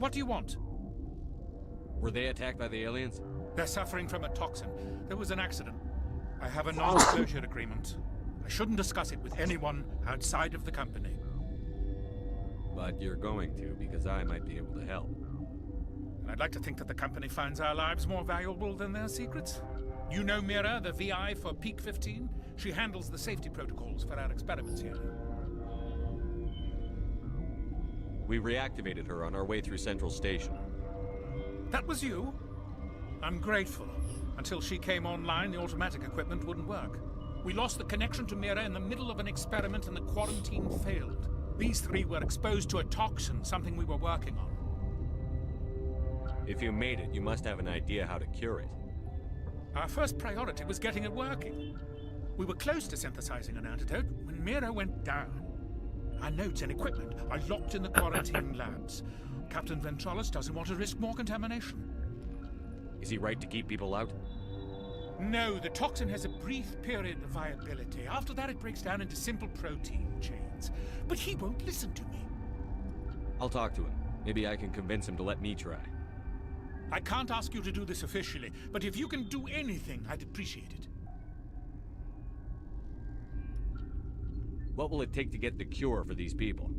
What do you want? Were they attacked by the aliens? They're suffering from a toxin. There was an accident. I have a non-disclosure agreement. I shouldn't discuss it with anyone outside of the company. But you're going to, because I might be able to help. And I'd like to think that the company finds our lives more valuable than their secrets. You know Mira, the VI for Peak 15? She handles the safety protocols for our experiments here. We reactivated her on our way through Central Station. That was you? I'm grateful. Until she came online, the automatic equipment wouldn't work. We lost the connection to Mira in the middle of an experiment and the quarantine failed. These three were exposed to a toxin, something we were working on. If you made it, you must have an idea how to cure it. Our first priority was getting it working. We were close to synthesizing an antidote when Mira went down. Our notes and equipment are locked in the quarantine labs. Captain Ventrellis doesn't want to risk more contamination. Is he right to keep people out? No, the toxin has a brief period of viability. After that, it breaks down into simple protein chains. But he won't listen to me. I'll talk to him. Maybe I can convince him to let me try. I can't ask you to do this officially, but if you can do anything, I'd appreciate it. What will it take to get the cure for these people?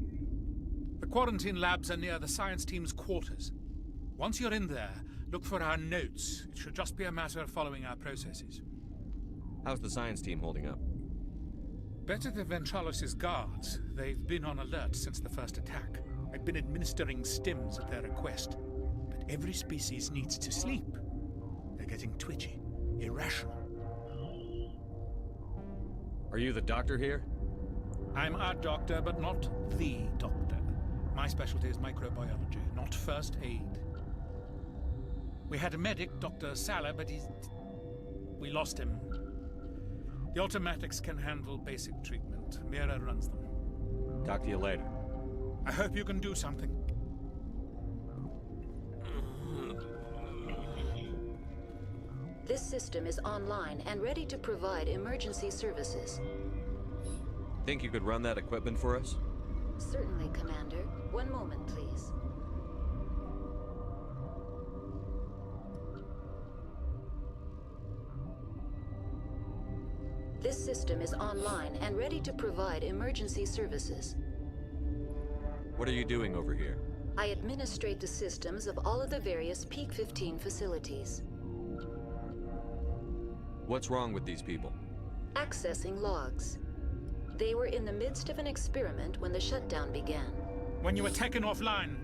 The quarantine labs are near the science team's quarters. Once you're in there, look for our notes. It should just be a matter of following our processes. How's the science team holding up? Better than Ventrellis' guards. They've been on alert since the first attack. I've been administering stims at their request. But every species needs to sleep. They're getting twitchy, irrational. Are you the doctor here? I'm a doctor, but not the doctor. My specialty is microbiology, not first aid. We had a medic, Dr. Salah, but we lost him. The automatics can handle basic treatment. Mira runs them. Talk to you later. I hope you can do something. This system is online and ready to provide emergency services. Think you could run that equipment for us? Certainly, Commander. One moment, please. This system is online and ready to provide emergency services. What are you doing over here? I administrate the systems of all of the various Peak 15 facilities. What's wrong with these people? Accessing logs. They were in the midst of an experiment when the shutdown began. When you were taken offline.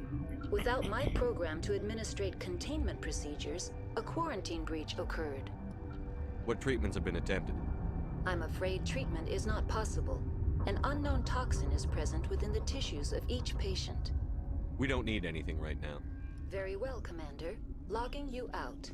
Without my program to administrate containment procedures, a quarantine breach occurred. What treatments have been attempted? I'm afraid treatment is not possible. An unknown toxin is present within the tissues of each patient. We don't need anything right now. Very well, Commander. Logging you out.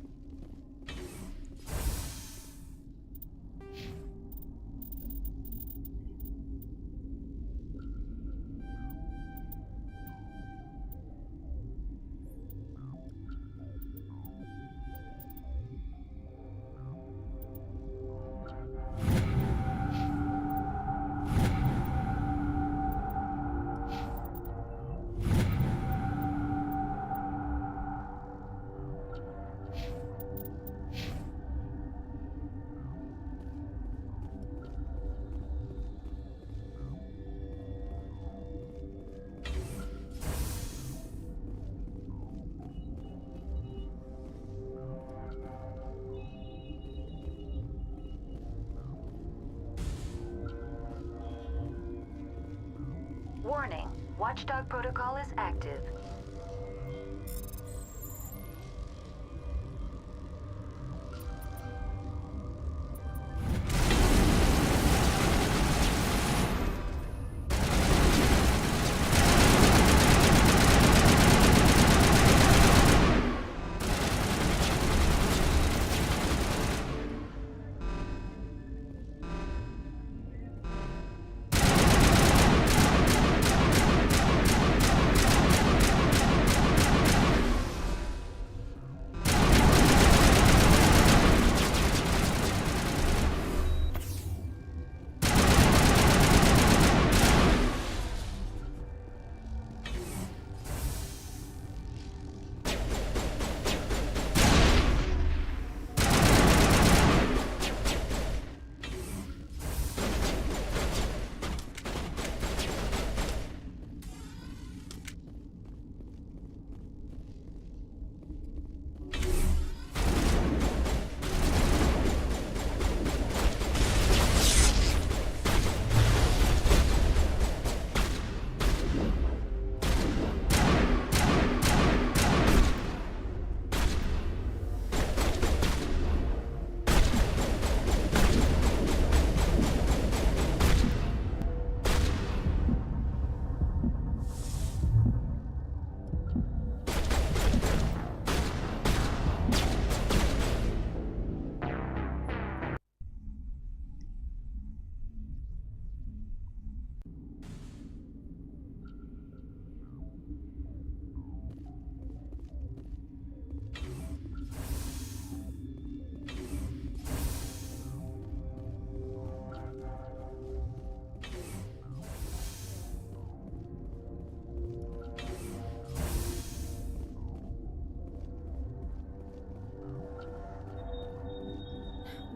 Warning, Watchdog protocol is active.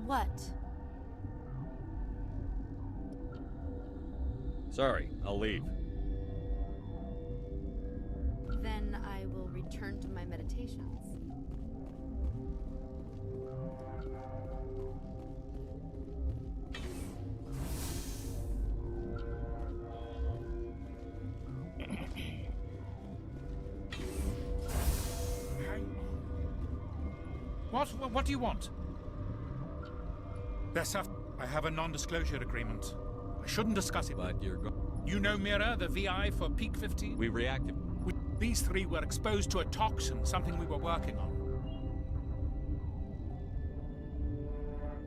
What? Sorry, I'll leave. Then I will return to my meditations. What do you want? I have a non-disclosure agreement. I shouldn't discuss it. But you're You know Mira, the VI for Peak 15? We reacted. These three were exposed to a toxin, something we were working on.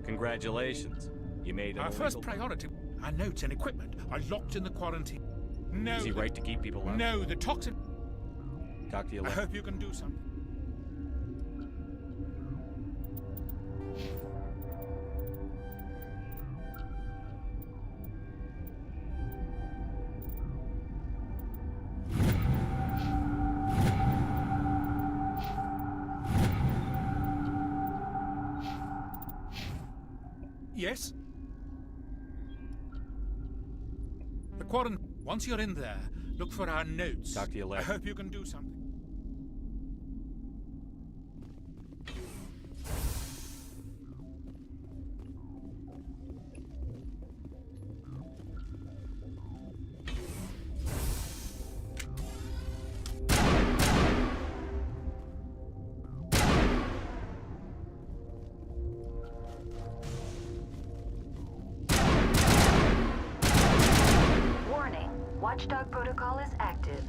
Congratulations. You made it. Our first priority, our notes and equipment are locked in the quarantine. No. Is he right to keep people out? No, the toxin... Talk to you I later. hope you can do something. Yes? The quarantine. Once you're in there, look for our notes. Talk to you later. I hope you can do something. Watchdog protocol is active.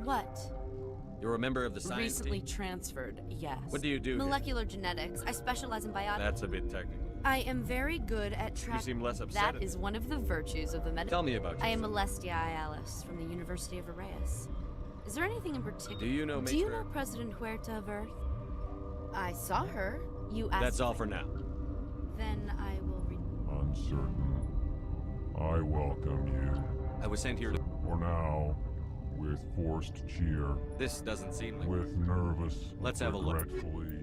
What? You're a member of the science Recently team? transferred, yes. What do you do here? Molecular genetics. I specialize in biology. That's a bit technical. I am very good at tracking. You seem less upset. That is one of the virtues of the medical. Tell me about I am yourself. Alestia Alice from the University of Arraias. Is there anything in particular? Do you know Do you Matriarch? know President Huerta of Earth? I saw her. You asked. That's all for now. Then I will read. Uncertain. I welcome you. I was sent here to... For now, with forced cheer. This doesn't seem like... With nervous, Let's have a look. regretfully.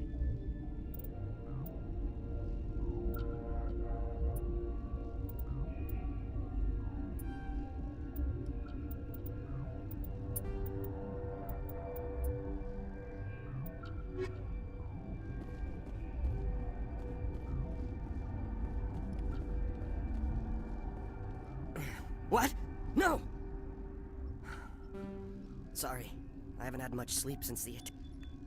What? No! Sorry. I haven't had much sleep since the attack.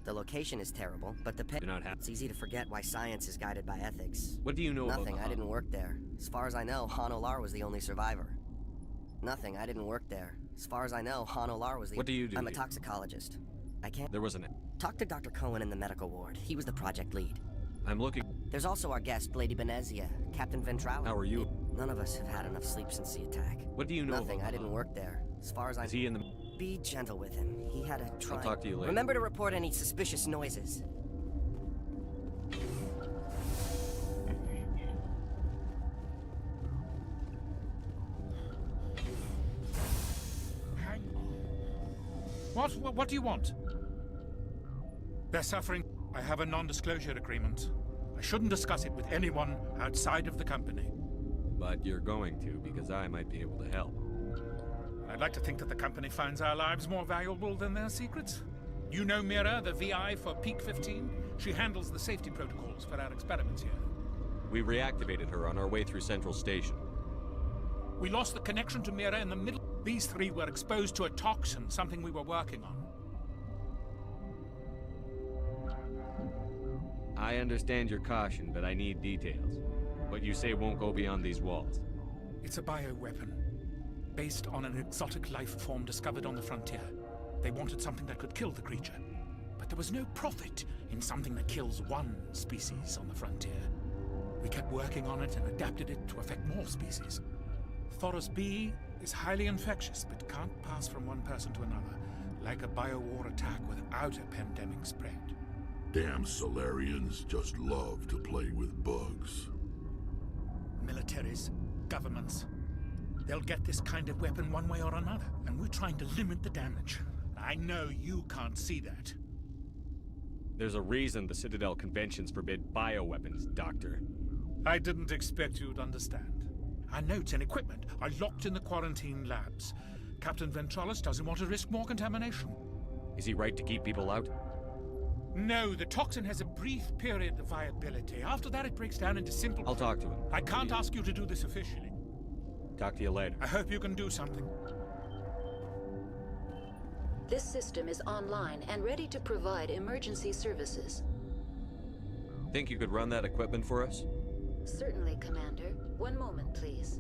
The location is terrible, but the it's easy to forget why science is guided by ethics. What do you know Nothing. about I didn't work there. As far as I know, Han Olar was the only survivor. Nothing. I didn't work there. As far as I know, Han Olar was the... What do you do I'm a here? toxicologist. I can't... There wasn't... Talk to Dr. Cohen in the medical ward. He was the project lead. I'm looking... There's also our guest, Lady Benezia, Captain Ventrala. How are you? None of us have had enough sleep since the attack. What do you know Nothing. about I didn't work there. As far as I... Is he in the... Be gentle with him. He had a try... I'll talk to you later. Remember to report any suspicious noises. Hang on. What do you want? They're suffering. I have a non-disclosure agreement. I shouldn't discuss it with anyone outside of the company. But you're going to, because I might be able to help. I'd like to think that the company finds our lives more valuable than their secrets. You know Mira, the VI for Peak 15? She handles the safety protocols for our experiments here. We reactivated her on our way through Central Station. We lost the connection to Mira in the middle. These three were exposed to a toxin, something we were working on. I understand your caution, but I need details. What you say won't go beyond these walls. It's a bioweapon, based on an exotic life form discovered on the frontier. They wanted something that could kill the creature, but there was no profit in something that kills one species on the frontier. We kept working on it and adapted it to affect more species. Thoros B is highly infectious, but can't pass from one person to another, like a biowar attack without a pandemic spread. Damn Solarians just love to play with bugs. Militaries, governments, they'll get this kind of weapon one way or another, and we're trying to limit the damage. I know you can't see that. There's a reason the Citadel conventions forbid bioweapons, Doctor. I didn't expect you'd understand. Our notes and equipment are locked in the quarantine labs. Captain Ventralis doesn't want to risk more contamination. Is he right to keep people out? No, the toxin has a brief period of viability. After that, it breaks down into simple... I'll talk to him. I can't ask you to do this officially. Talk to you later. I hope you can do something. This system is online and ready to provide emergency services. Think you could run that equipment for us? Certainly, Commander. One moment, please.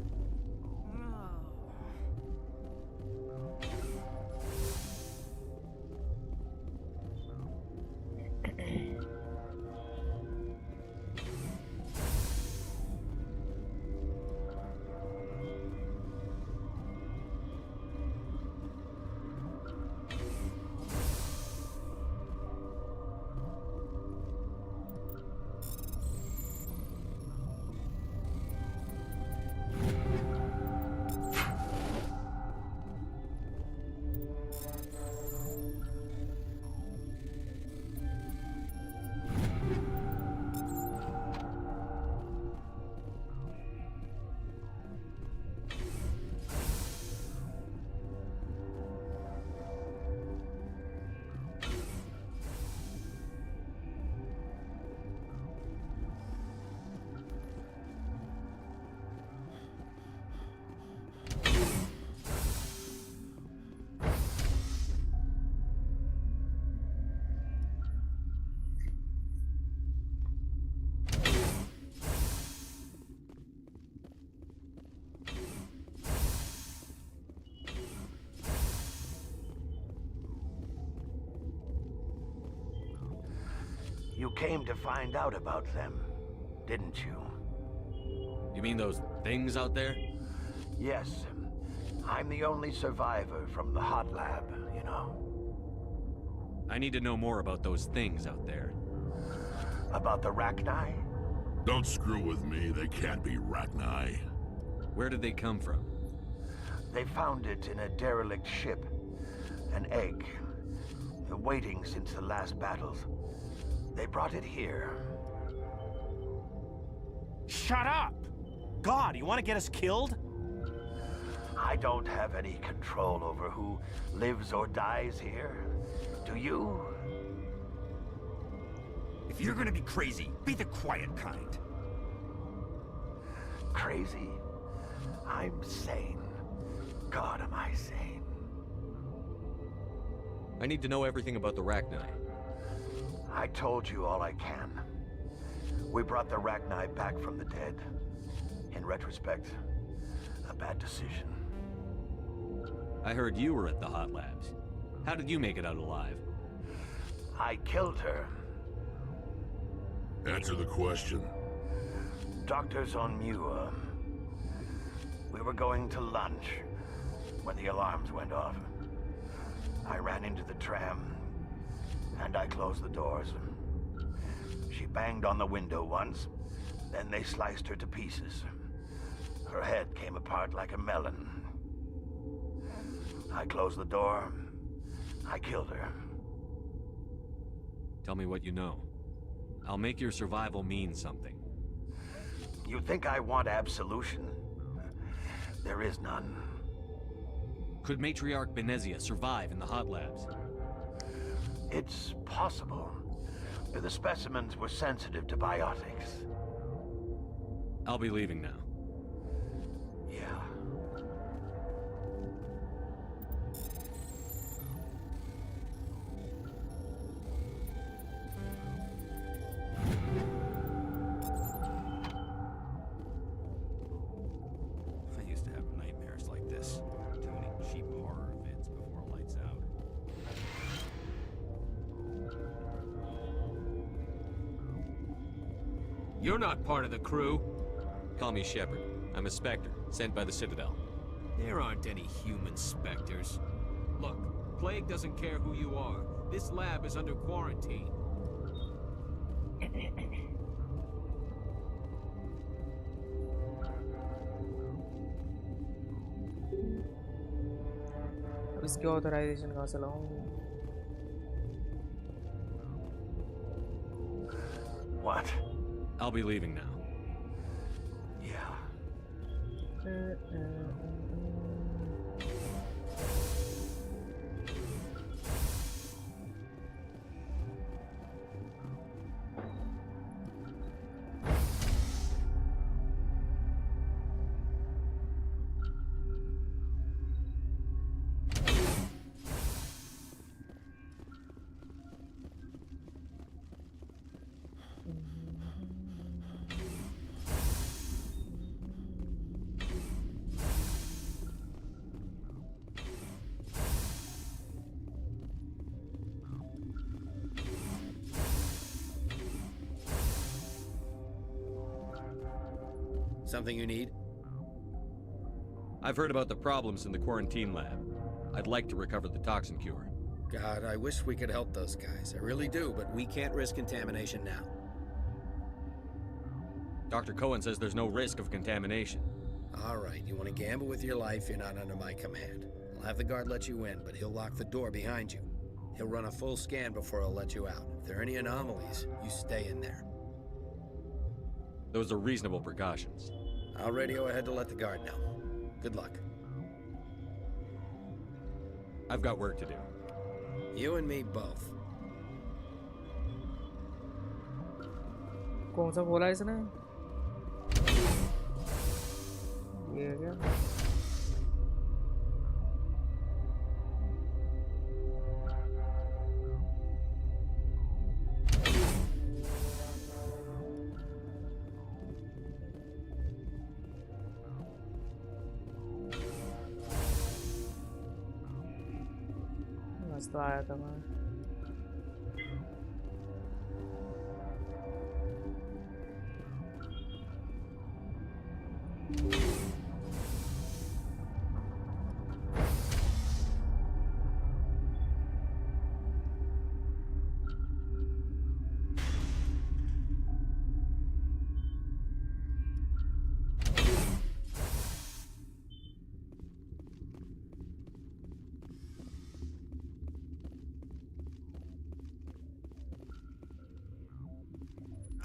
You came to find out about them, didn't you? You mean those things out there? Yes. I'm the only survivor from the hot lab, you know. I need to know more about those things out there. About the Rachni? Don't screw with me. They can't be Rachni. Where did they come from? They found it in a derelict ship. An egg. Waiting since the last battles. They brought it here. Shut up! God, you want to get us killed? I don't have any control over who lives or dies here. Do you? If you're gonna be crazy, be the quiet kind. Crazy? I'm sane. God, am I sane? I need to know everything about the Rachni. I told you all I can. We brought the Rachni back from the dead. In retrospect, a bad decision. I heard you were at the hot labs. How did you make it out alive? I killed her. Answer the question. Doctors on Muir. We were going to lunch when the alarms went off. I ran into the tram, and I closed the doors. She banged on the window once, then they sliced her to pieces. Her head came apart like a melon. I closed the door. I killed her. Tell me what you know. I'll make your survival mean something. You think I want absolution? There is none. Could Matriarch Benezia survive in the hot labs? It's possible. The specimens were sensitive to biotics. I'll be leaving now. Yeah. I used to have nightmares like this. Too many cheap horror vids before lights out. You're not part of the crew. Call me Shepard. I'm a Spectre, sent by the Citadel. There aren't any human specters. Look, Plague doesn't care who you are. This lab is under quarantine. अब इसकी authorisation कहाँ से लाऊं? What? I'll be leaving now. Yeah. Something you need? I've heard about the problems in the quarantine lab. I'd like to recover the toxin cure. God, I wish we could help those guys. I really do, but we can't risk contamination now. Dr. Cohen says there's no risk of contamination. All right, you want to gamble with your life, you're not under my command. I'll have the guard let you in, but he'll lock the door behind you. He'll run a full scan before he'll let you out. If there are any anomalies, you stay in there. Those are reasonable precautions. I'll radio ahead to let the guard know. Good luck. I've got work to do. You and me both. कौन सा बोला इसने? ये क्या? तो आया था मैं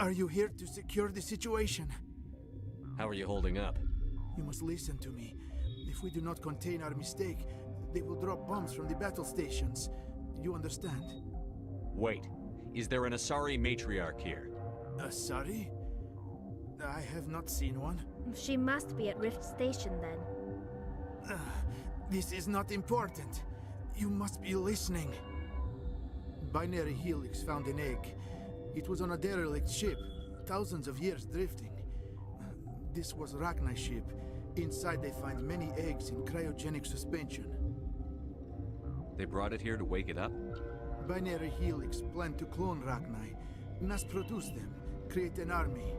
Are you here to secure the situation? How are you holding up? You must listen to me. If we do not contain our mistake, they will drop bombs from the battle stations. You understand? Wait. Is there an Asari matriarch here? Asari? I have not seen one. She must be at Rift Station then. This is not important. You must be listening. Binary Helix found an egg. It was on a derelict ship, thousands of years drifting. This was Rachni's ship. Inside they find many eggs in cryogenic suspension. They brought it here to wake it up? Binary Helix planned to clone Rachni, mass-produce them, create an army.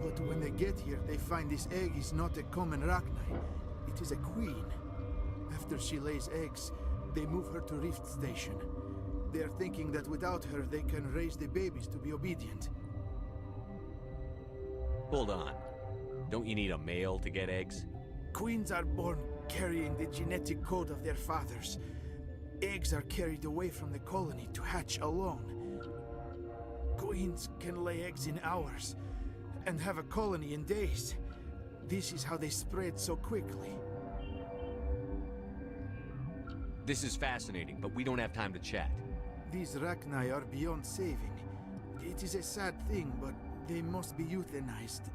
But when they get here, they find this egg is not a common Rachni. It is a queen. After she lays eggs, they move her to Rift Station. They are thinking that without her, they can raise the babies to be obedient. Hold on. Don't you need a male to get eggs? Queens are born carrying the genetic code of their fathers. Eggs are carried away from the colony to hatch alone. Queens can lay eggs in hours and have a colony in days. This is how they spread so quickly. This is fascinating, but we don't have time to chat. These Rachni are beyond saving. It is a sad thing, but they must be euthanized.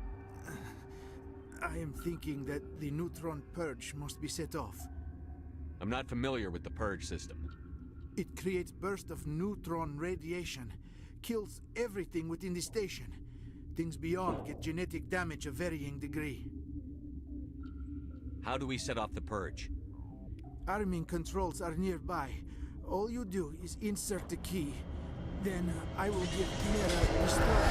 I am thinking that the neutron purge must be set off. I'm not familiar with the purge system. It creates bursts of neutron radiation, kills everything within the station. Things beyond get genetic damage of varying degree. How do we set off the purge? Arming controls are nearby. All you do is insert the key. Then I will give Mira restore.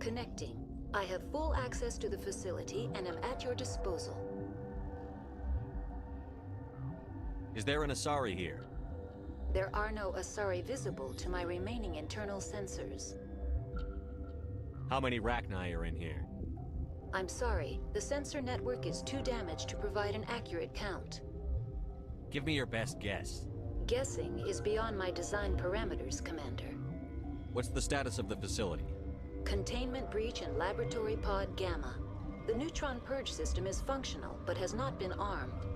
Connecting. I have full access to the facility and am at your disposal. Is there an Asari here? There are no Asari visible to my remaining internal sensors. How many Rachni are in here? I'm sorry, the sensor network is too damaged to provide an accurate count. Give me your best guess. Guessing is beyond my design parameters, Commander. What's the status of the facility? Containment breach in Laboratory Pod Gamma. The neutron purge system is functional, but has not been armed.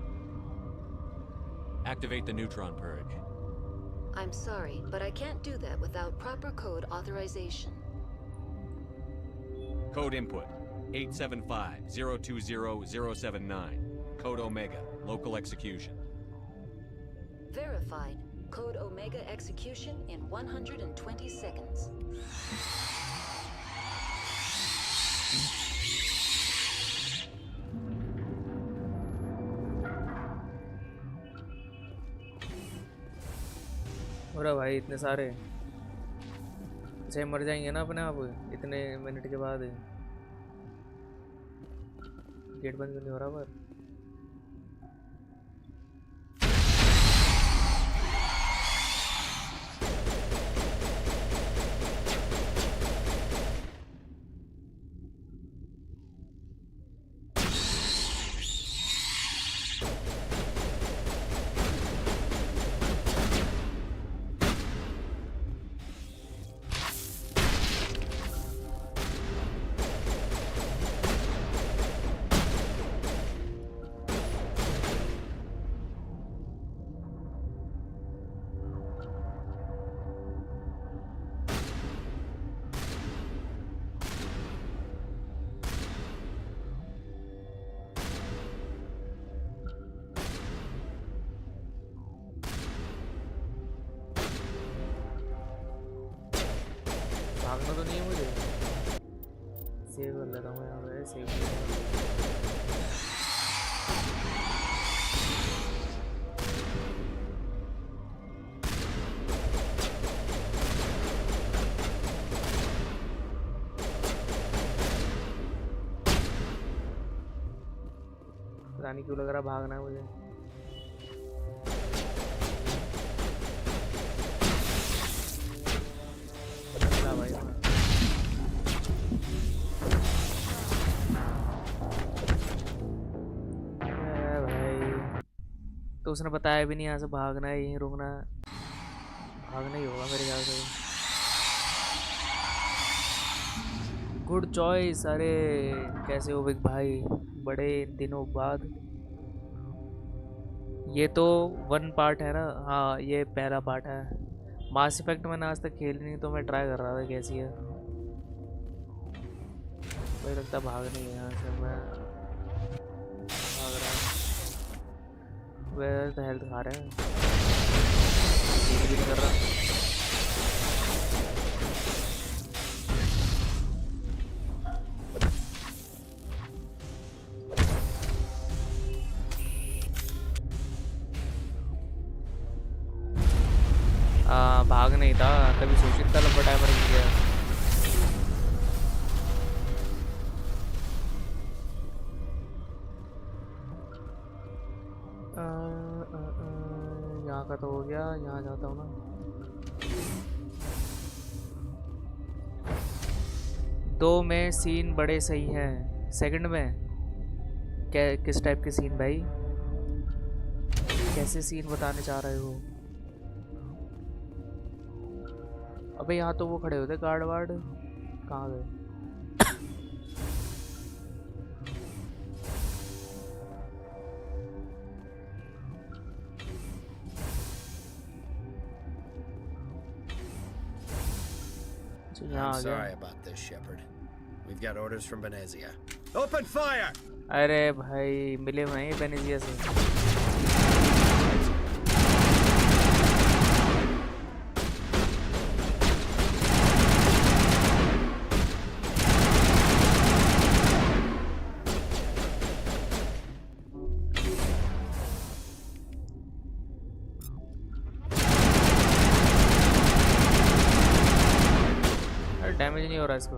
Activate the neutron purge. I'm sorry, but I can't do that without proper code authorization. Code input, 875-020-079. Code Omega, local execution. Verified. Code Omega execution in 120 seconds. और भाई इतने सारे ऐसे मर जाएंगे ना अपने आप इतने मिनट के बाद। गेट बंद क्यों नहीं हो रहा पर? भागना तो नहीं है मुझे। सेव कर लेता हूँ यहाँ पे, सेव पता नहीं क्यों लग रहा भागना है मुझे। पता चला भाई तो उसने बताया भी नहीं यहाँ से भागना है यहीं रुकना है। भागना ही होगा मेरे ख्याल से। Good choice. अरे कैसे हो बिग भाई, बड़े दिनों बाद। ये तो 1 पार्ट है ना? हाँ ये पहला पार्ट है। मास इफेक्ट मैंने आज तक खेली नहीं तो मैं ट्राई कर रहा था कैसी है। मुझे लगता भाग नहीं है यहाँ से। मैं भाग रहा हूँ। वे तो हेल्थ खा रहे हैं, भी नहीं कर रहा। भाग नहीं था तभी सोचित था लंबा टाइमर मिल गया। यहाँ का तो हो गया, यहाँ जाता हूँ ना। 2 में सीन बड़े सही हैं, सेकंड में क्या किस टाइप के सीन भाई? कैसे सीन बताने चाह रहे हो? अबे यहाँ तो वो खड़े होते गार्ड वार्ड, कहाँ गए? I'm sorry about this, Shepard. We've got orders from Venezia. Open fire! अरे भाई मिले वहीं वेनेजिया से। डैमेज नहीं हो रहा इसको।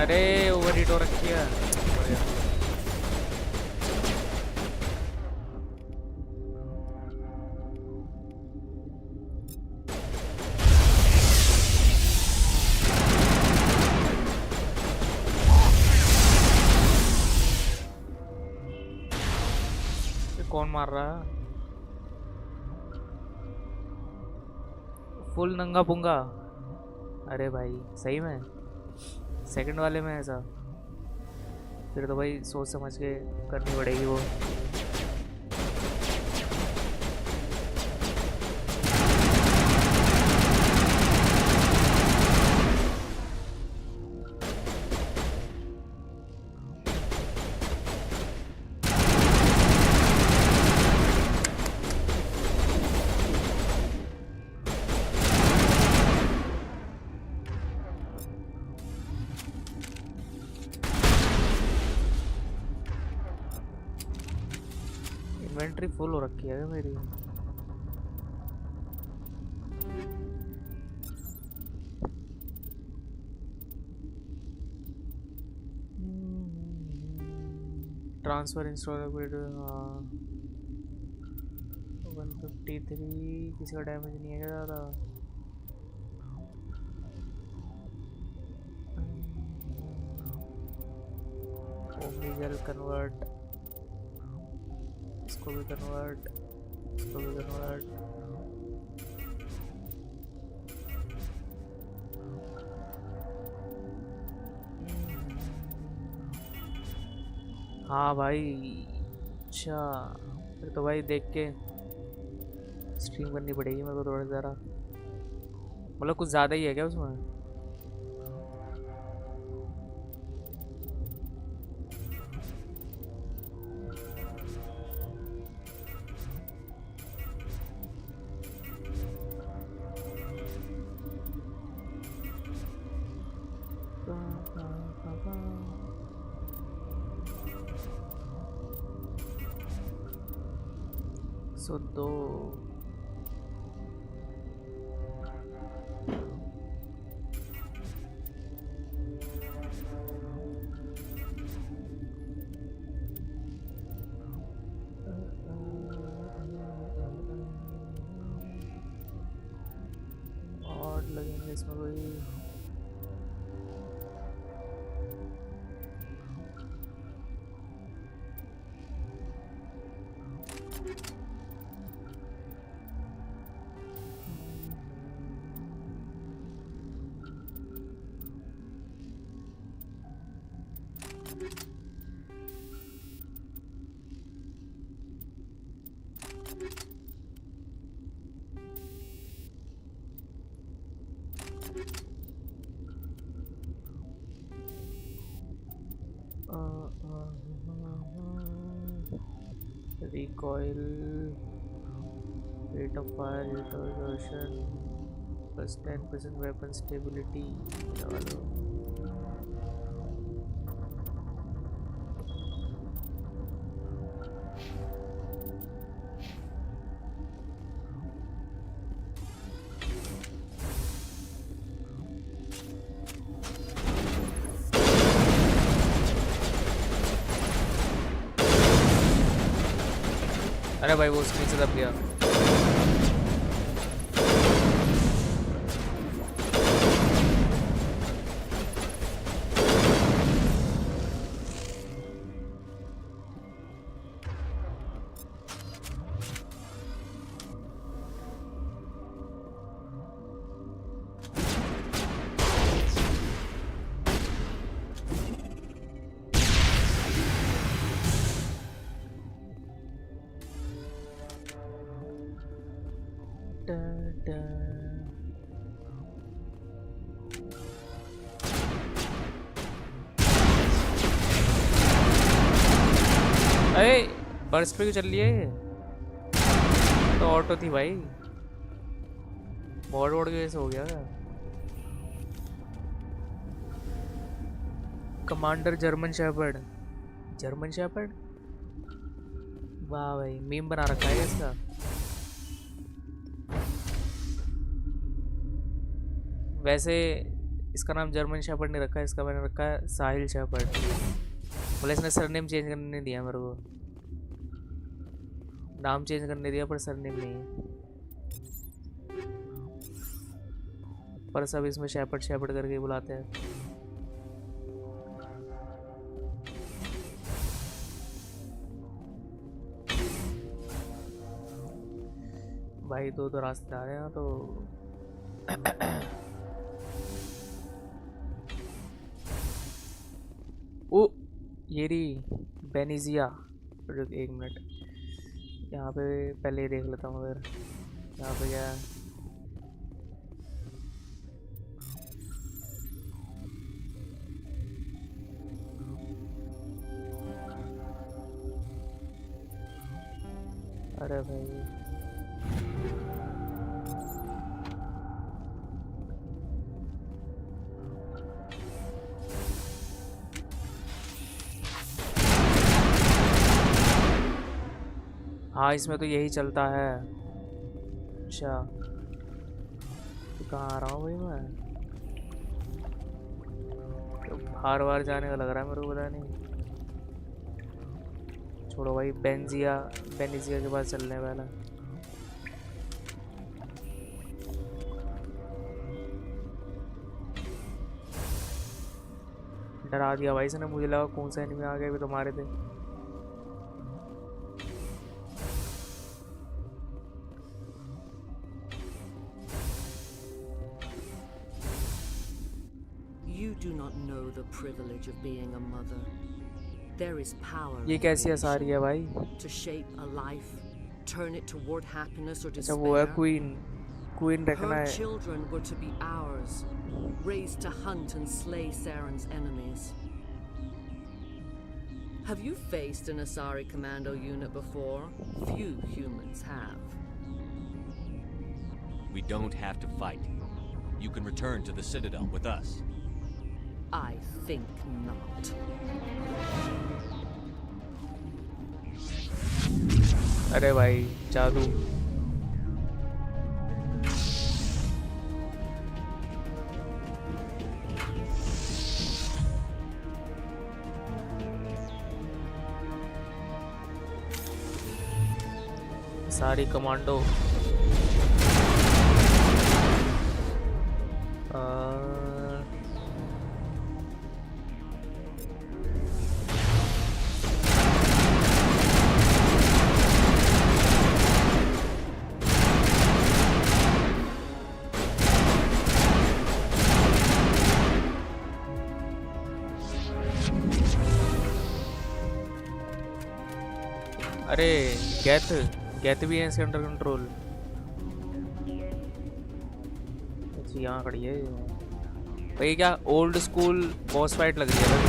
अरे ओवर हीट हो रखी है। कौन मार रहा है? फुल नंगा पुंगा। अरे भाई सही में सेकंड वाले में ऐसा? फिर तो भाई सोच समझ के करनी पड़ेगी वो। इन्वेंटरी फुल हो रखी है मेरी। Transfer install 153। किसी का डैमेज नहीं है क्या ज़्यादा? ओमेगल कन्वर्ट, इसको भी कन्वर्ट, इसको भी कन्वर्ट। हाँ भाई अच्छा, फिर तो भाई देख के स्ट्रीम करनी पड़ेगी मेरे को थोड़ा ज़रा। मतलब कुछ ज़्यादा ही है क्या उसमें? 102 और लगेंगे इसमें कोई recoil, rate of fire, rate of exertion, plus 10% weapon stability. अरे भाई वो स्क्रीन से दब गया अरे बर्स पे क्यों चल रही है ये तो ऑटो थी भाई बोर्ड वोर्ड की वजह से हो गया कमांडर जर्मन शेपर्ड वाह भाई मीम बना रखा है इसका वैसे इसका नाम जर्मन शेपर्ड नहीं रखा है इसका मैंने रखा है साहिल शेपर्ड बोले इसने सरनेम चेंज करने नहीं दिया मेरे को नाम चेंज करने दिया पर सरनेम नहीं है पर सब इसमें शेपर्ड करके ही बुलाते हैं भाई दो रास्ते आ रहे हैं तो ओ ये रही बेनिजिया एक मिनट यहाँ पे पहले ही देख लेता हूँ फिर यहाँ पे क्या है अरे भाई हाँ इसमें तो यही चलता है अच्छा तो कहाँ आ रहा हूँ भाई मैं तो बार जाने का लग रहा है मेरे को पता नहीं छोड़ो भाई बेनिजिया के पास चलने वाला डरा दिया भाई इसने मुझे लगा कौन सा एनिमी आ गया भी तुम्हारे थे do not know the privilege of being a mother. There is power. ये कैसी आसारी है भाई? To shape a life, turn it toward happiness or despair. अच्छा वो है क्वीन रखना है. Her children were to be ours, raised to hunt and slay Saren's enemies. Have you faced an Asari commando unit before? Few humans have. We don't have to fight. You can return to the Citadel with us. I think not. अरे भाई जादू। सारी commando. अरे गैथ भी है इसके under control. अच्छा यहाँ खड़ी है भाई। क्या ओल्ड स्कूल बॉस फाइट लग रही है भाई।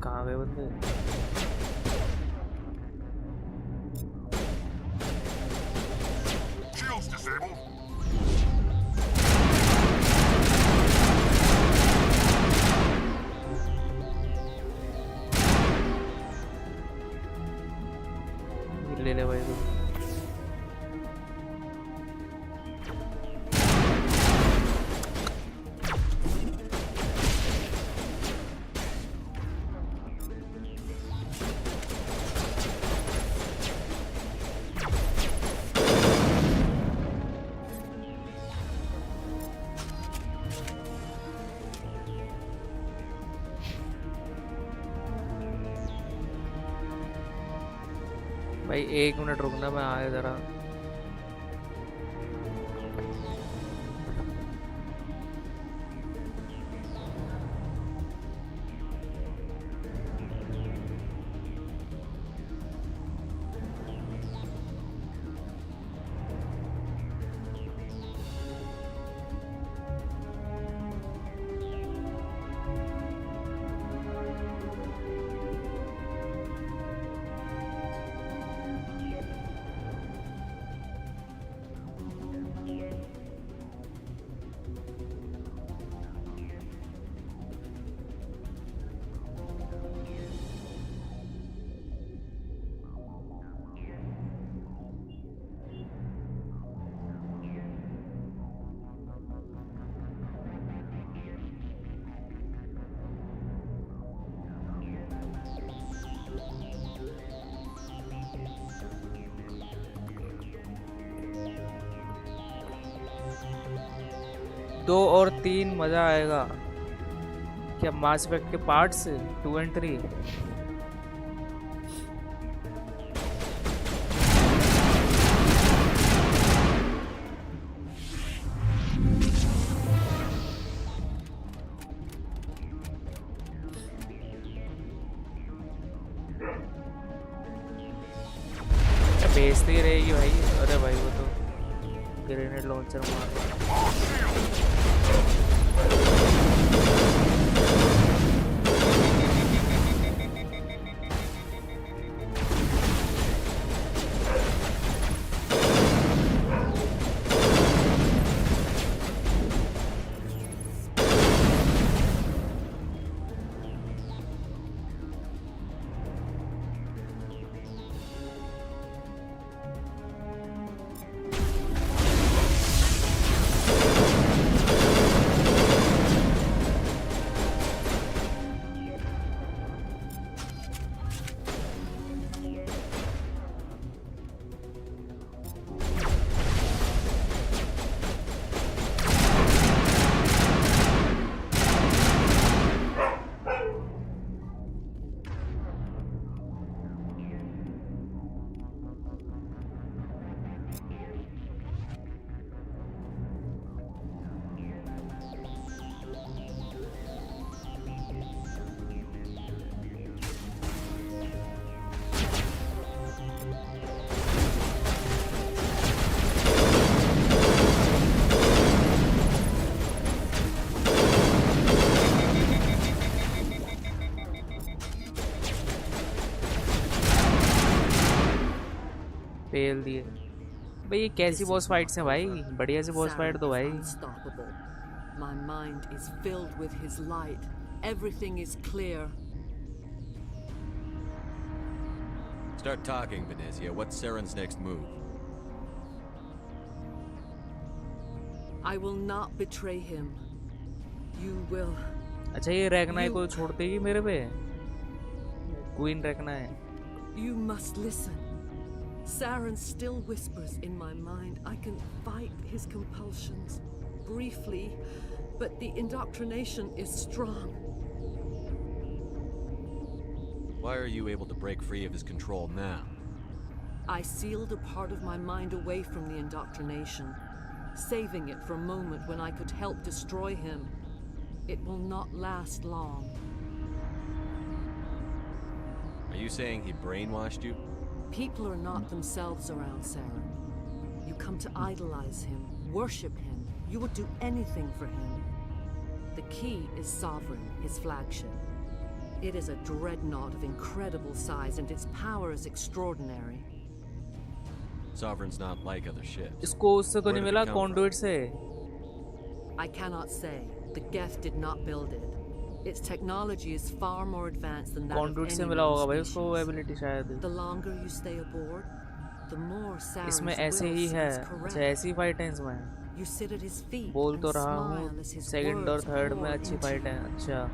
कहाँ गए बंदे? ले ले भाई तू। भाई 1 मिनट रुकना, मैं आया जरा। दो और 3 मजा आएगा। क्या मास इफेक्ट के पार्ट्स 2 और 3? बेचती ही रहेगी भाई। अरे भाई वो तो ग्रेनेड लॉन्चर मार रहा है। फेल दिए भाई। ये कैसी बॉस फाइट्स हैं भाई? बढ़िया सी बॉस फाइट दो भाई। My mind is filled with his light. Everything is clear. Start talking, Venezia. What's Saren's next move? I will not betray him. You will. अच्छा ये रैगनाई को छोड़ देगी मेरे पे? Queen रैगनाई. You must listen. Saren still whispers in my mind. I can fight his compulsions briefly, but the indoctrination is strong. Why are you able to break free of his control now? I sealed a part of my mind away from the indoctrination, saving it for a moment when I could help destroy him. It will not last long. Are you saying he brainwashed you? People are not themselves around Saren. You come to idolize him, worship him. You would do anything for him. The key is Sovereign, his flagship. It is a dreadnought of incredible size, and its power is extraordinary. Sovereign's not like other ships. इसको उससे तो नहीं मिला conduit से. I cannot say. The Geth did not build it. Its technology is far more advanced than that conduit of से any मिला होगा known भाई उसको species. ability शायद. The longer you stay aboard, the more Saren's इसमें will ऐसे ही है. seems correct. अच्छा ऐसी fight है इसमें. You sit at his feet बोल and तो रहा smile हूँ as his second और words third pour में अच्छी into fight है. you. अच्छा.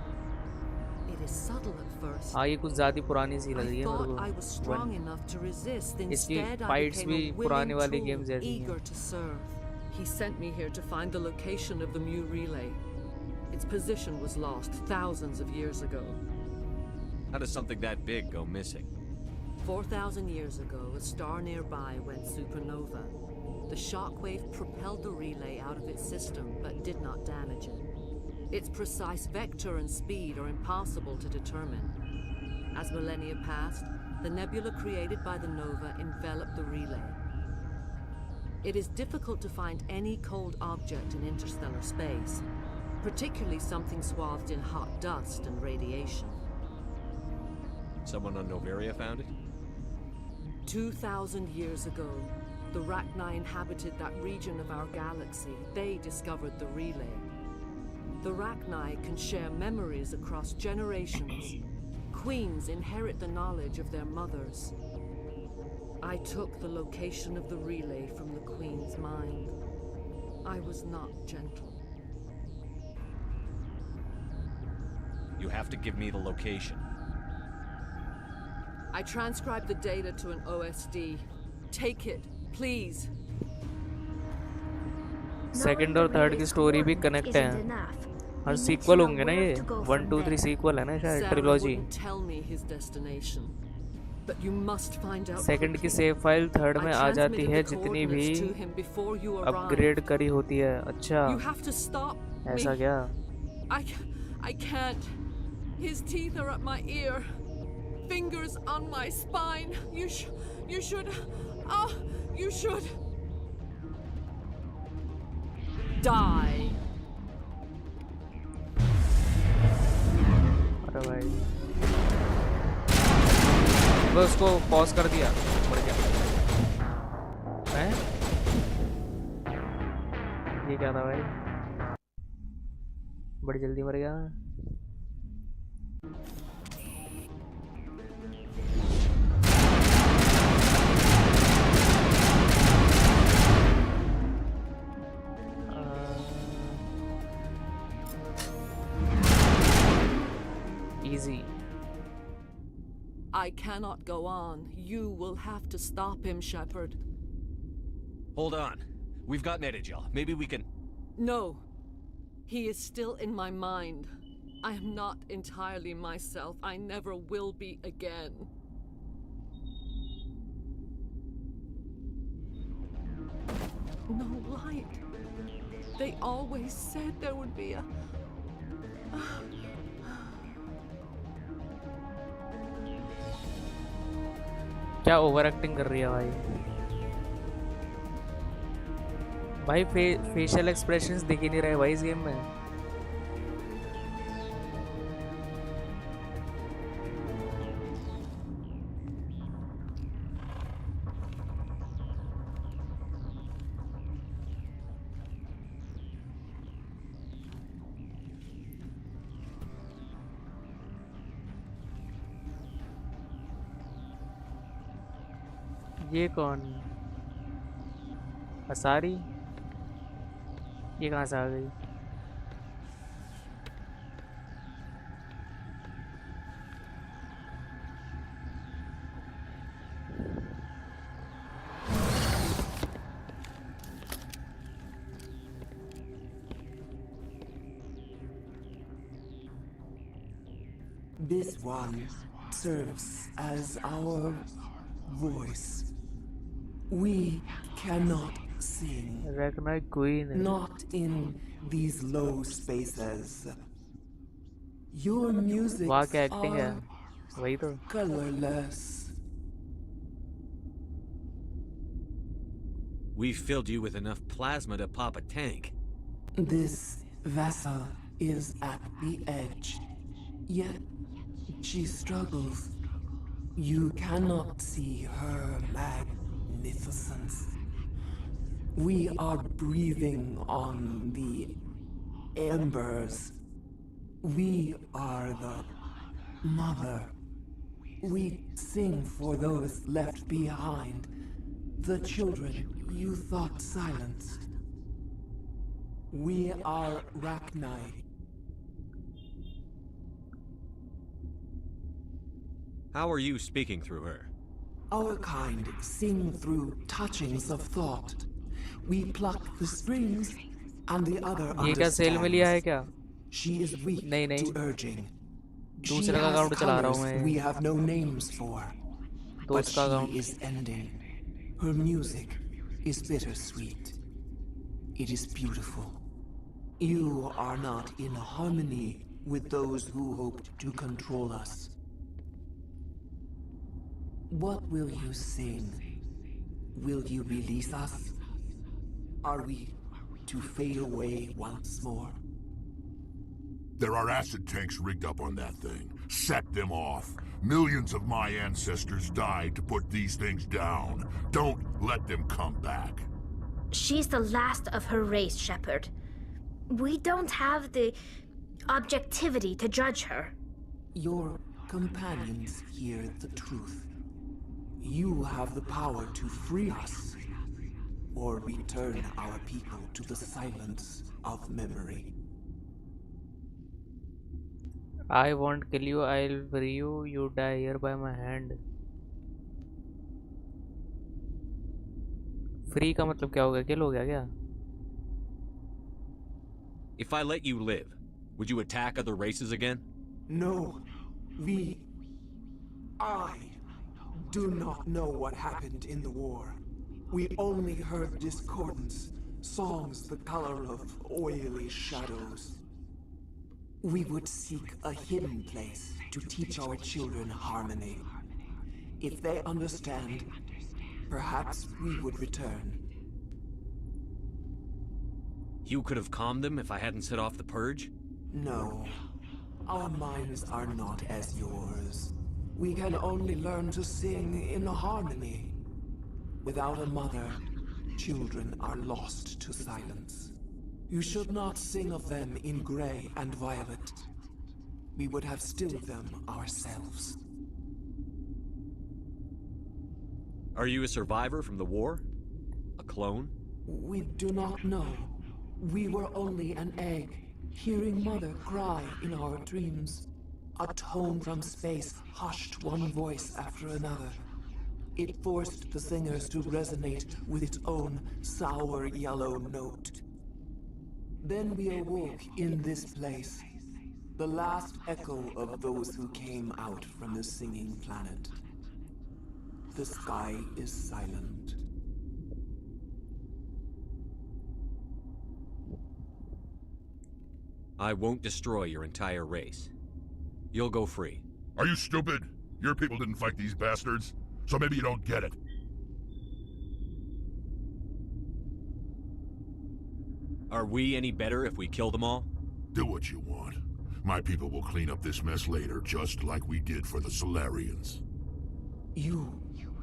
It is subtle at first. हाँ ये कुछ ज़्यादा पुरानी सी लग रही I है मेरे thought I को. was strong enough to resist. इसकी Instead, I fights became भी a पुराने willing वाली tool, games जैसी eager हैं. to serve. He sent me here to find the location of the Mu relay. Its position was lost thousands of years ago. How does something that big go missing? 4,000 years ago, a star nearby went supernova. The shockwave propelled the relay out of its system, but did not damage it. Its precise vector and speed are impossible to determine. As millennia passed, the nebula created by the nova enveloped the relay. It is difficult to find any cold object in interstellar space, particularly something swathed in hot dust and radiation. Someone on Noveria found it? 2,000 years ago, the Rachni inhabited that region of our galaxy. They discovered the relay. The Rachni can share memories across generations. Queens inherit the knowledge of their mothers. I took the location of the relay from the Queen's mind. I was not gentle. You have to give me the location. I transcribed the data to an OSD. Take it, please. Second और third की story भी connect है. हर sequel होंगे ना ये. 1, 2, 3 sequel है ना शायद trilogy. Tell me his destination, but you must find out. Second की save file third में आ जाती है जितनी भी upgrade करी होती है. अच्छा. You have to stop ऐसा क्या? I can't. His teeth are at my ear. Fingers on my spine. You should. You should. Die. अरे भाई. बस उसको pause कर दिया. मर गया. हैं? ये क्या था भाई? बड़ी जल्दी मर गया. Easy. I cannot go on. You will have to stop him, Shepard. Hold on. We've got Metagel. Maybe we can... No. He is still in my mind. I am not entirely myself. I never will be again. No light. They always said there would be a... क्या over acting कर रही है भाई? भाई facial expressions दिख ही नहीं रहे भाई इस गेम में. ये कौन? असारी? ये कहाँ से आ गई? This one serves as our voice. We cannot sing. Recognize Queen. Not in these low spaces. Your music वहाँ क्या acting है? are वही तो. colorless. We've filled you with enough plasma to pop a tank. This vessel is at the edge. Yet she struggles. You cannot see her magnificence. We are breathing on the embers. We are the mother. We sing for those left behind. The children you thought silenced. We are Rachni. How are you speaking through her? Our kind sing through touchings of thought. We pluck the strings, and the other ये क्या cell में लिया है क्या? She is weak to urging. She दूसरे का has account चला रहा हूँ colors मैं. we have no names for. But दोस्त का she account. is ending. Her music is bittersweet. It is beautiful. You are not in harmony with those who hoped to control us. What will you sing? Will you release us? Are we to fade away once more? There are acid tanks rigged up on that thing. Set them off. Millions of my ancestors died to put these things down. Don't let them come back. She's the last of her race, Shepard. We don't have the objectivity to judge her. Your companions hear the truth. You have the power to free us, or return our people to the silence of memory. I won't kill you. I'll free you. You die here by my hand. Free का मतलब क्या हो गया? किल हो गया क्या? If I let you live, would you attack other races again? No, I do not know what happened in the war. We only heard discordance, songs the color of oily shadows. We would seek a hidden place to teach our children harmony. If they understand, perhaps we would return. You could have calmed them if I hadn't set off the purge? No, our minds are not as yours. We can only learn to sing in harmony. Without a mother, children are lost to silence. You should not sing of them in gray and violet. We would have stilled them ourselves. Are you a survivor from the war? A clone? We do not know. We were only an egg, hearing Mother cry in our dreams. A tone from space hushed one voice after another. It forced the singers to resonate with its own sour yellow note. Then we awoke in this place, the last echo of those who came out from the singing planet. The sky is silent. I won't destroy your entire race. You'll go free. Are you stupid? Your people didn't fight these bastards, so maybe you don't get it. Are we any better if we kill them all? Do what you want. My people will clean up this mess later, just like we did for the Solarians. You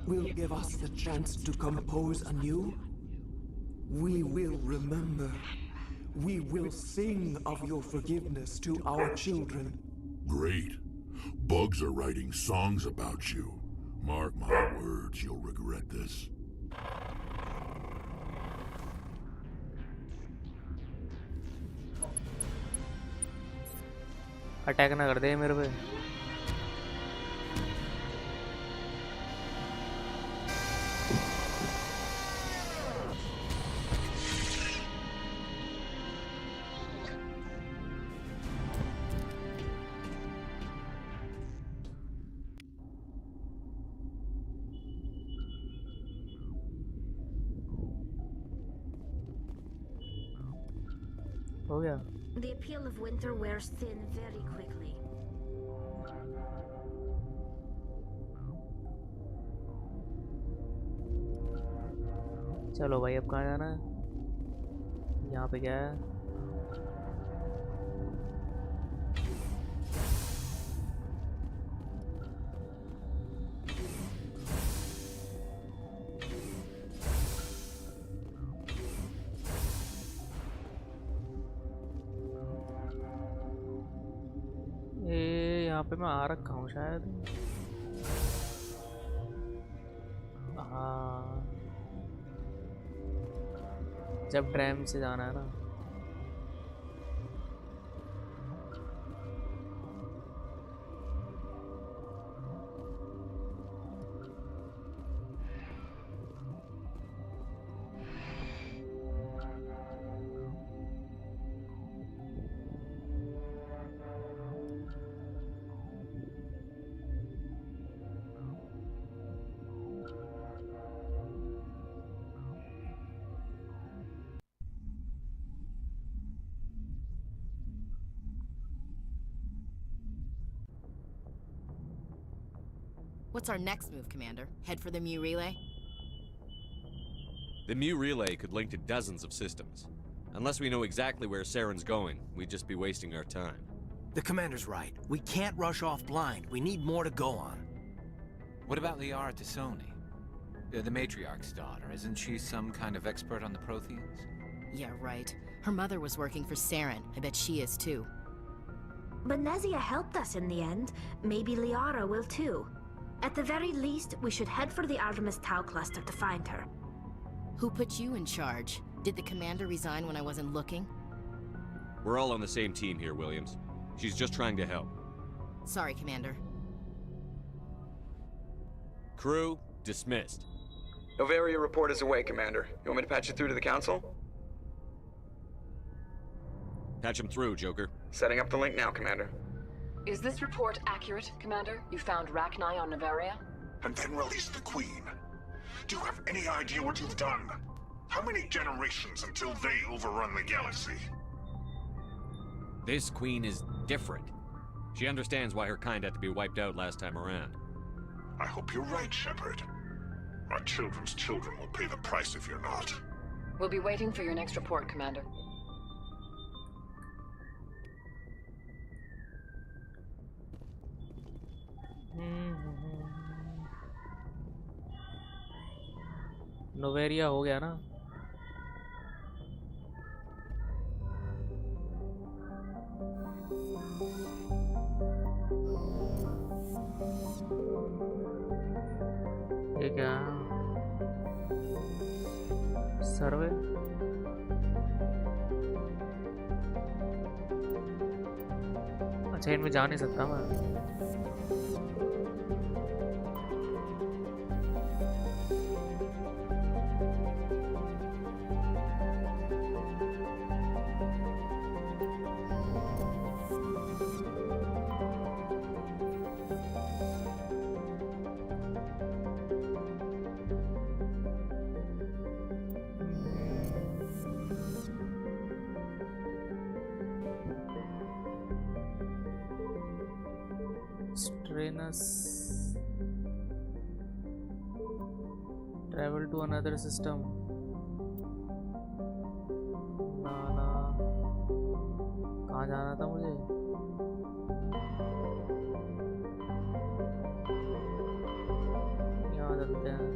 will give us the chance to compose anew? We will remember. We will sing of your forgiveness to our children. Great. Bugs are writing songs about you. Mark my words, you'll regret this. Attack ना कर दे मेरे पे। हो गया। The appeal of winter wears thin very quickly. चलो भाई अब कहाँ जाना है? यहाँ पे क्या है? यहाँ पे मैं आ रखा हूँ शायद। हाँ, जब ट्रैम से जाना है ना। What's our next move, Commander? Head for the Mu relay? The Mu relay could link to dozens of systems. Unless we know exactly where Saren's going, we'd just be wasting our time. The Commander's right. We can't rush off blind. We need more to go on. What about Liara Tassoni? The matriarch's daughter. Isn't she some kind of expert on the Protheans? Yeah, right. Her mother was working for Saren. I bet she is too. But Nezia helped us in the end. Maybe Liara will too. At the very least, we should head for the Artemis Tau cluster to find her. Who put you in charge? Did the commander resign when I wasn't looking? We're all on the same team here, Williams. She's just trying to help. Sorry, Commander. Crew, dismissed. Novaria report is away, Commander. You want me to patch it through to the Council? Patch him through, Joker. Setting up the link now, Commander. Is this report accurate, Commander? You found Rachni on Novaria? And then released the Queen. Do you have any idea what you've done? How many generations until they overrun the galaxy? This Queen is different. She understands why her kind had to be wiped out last time around. I hope you're right, Shepard. Our children's children will pay the price if you're not. We'll be waiting for your next report, Commander. नोवेरिया हो गया ना। ये क्या सर्वे? अच्छा, इनमें जा नहीं सकता मैं। Travel to another system. ना ना, कहाँ जाना था मुझे? यहाँ चलते हैं।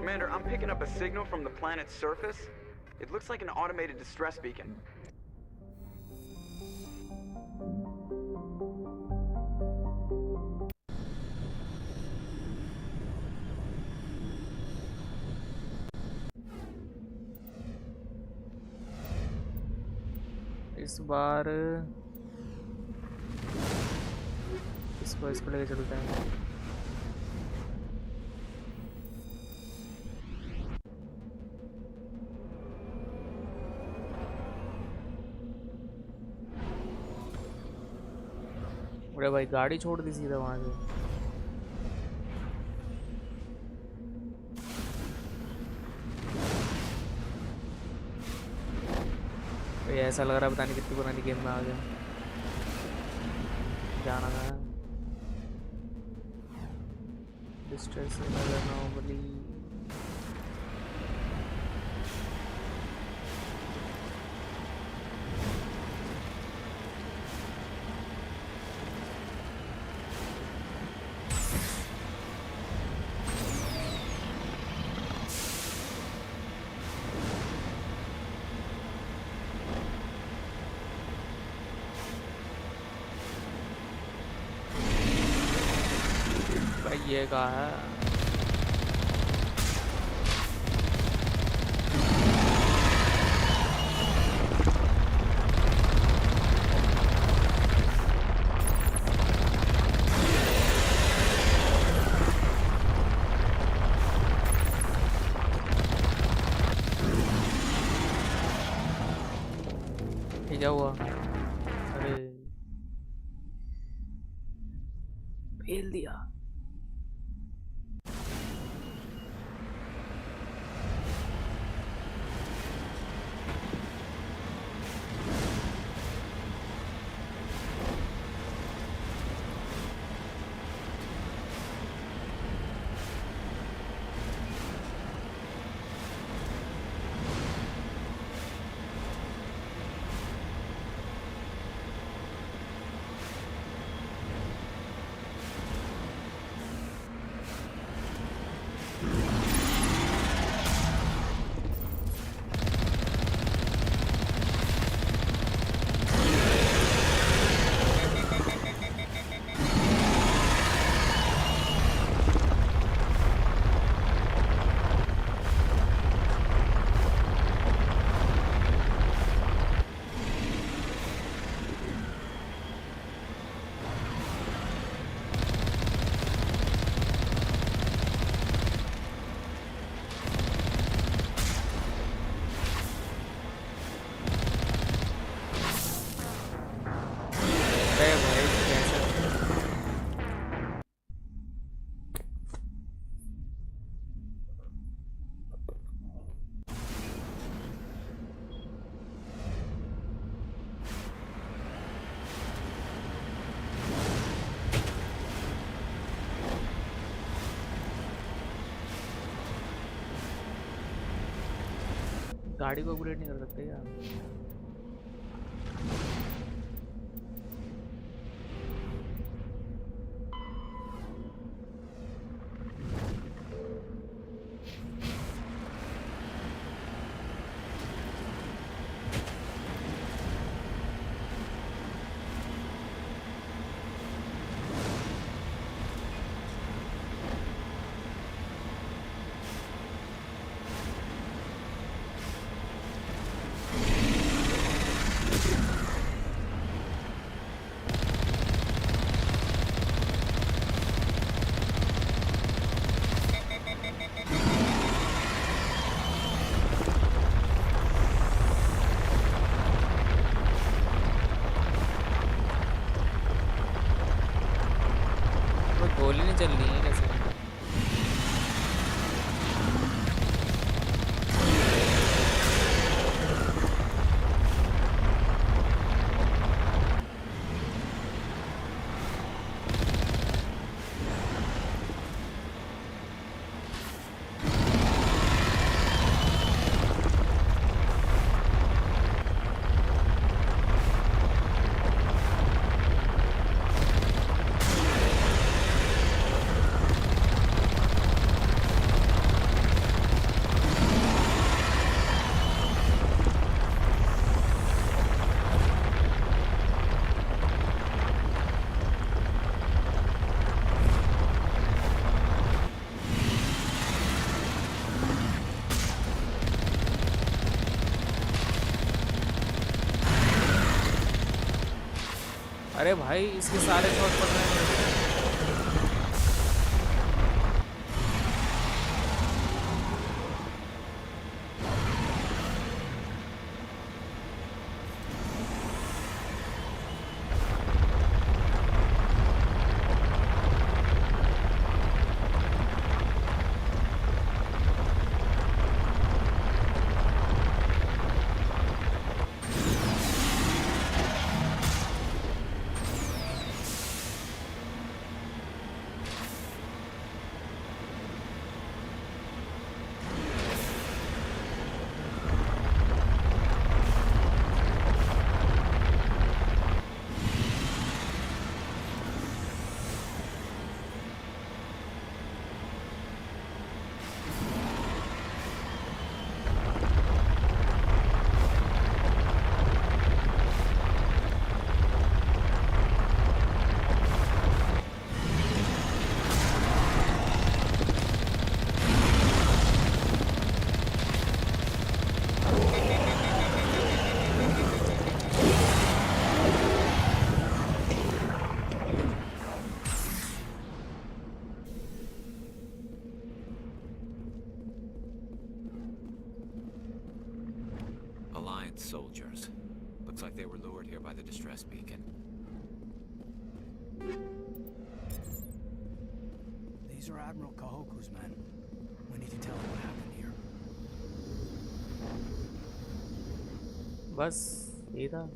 Commander, I'm picking up a signal from the planet's surface. It looks like an automated distress beacon. इस बार इसको लेके चलते हैं। अरे भाई गाड़ी छोड़ दी सीधा वहां से। ऐसा लग रहा है पता नहीं कितनी पुरानी गेम में आ गया। जाना है डिस्ट्रेस नॉर्मली। ये कहा है क्या हुआ? अरे फेल दिया। गाड़ी को अपग्रेड नहीं कर सकते यार। अरे भाई इसके सारे शॉट पड़ रहे हैं। Soldiers. Looks like they were lured here by the distress beacon. These are Admiral Kahoku's men. We need to tell him what happened here. बस ये था।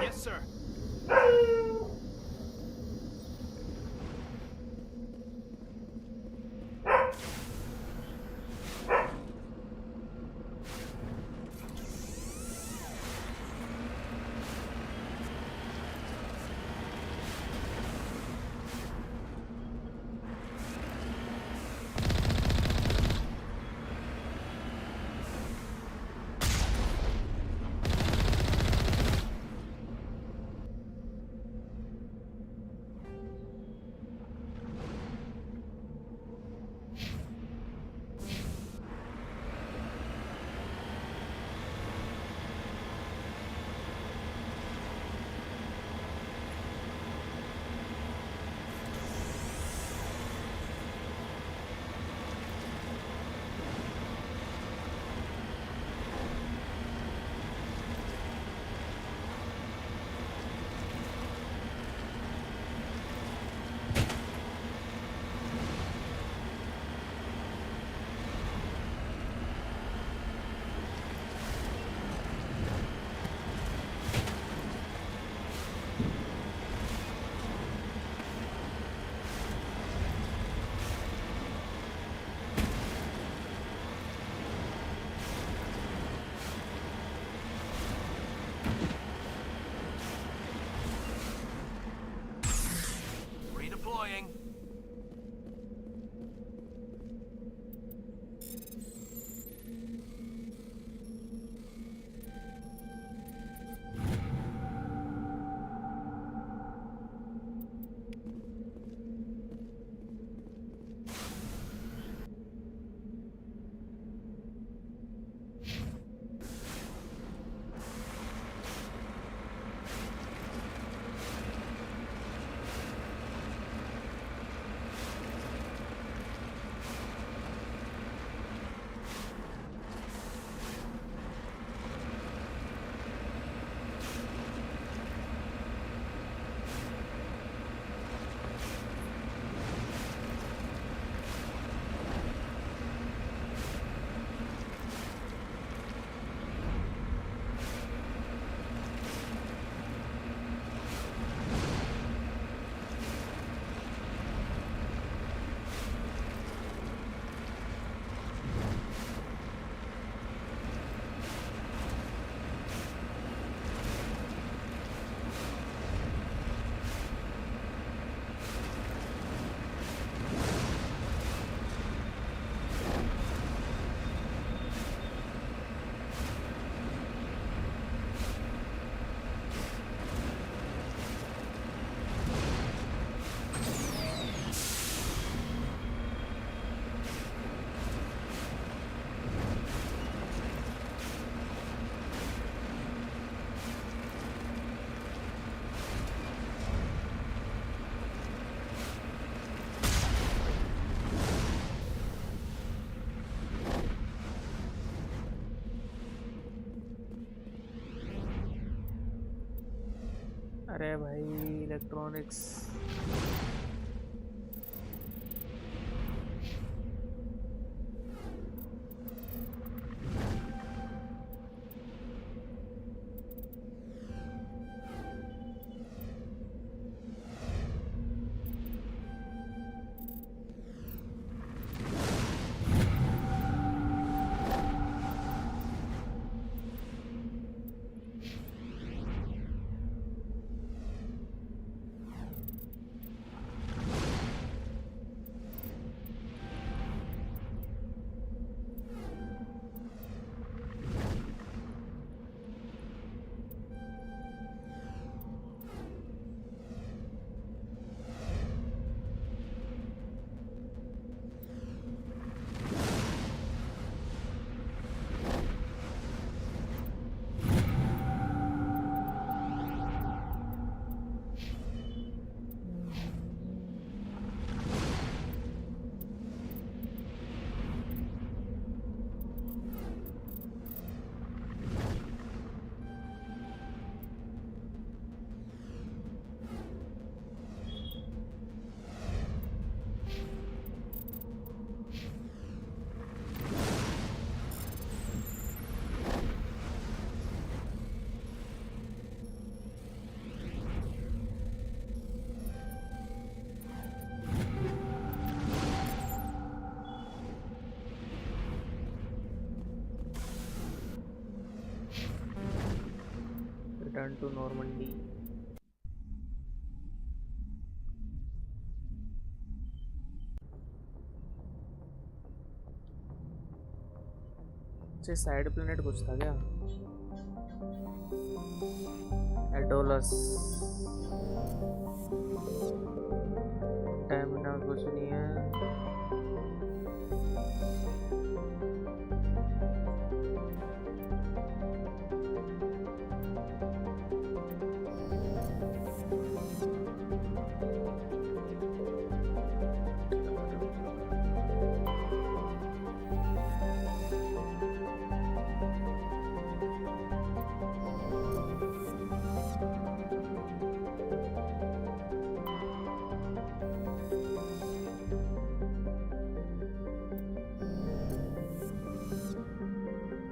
Yes, sir. अरे भाई इलेक्ट्रॉनिक्स return to Normandy. से side planet कुछ था क्या? एडोलस टाइमिना कुछ नहीं है।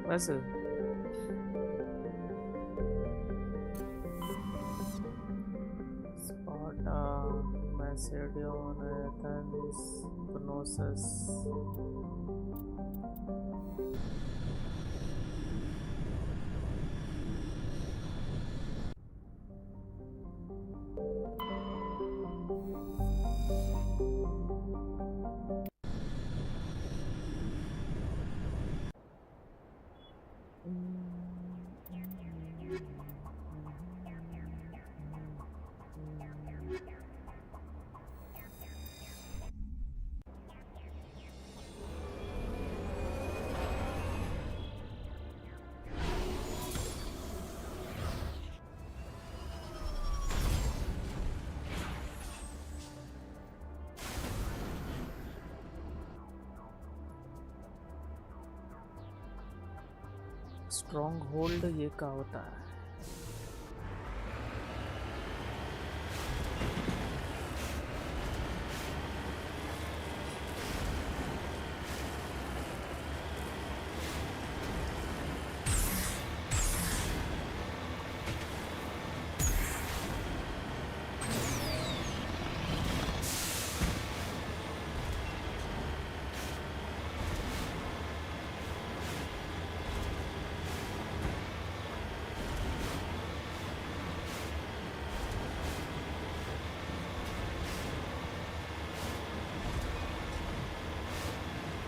बस स्पार्टा, मैसेडियन, एथेंस, कनोसस। स्ट्रॉन्ग होल्ड ये क्या होता है?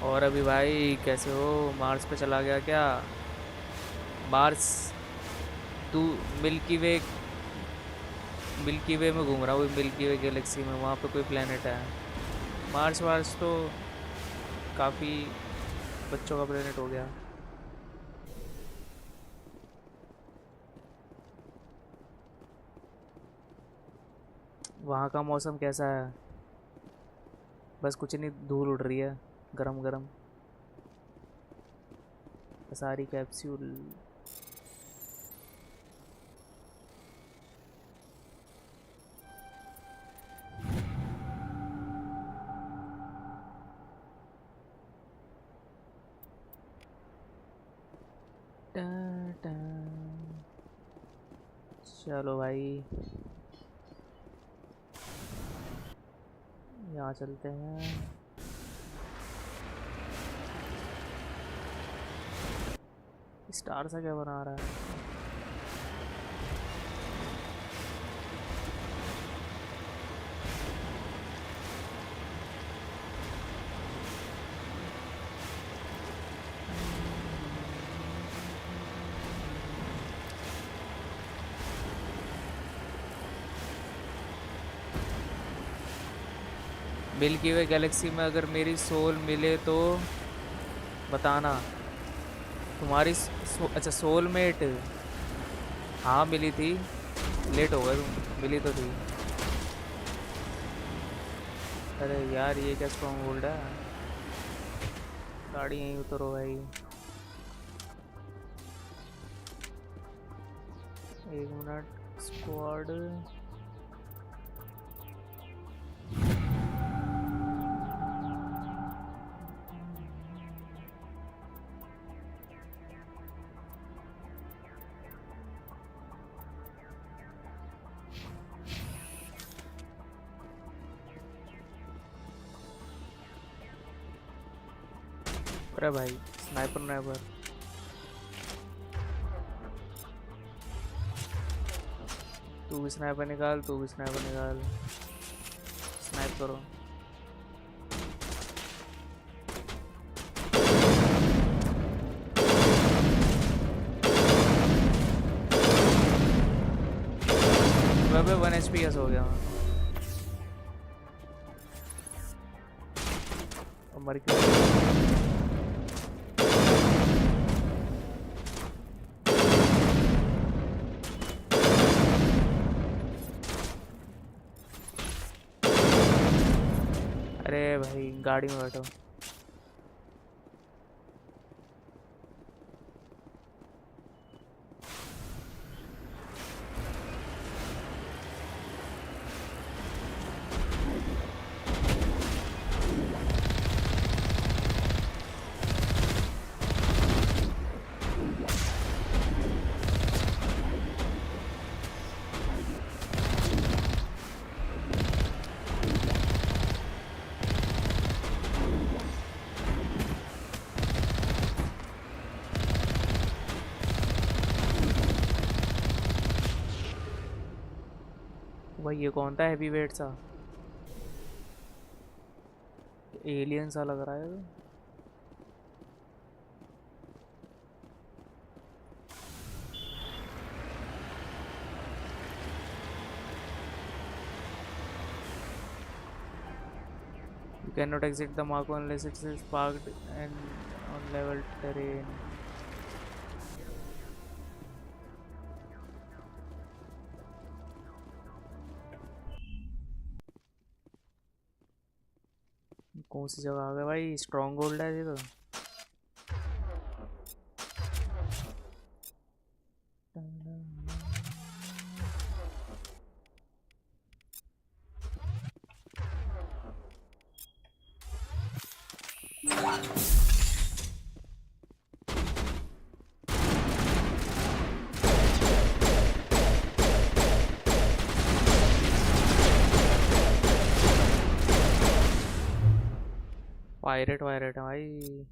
और अभी भाई कैसे हो? मार्स पे चला गया क्या? मार्स तू मिल्की वे में घूम रहा हूँ, मिल्की वे गैलेक्सी में, वहाँ पे कोई प्लेनेट है? मार्स तो काफ़ी बच्चों का प्लेनेट हो गया। वहाँ का मौसम कैसा है? बस कुछ नहीं, धूल उड़ रही है गरम गरम। सारी कैप्सूल चलो भाई यहाँ चलते हैं। स्टार सा क्या बना रहा है? मिल्की वे गैलेक्सी में अगर मेरी सोल मिले तो बताना। तुम्हारी अच्छा सोलमेट, हाँ मिली थी, लेट हो गए तुम, मिली तो थी। अरे यार ये क्या स्ट्रॉन्ग होल्ड है, गाड़ी यहीं उतरो भाई। एक मिनट, स्क्वाड अरे भाई स्नाइपर नाइपर, तू भी स्नाइपर निकाल, तू भी स्नाइपर निकाल, स्नाइप करो। अबे 1 HP कैसे हो गया? मर गया। अरे भाई गाड़ी में बैठो। भाई ये कौन था हैवी वेट सा, एलियन सा लग रहा है ये। You cannot exit the Marco unless it is parked and on level terrain. कौन सी जगह आ गए भाई, स्ट्रॉन्ग होल्ड है ये तो। पायरेट वायरेट है भाई।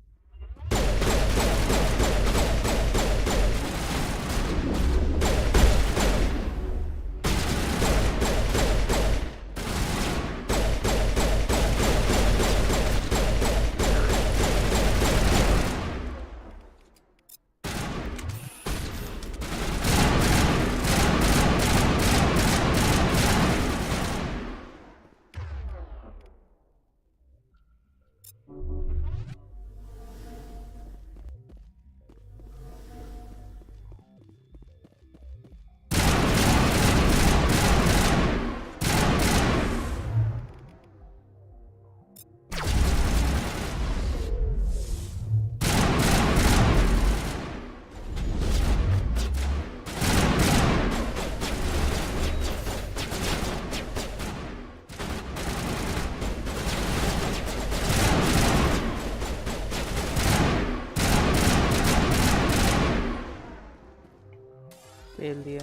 फेल दिया।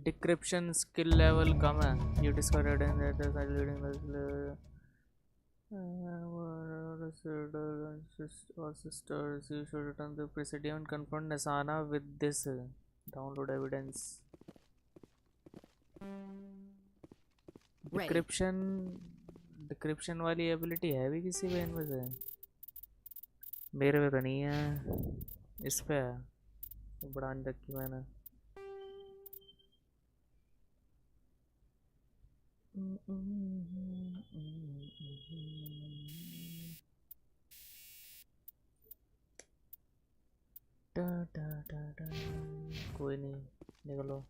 डिक्रिप्शन स्किल लेवल कम है। You discovered in that the leading or sisters, you should return the presidium and confront Nasana with this. Download evidence. Decryption वाली एबिलिटी है भी किसी पे इनमें से? मेरे पे तो नहीं है, इस पे है, तो बढ़ाने रखी मैंने। कोई नहीं, निकलो।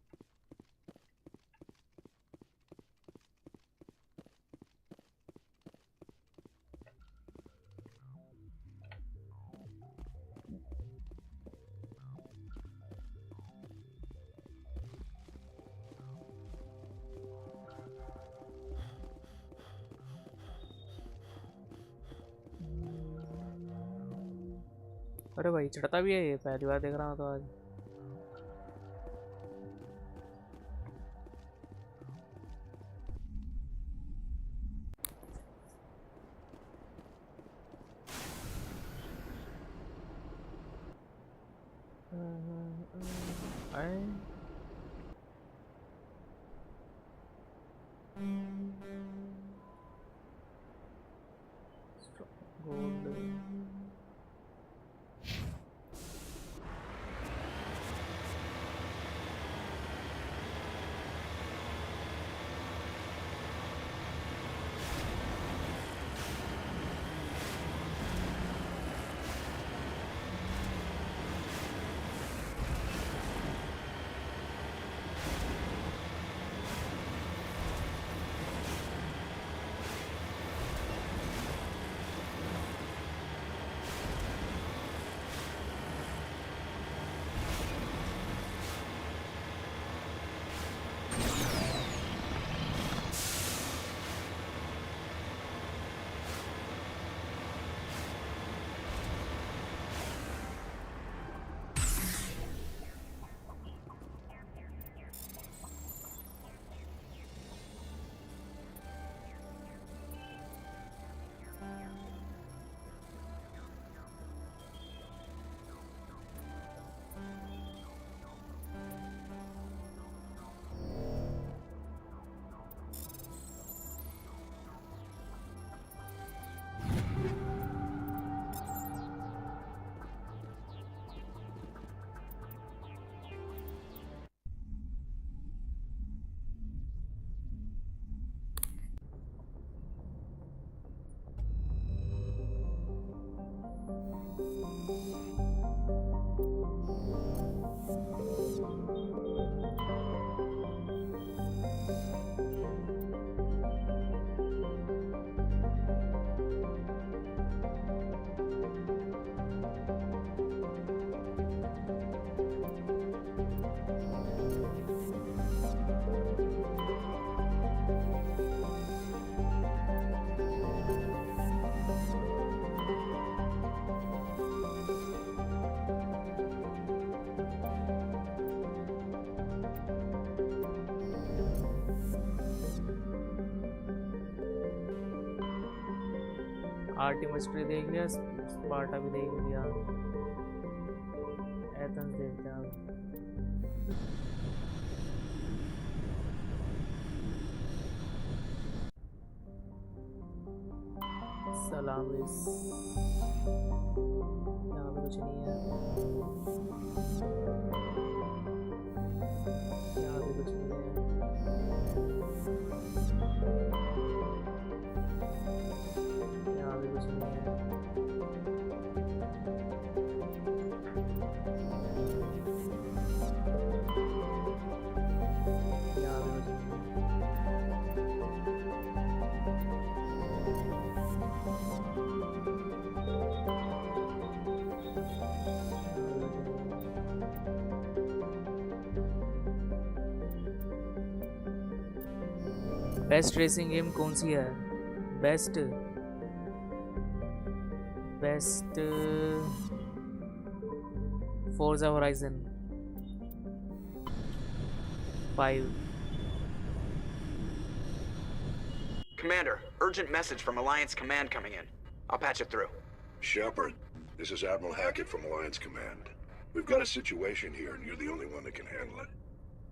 अरे भाई चढ़ता भी है ये, पहली बार देख रहा हूँ तो आज। आर्टिमिस्ट्री देख लिया, स्पार्टा भी देख लिया, एथेंस देखते हैं अब। सलामिस यहाँ पे कुछ नहीं है, यहाँ पे कुछ नहीं है, यहाँ पे कुछ नहीं है, यहाँ पे कुछ नहीं है। बेस्ट रेसिंग गेम कौन सी है? Best Forza horizon 5। Commander, urgent message from Alliance Command coming in. I'll patch it through. Shepard, this is Admiral Hackett from Alliance Command. We've got a situation here, and you're the only one that can handle it.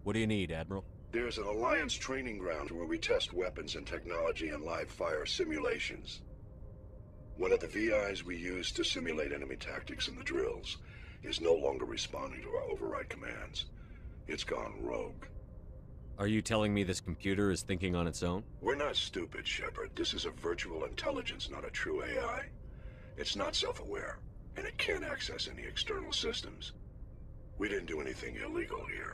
What do you need, Admiral? There's an Alliance training ground where we test weapons and technology in live fire simulations. One of the VIs we use to simulate enemy tactics in the drills is no longer responding to our override commands. It's gone rogue. Are you telling me this computer is thinking on its own? We're not stupid, Shepard. This is a virtual intelligence, not a true AI. It's not self-aware, and it can't access any external systems. We didn't do anything illegal here.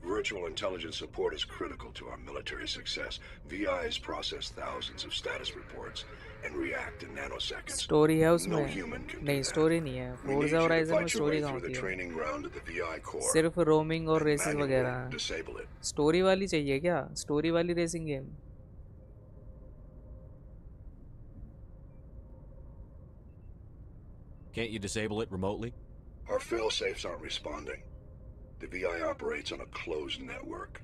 Virtual intelligence support is critical to our military success. VIs process thousands of status reports and react in nanoseconds. Story है No उसमें? human can do नहीं, that. Story नहीं है। We need Forza you to horizon में fight your story way कहाँ through the होती है? training ground of the VI core. सिर्फ रोमिंग और रेसेस Manually वगैरह हैं। disable it. स्टोरी वाली चाहिए क्या? स्टोरी वाली racing game? Can't you disable it remotely? Our fail-safes aren't responding. The VI operates on a closed network.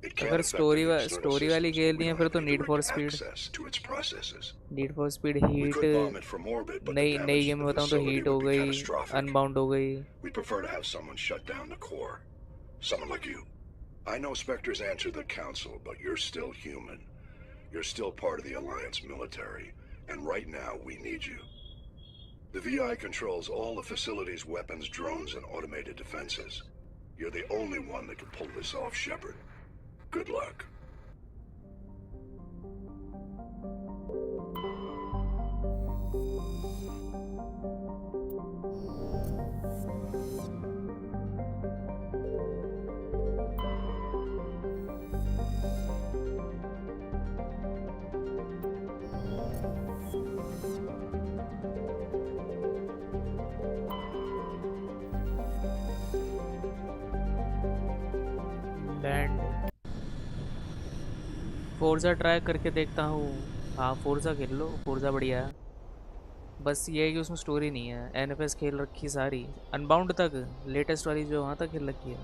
It can't अगर affect story any external story वाली systems. खेल We दी है don't फिर have तो any need for direct speed, access to its processes. Need for speed We heat, could bomb it from orbit, but the नई damage game to में the बताऊँ तो facility heat हो would be गई, catastrophic. Unbound हो गई। We prefer to have someone shut down the core. Someone like you. I know Spectres answer the Council, but you're still human. You're still part of the Alliance military, and right now we need you. The VI controls all the facility's weapons, drones, and automated defenses. You're the only one that can pull this off, Shepard. Good luck. Band Forza try करके देखता हूँ। हाँ, Forza खेल लो, Forza बढ़िया है। बस ये है कि उसमें स्टोरी नहीं है। एनएफएस खेल रखी सारी, अनबाउंड तक, लेटेस्ट वाली जो वहाँ तक खेल रखी है।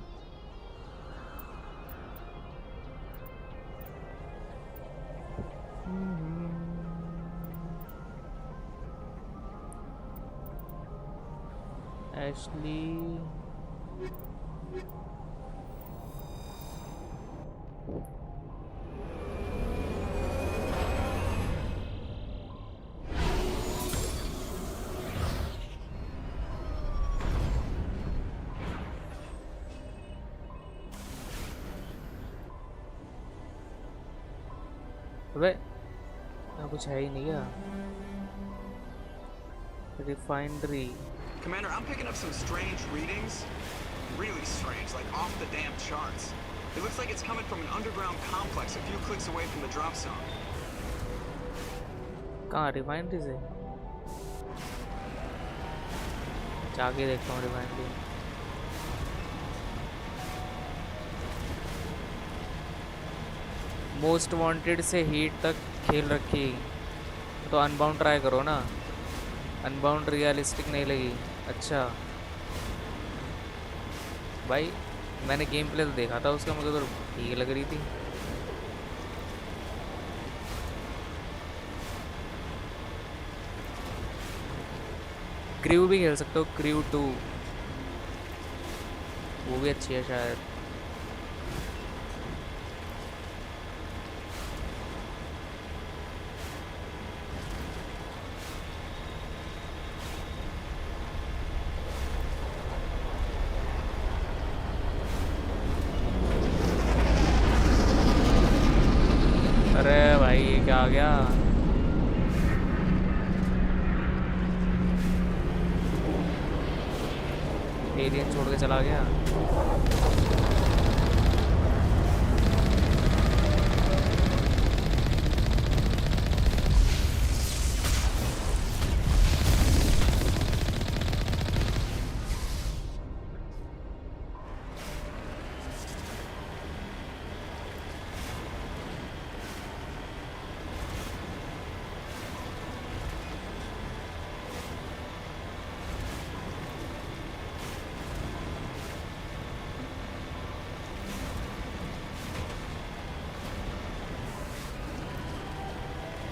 एशली अबे यहाँ कुछ है ही नहीं क्या? Refinery. Commander, I'm picking up some strange readings. Really strange, like off the damn charts. It looks like it's coming from an underground complex a few clicks away from the drop zone. कहाँ refinery से? जाके देखता हूँ refinery. Most wanted से heat तक खेल रखी, तो अनबाउंड ट्राई करो ना। अनबाउंड रियलिस्टिक नहीं लगी? अच्छा भाई, मैंने गेम प्ले तो देखा था उसका, मुझे तो ठीक लग रही थी। क्रू भी खेल सकते हो, क्रू 2 वो भी अच्छी है शायद। अरे भाई ये क्या आ गया? एलियन छोड़ के चला गया।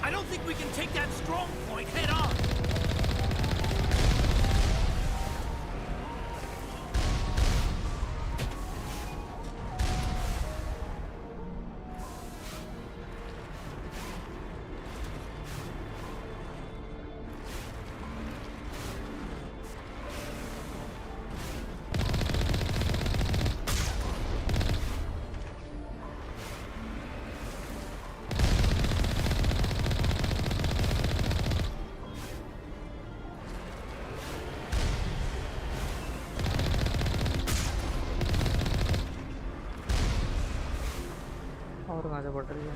I don't think we can take that strong point head on. और कहाँ से बढ़ रही है?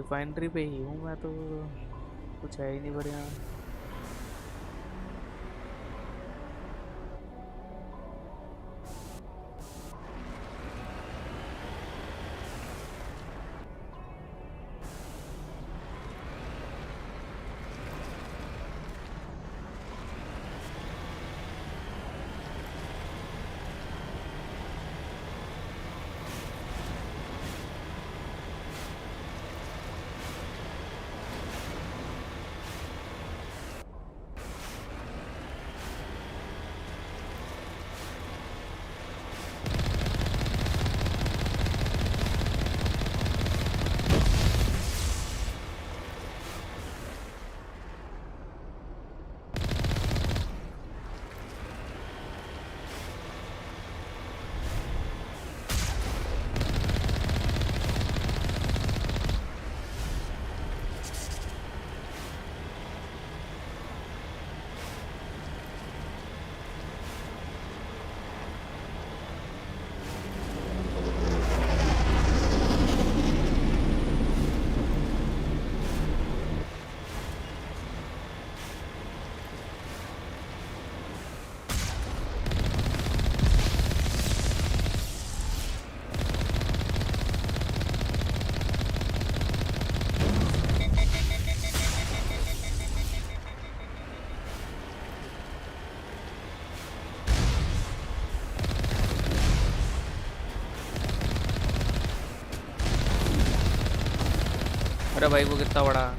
रिफाइनरी पे ही हूँ मैं तो, कुछ है ही नहीं बढ़िया। अरे भाई वो कितना बड़ा।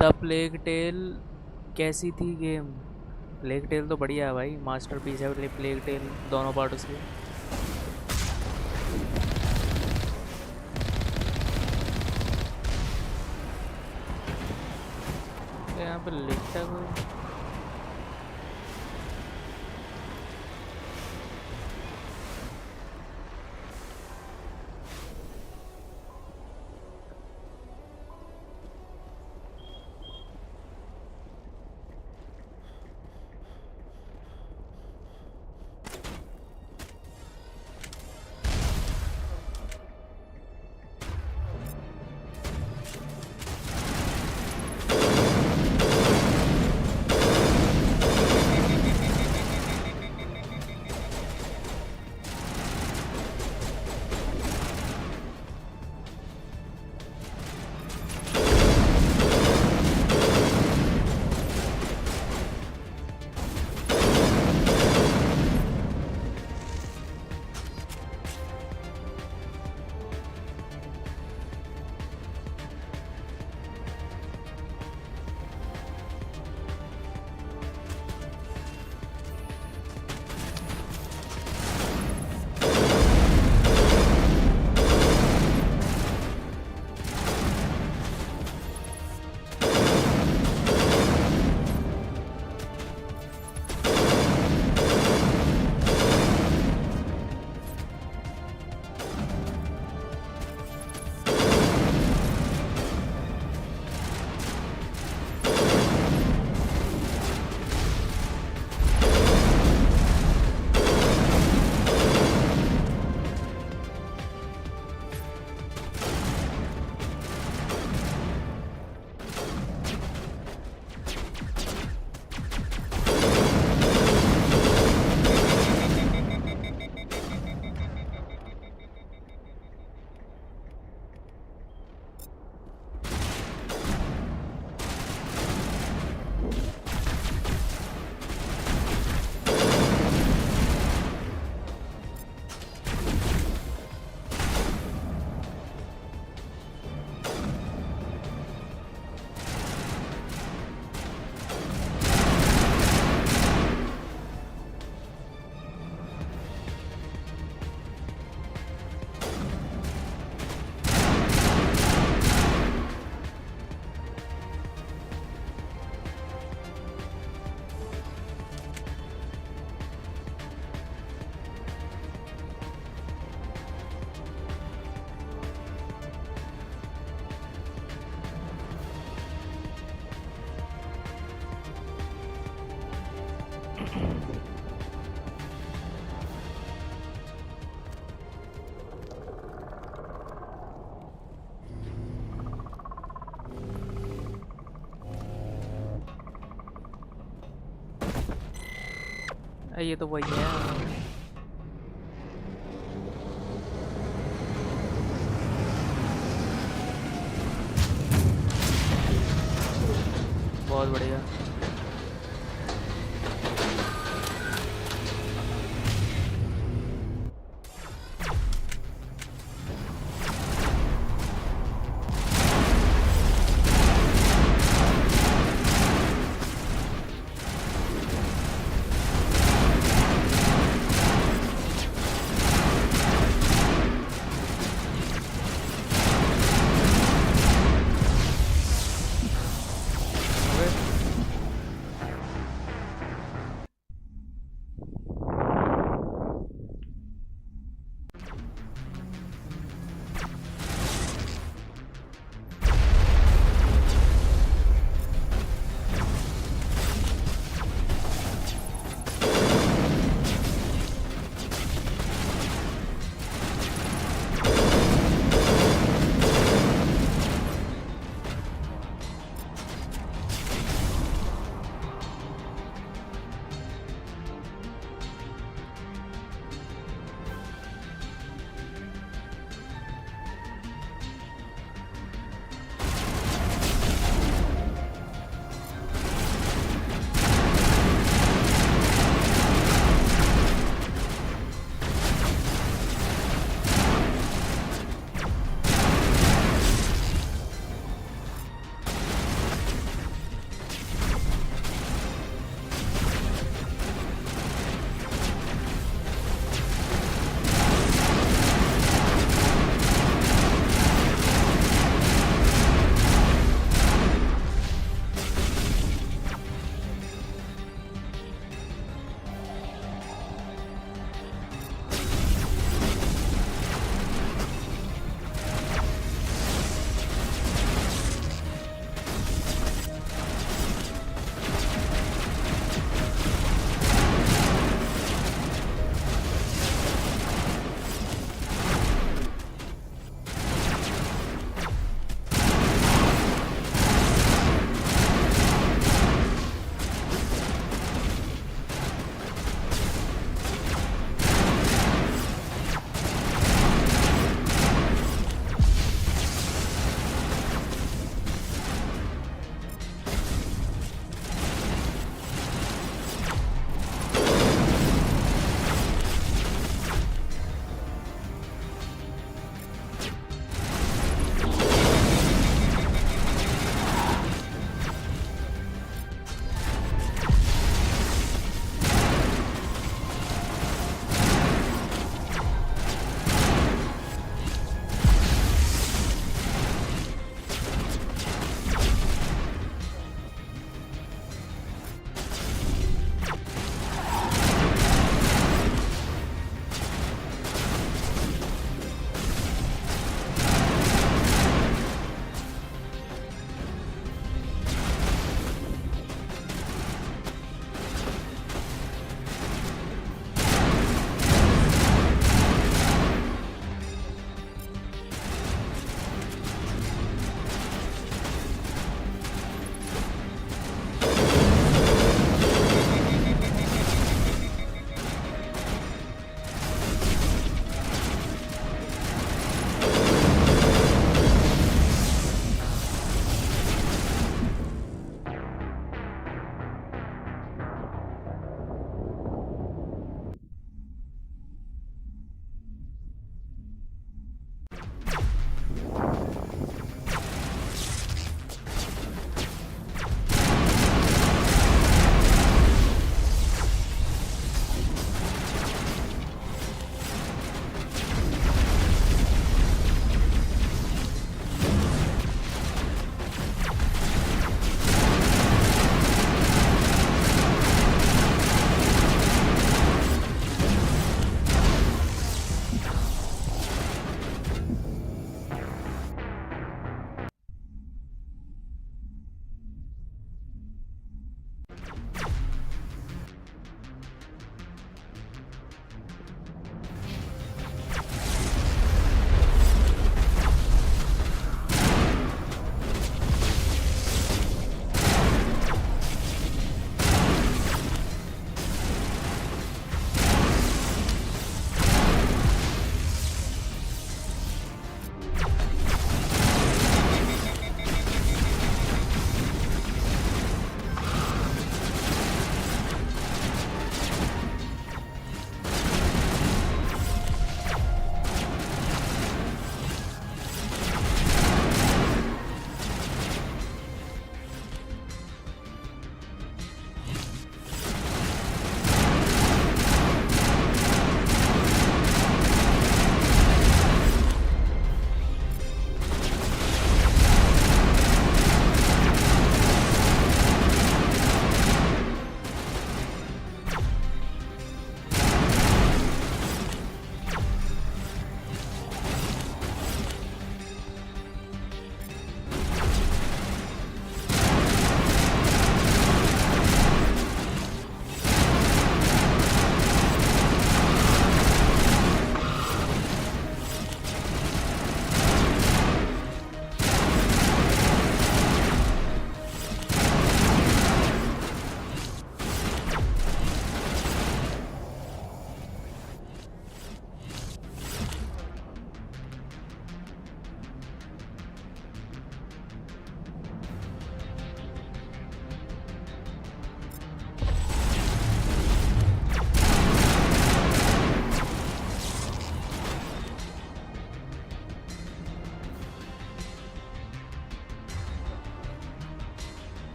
द प्लेग टेल कैसी थी गेम? प्लेग टेल तो बढ़िया है भाई, मास्टरपीस है प्लेग टेल, दोनों पार्ट उसके। यहाँ पे लिखता है ये तो वही है। बहुत बढ़िया।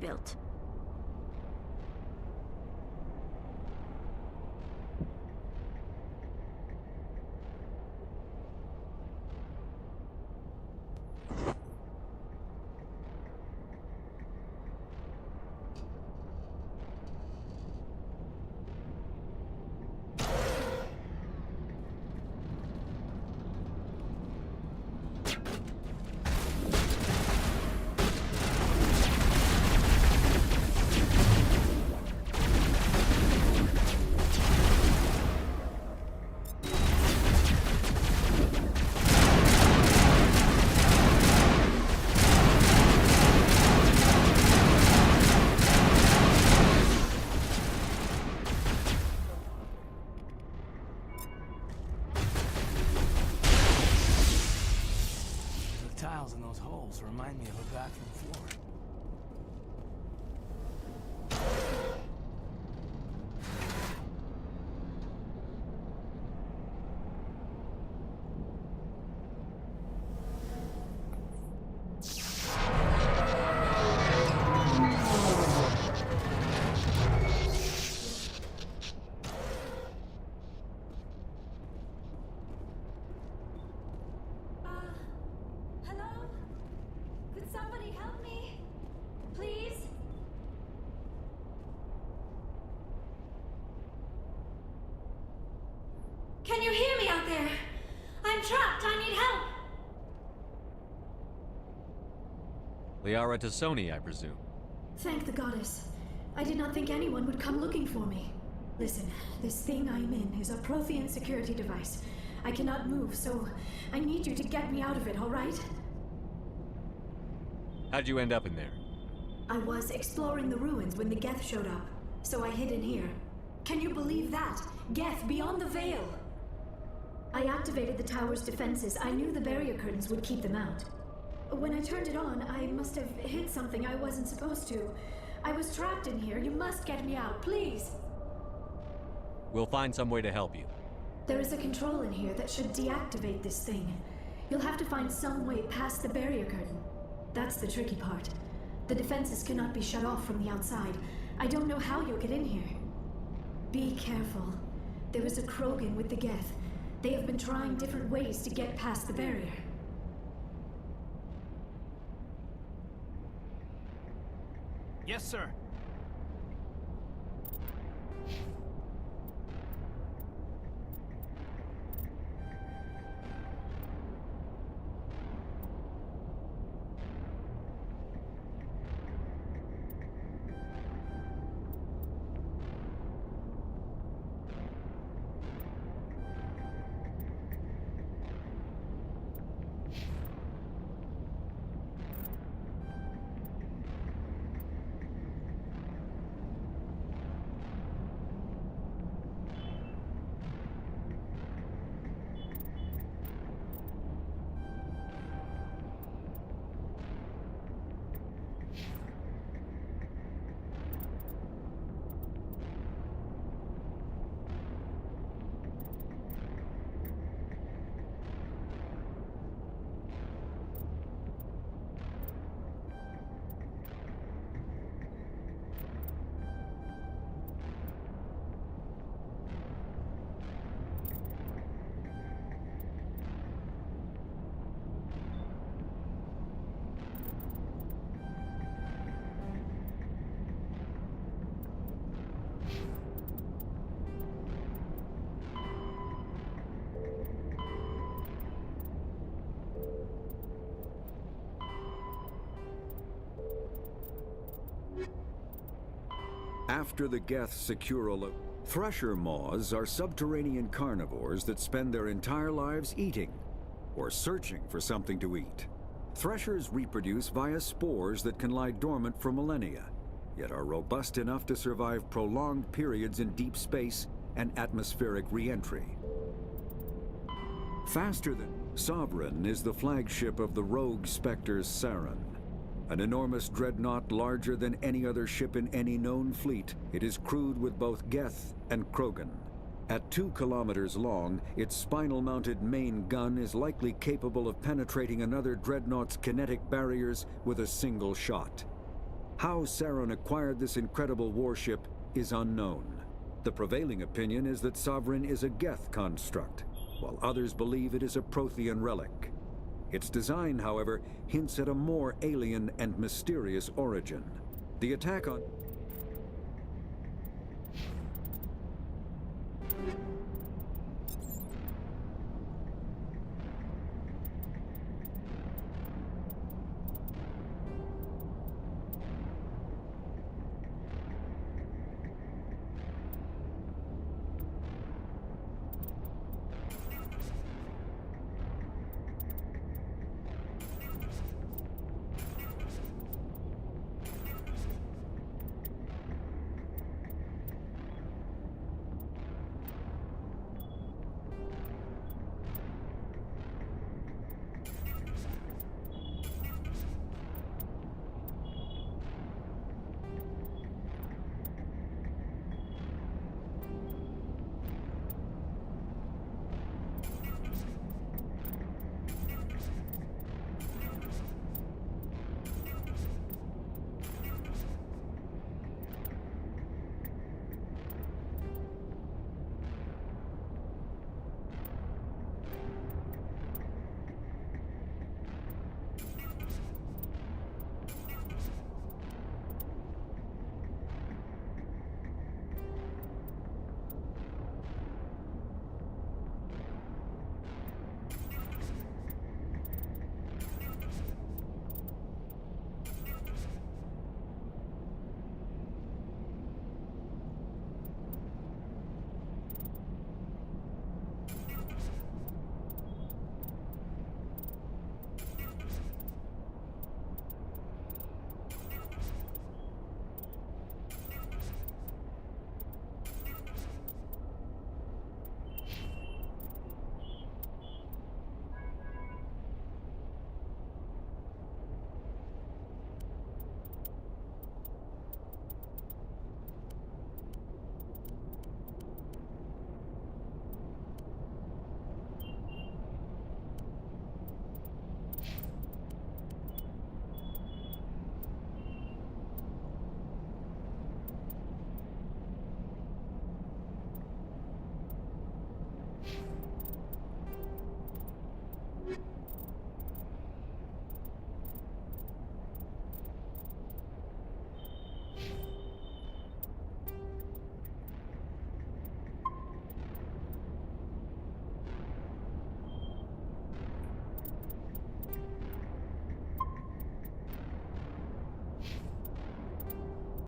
built. In those holes remind me of a bathroom floor. Somebody help me! Please? Can you hear me out there? I'm trapped. I need help. Liara Tassoni, I presume. Thank the goddess. I did not think anyone would come looking for me. Listen, this thing I'm in is a Prothean security device. I cannot move, so I need you to get me out of it, all right? How'd you end up in there? I was exploring the ruins when the Geth showed up, so I hid in here. Can you believe that? Geth beyond the veil! I activated the tower's defenses. I knew the barrier curtains would keep them out. When I turned it on, I must have hit something I wasn't supposed to. I was trapped in here. You must get me out, please! We'll find some way to help you. There is a control in here that should deactivate this thing. You'll have to find some way past the barrier curtain. That's the tricky part. The defenses cannot be shut off from the outside. I don't know how you'll get in here. Be careful. There is a Krogan with the Geth. They have been trying different ways to get past the barrier. Yes, sir. After the Geth secure a Thresher maws are subterranean carnivores that spend their entire lives eating or searching for something to eat. Threshers reproduce via spores that can lie dormant for millennia, yet are robust enough to survive prolonged periods in deep space and atmospheric re-entry. Faster than Sovereign is the flagship of the rogue Spectre's Saren. An enormous dreadnought larger than any other ship in any known fleet, it is crewed with both Geth and Krogan. At 2 kilometers long, its spinal-mounted main gun is likely capable of penetrating another dreadnought's kinetic barriers with a single shot. How Saron acquired this incredible warship is unknown. The prevailing opinion is that Sovereign is a Geth construct, while others believe it is a Prothean relic. Its design, however, hints at a more alien and mysterious origin. The attack on...